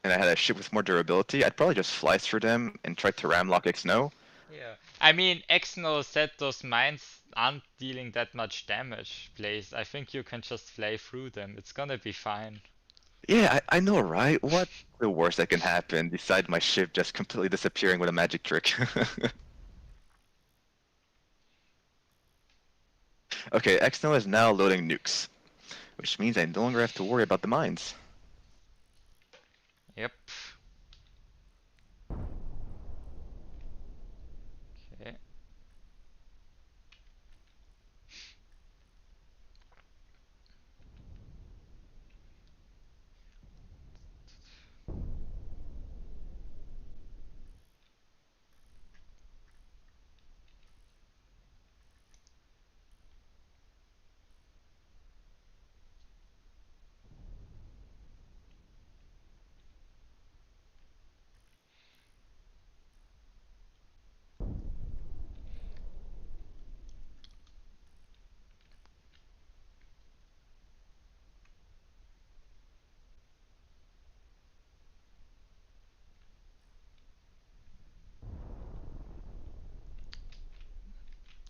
and I had a ship with more durability, I'd probably just fly through them and try to ramlock Xno.
Yeah. I mean, Exno said those mines aren't dealing that much damage, Blaze. I think you can just fly through them. It's gonna be fine.
Yeah, I know, right? What the worst that can happen besides my ship just completely disappearing with a magic trick? Okay, Xno is now loading nukes, which means I no longer have to worry about the mines.
Yep. Okay.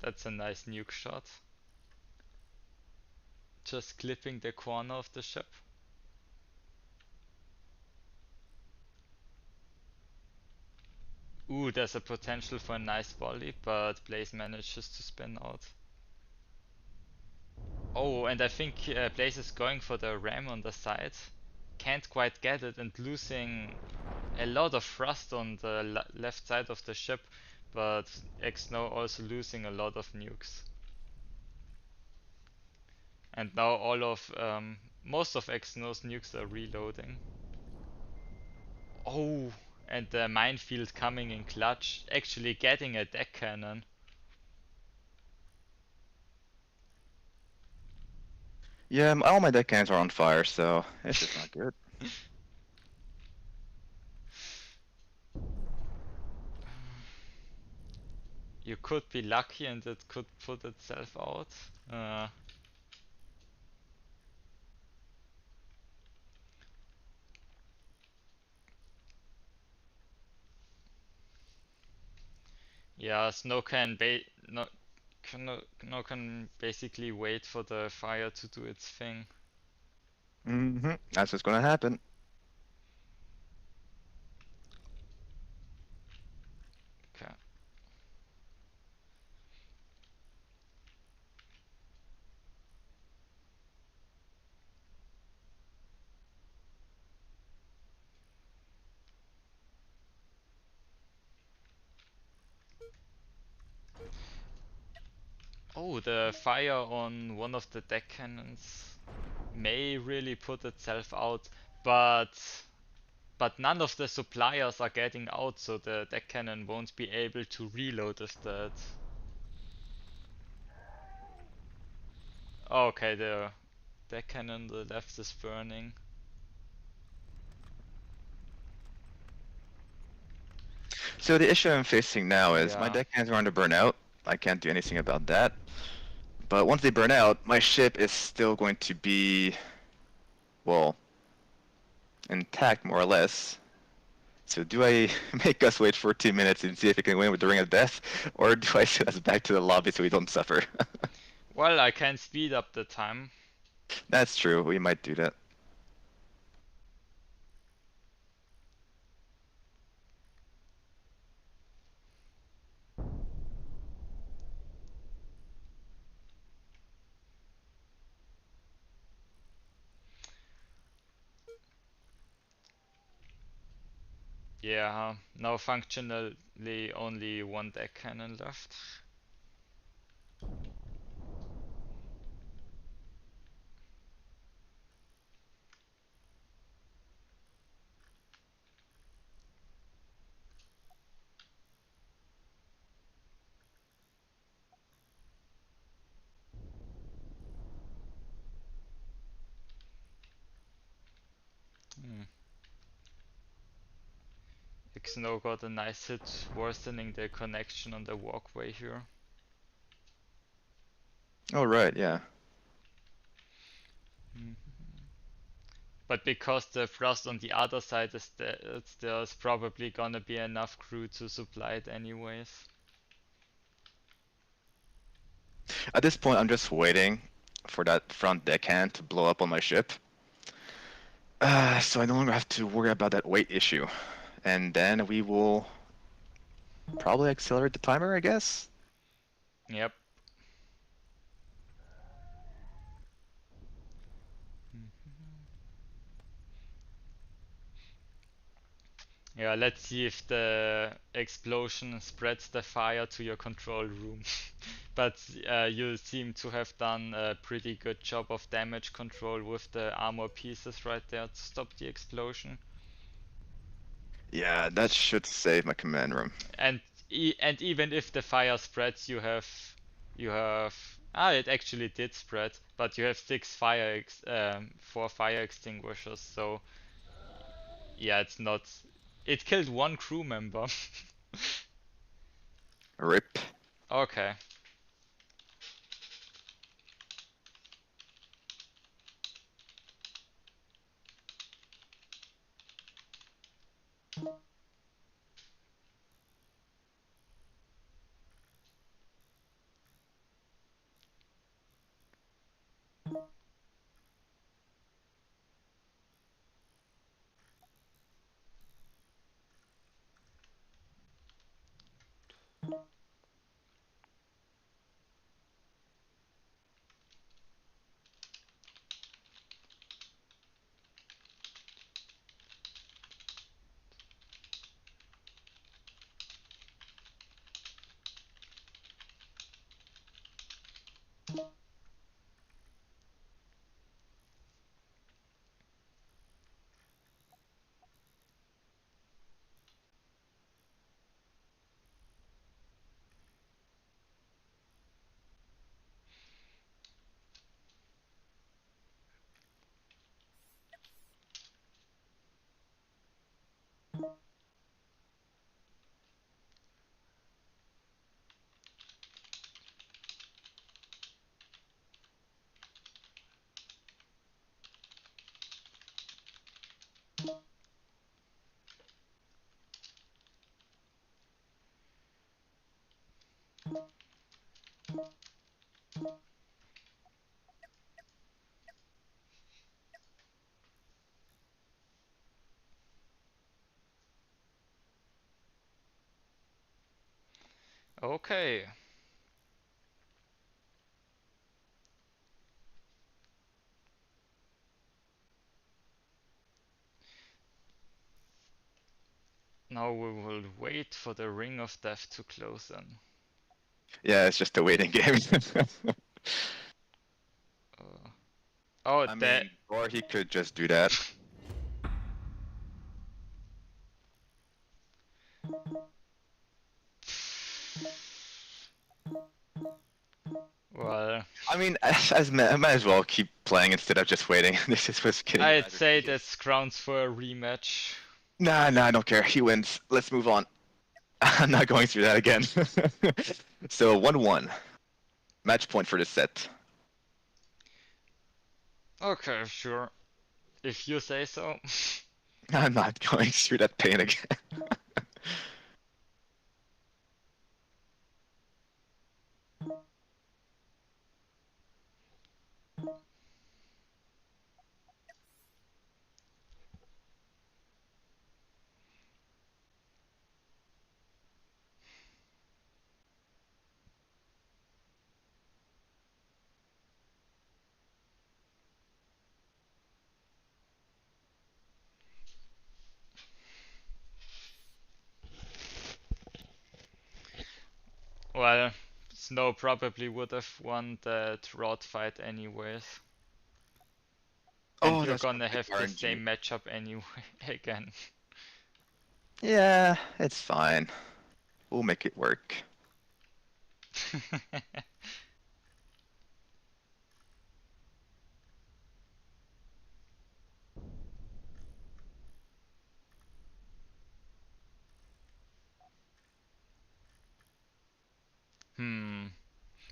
That's a nice nuke shot. Just clipping the corner of the ship. Ooh, there's a potential for a nice volley, but Blaze manages to spin out. Oh, and I think Blaze is going for the ram on the side. Can't quite get it and losing a lot of thrust on the left side of the ship, but Xno also losing a lot of nukes. And now all of most of Xno's nukes are reloading. Oh, and the minefield coming in clutch, actually getting a deck cannon.
Yeah, all my deckhands are on fire, so it's just not good.
You could be lucky and it could put itself out. Yeah, Snow can can basically wait for the fire to do its thing.
That's what's gonna happen.
Okay. Oh, the fire on one of the deck cannons may really put itself out, but none of the suppliers are getting out, so the deck cannon won't be able to reload instead. Okay, the deck cannon on the left is burning.
So the issue I'm facing now is my
Yeah.
deckhands are going to burn out. I can't do anything about that. But once they burn out, my ship is still going to be, well, intact more or less. So do I make us wait 14 minutes and see if we can win with the Ring of Death, or do I send us back to the lobby so we don't suffer?
Well, I can speed up the time.
That's true. We might do that.
Yeah, now functionally only one deck cannon left. Hmm. Xno got a nice hit, worsening the connection on the walkway here.
Oh, right, yeah.
But because the thrust on the other side is there's probably gonna be enough crew to supply it anyways.
At this point, I'm just waiting for that front deckhand to blow up on my ship. So I no longer have to worry about that weight issue. And then we will probably accelerate the timer, I guess.
Yep. Yeah, let's see if the explosion spreads the fire to your control room. But you seem to have done a pretty good job of damage control with the armor pieces right there to stop the explosion.
Yeah, that should save my command room.
And and even if the fire spreads, you have it actually did spread, but you have 4 fire extinguishers, so yeah, it's not. It killed 1 crew member.
RIP.
Okay. Okay. Now we will wait for the Ring of Death to close in.
Yeah, it's just a waiting game.
Oh,
I mean, or he could just do that.
well,
I mean, I might as well keep playing instead of just waiting. This is what's getting.
I'd say that's grounds for a rematch.
Nah, I don't care. He wins. Let's move on. I'm not going through that again. So 1-1. Match point for this set.
Okay, sure. If you say so.
I'm not going through that pain again.
Well, Snow probably would have won that rod fight anyways. And
Oh,
you're
that's
gonna have the
RNG.
same matchup anyway again.
Yeah, it's fine. We'll make it work.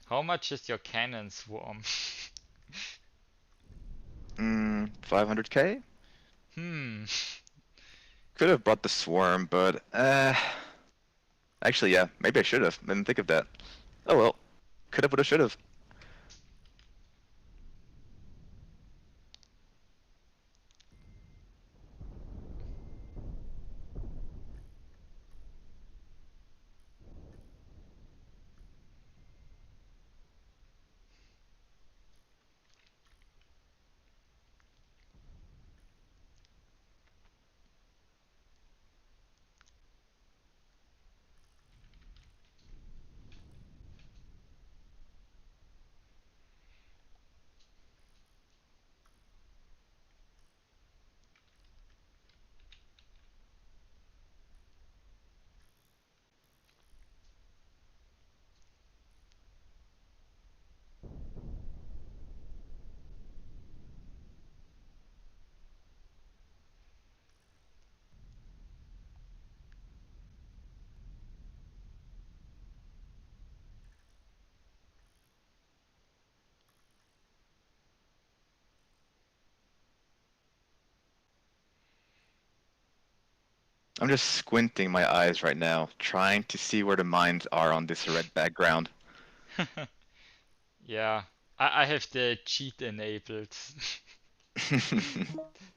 How much is your cannon swarm?
500k?
Hmm.
Could have brought the swarm, but actually, yeah, maybe I should have. Didn't think of that. Oh well, could have, would have, should have. I'm just squinting my eyes right now, trying to see where the mines are on this red background.
Yeah, I have the cheat enabled.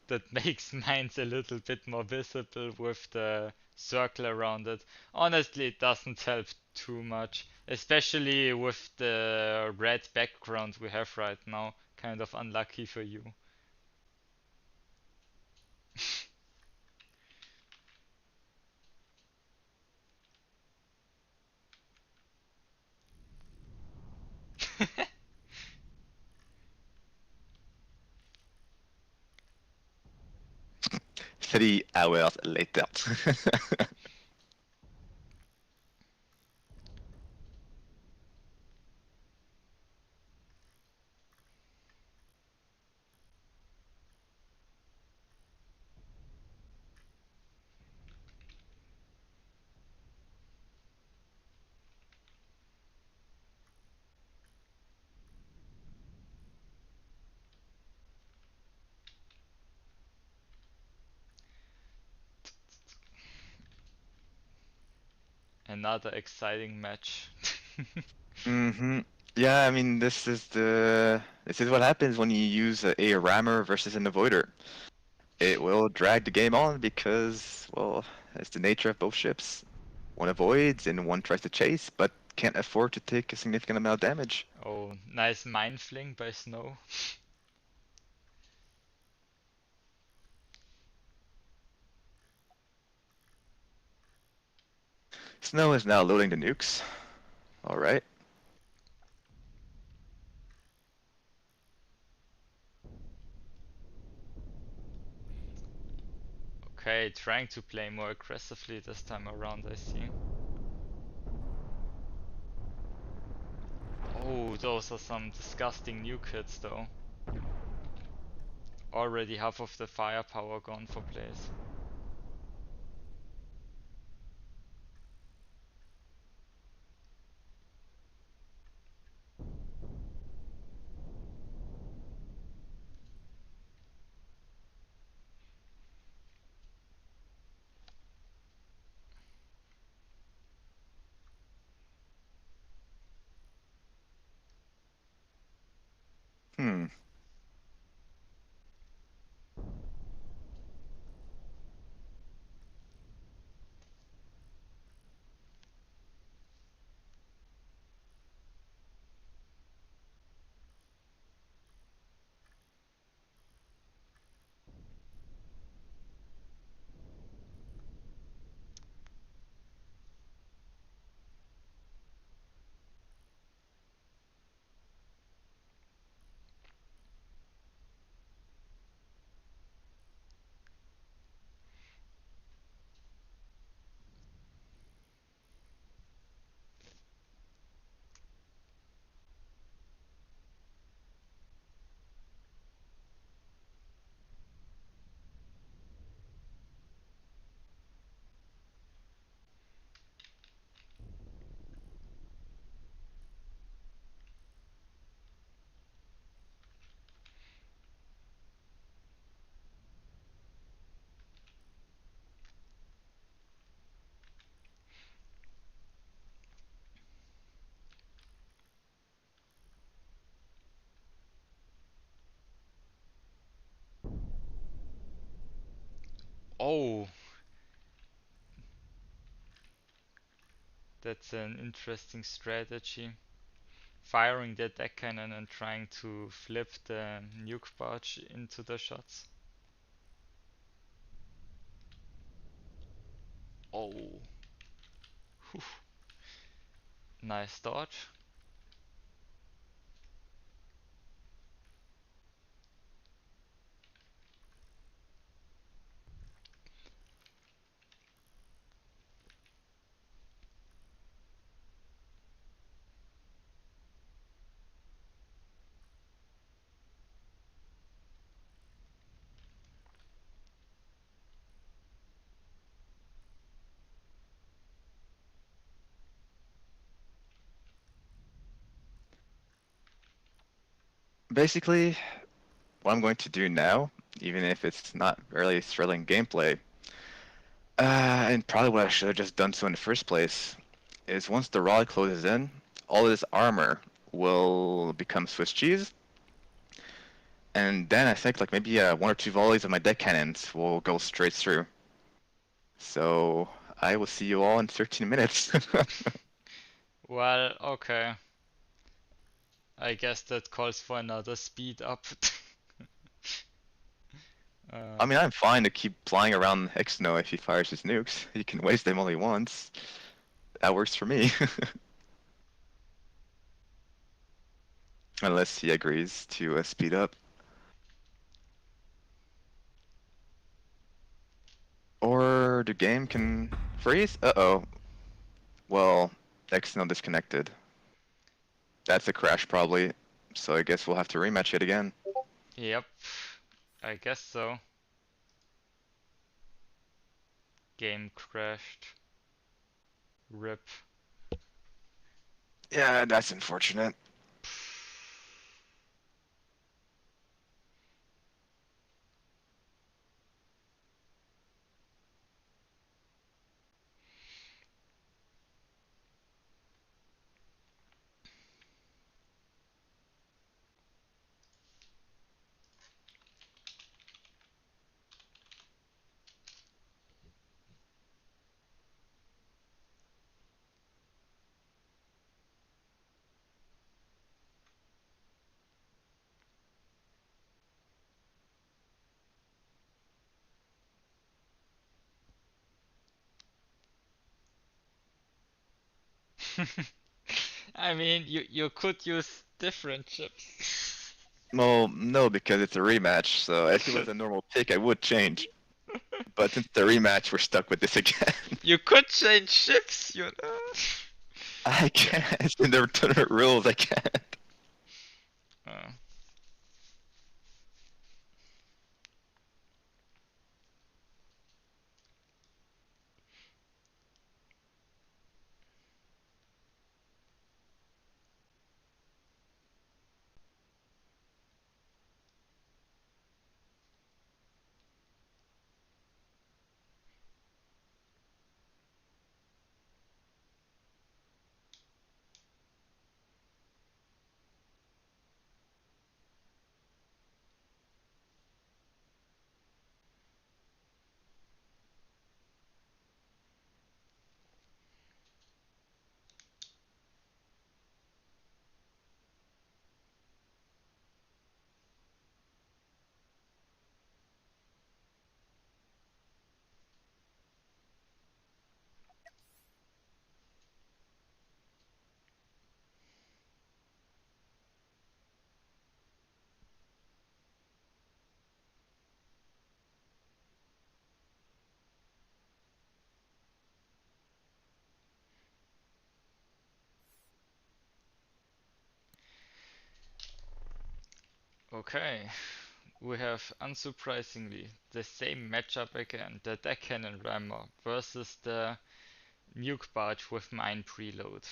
That makes mines a little bit more visible with the circle around it. Honestly, it doesn't help too much, especially with the red background we have right now. Kind of unlucky for you.
Three hours later.
Another exciting match.
Mm-hmm. Yeah, I mean, this is what happens when you use a rammer versus an avoider. It will drag the game on because, well, it's the nature of both ships. One avoids and one tries to chase, but can't afford to take a significant amount of damage.
Oh, nice mind fling by Snow.
Snow is now loading the nukes. All right.
Okay, trying to play more aggressively this time around, I see. Oh, those are some disgusting nuke hits though. Already half of the firepower gone for Blaze.
Hmm.
Oh, that's an interesting strategy. Firing the deck cannon and trying to flip the nuke barge into the shots. Oh, whew. Nice dodge.
Basically, what I'm going to do now, even if it's not really thrilling gameplay, and probably what I should have just done so in the first place, is once the rod closes in, all of this armor will become Swiss cheese, and then I think like maybe one or two volleys of my deck cannons will go straight through. So I will see you all in 13 minutes.
Well, okay. I guess that calls for another speed up.
I mean, I'm fine to keep flying around Exno if he fires his nukes. He can waste them only once. That works for me. Unless he agrees to speed up. Or the game can freeze? Uh-oh. Well, Exno disconnected. That's a crash probably. So I guess we'll have to rematch it again.
Yep, I guess so. Game crashed. RIP.
Yeah, that's unfortunate.
I mean, you could use different chips.
Well, no, because it's a rematch, so if it was a normal pick, I would change. But since it's a rematch, we're stuck with this again.
You could change chips, you know.
I can't. It's in the tournament rules, I can't.
Uh, okay, we have unsurprisingly the same matchup again. The deck cannon rammer versus the nuke barge with mine preload.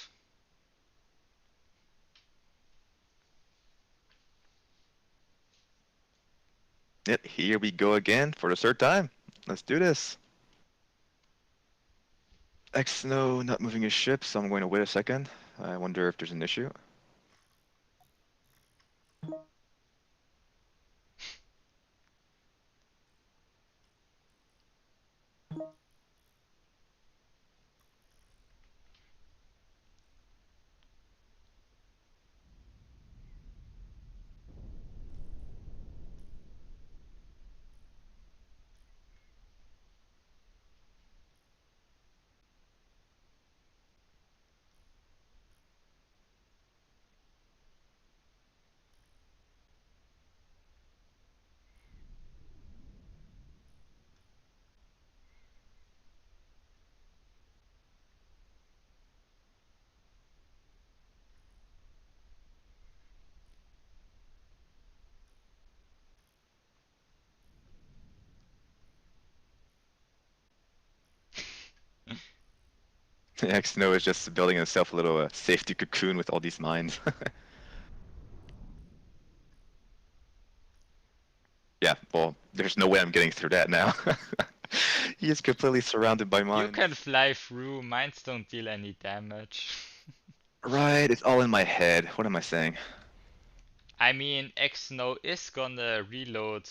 Yep, here we go again for the third time. Let's do this. Exno not moving his ship, so I'm going to wait a second. I wonder if there's an issue. Snow is just building himself a little safety cocoon with all these mines. Yeah, well, there's no way I'm getting through that now. He is completely surrounded by
You
mines.
can fly through, mines don't deal any damage.
Right, it's all in my head. What am I saying?
I mean, X-Snow is gonna reload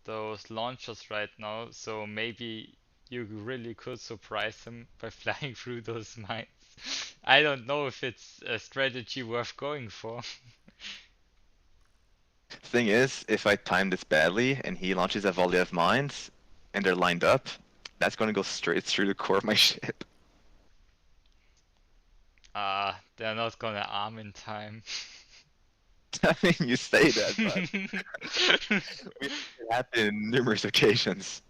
those launchers right now, so maybe you really could surprise him by flying through those mines. I don't know if it's a strategy worth going for.
Thing is, if I time this badly and he launches a volley of mines and they're lined up, that's gonna go straight through the core of my ship.
They're not gonna arm in time.
I mean, you say that, but it happened numerous occasions.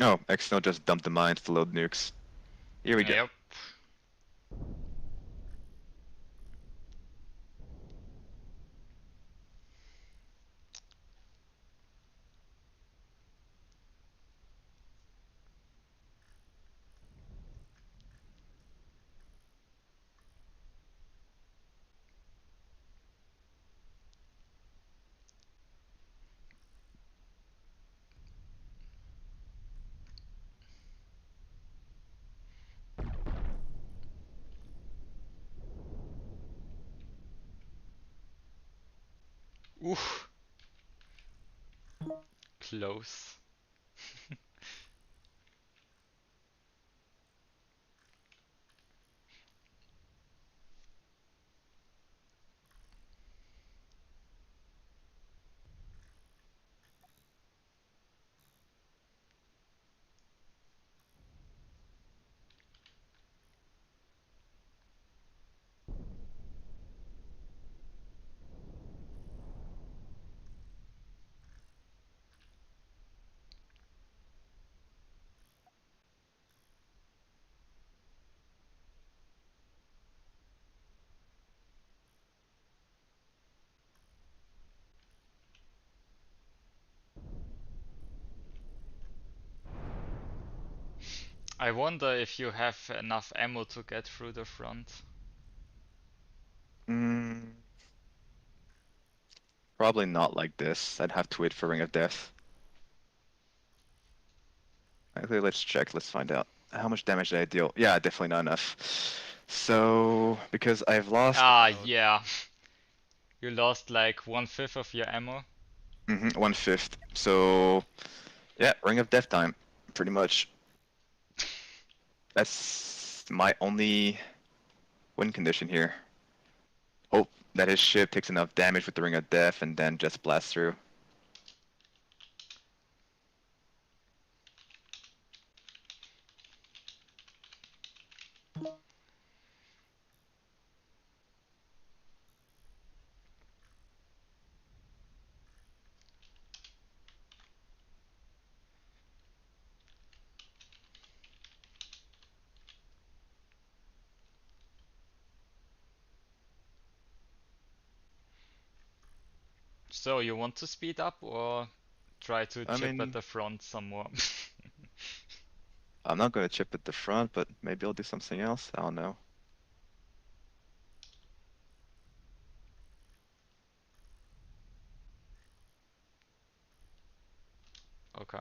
Oh, Exno just dumped the mines to load nukes. Here we go.
Yep. Oof. Close. I wonder if you have enough ammo to get through the front.
Probably not like this. I'd have to wait for Ring of Death. Actually, let's check. Let's find out. How much damage did I deal? Yeah, definitely not enough. So, because I've lost...
Yeah. You lost like 1/5 of your ammo.
1/5. So, yeah, Ring of Death time. Pretty much. That's my only win condition here. Hope that his ship takes enough damage with the Ring of Death and then just blasts through.
So you want to speed up or try to
I
chip
mean-
at the front some more?
I'm not going to chip at the front, but maybe I'll do something else. I don't know.
Okay.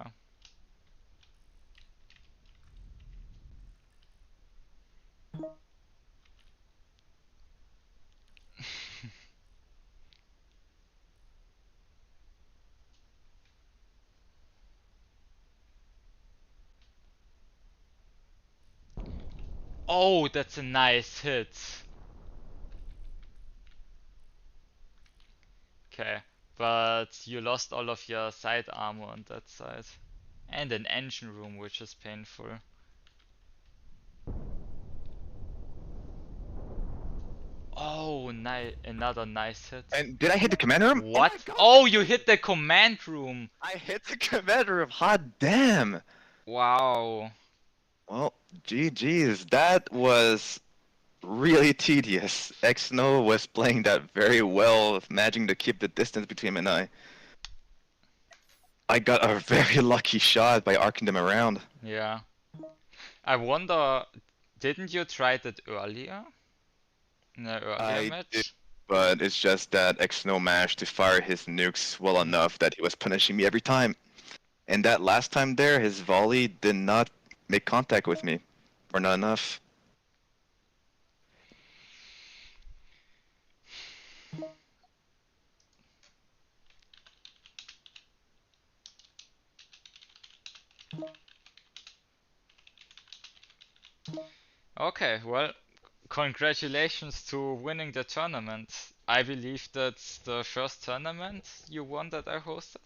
Oh, that's a nice hit. Okay, but you lost all of your side armor on that side. And an engine room, which is painful. Oh, another nice hit.
And did I hit the command room? Oh
What?
my God!
Oh, you hit the command room.
I hit the command room. Hot damn!
Wow.
Well, GG's. That was really tedious. Xno was playing that very well, managing to keep the distance between him and I. I got a very lucky shot by arcing them around.
Yeah. I wonder, didn't you try that earlier? In an earlier
I
match?
did. But it's just that Xno managed to fire his nukes well enough that he was punishing me every time. And that last time there, his volley did not make contact with me. Or not enough.
Okay, well, congratulations to winning the tournament. I believe that's the first tournament you won that I hosted.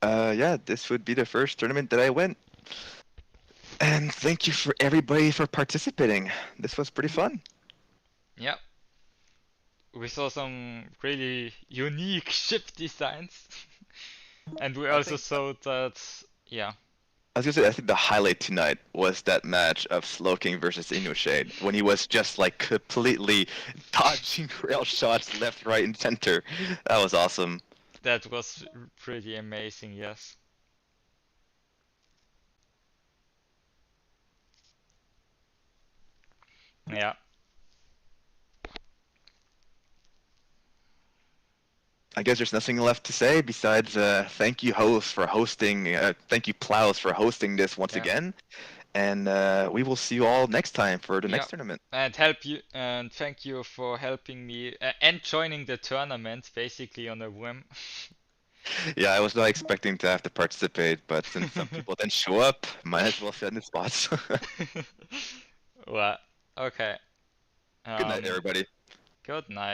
Yeah, this would be the first tournament that I win. And thank you for everybody for participating. This was pretty fun.
Yep. We saw some really unique ship designs. And we also saw that, yeah.
I was gonna say, I think the highlight tonight was that match of Slowking versus Shade when he was just like completely dodging rail shots left, right, and center. That was awesome.
That was pretty amazing, yes. Yeah.
I guess there's nothing left to say besides thank you, host, for hosting. Thank you, Plows, for hosting this once
Yeah.
again. And we will see you all next time for the next
Yeah.
tournament.
And thank you for helping me and joining the tournament basically on a whim.
Yeah, I was not expecting to have to participate, but since some people didn't show up, might as well fill in the spots.
Well, okay.
Good night, everybody.
Good night.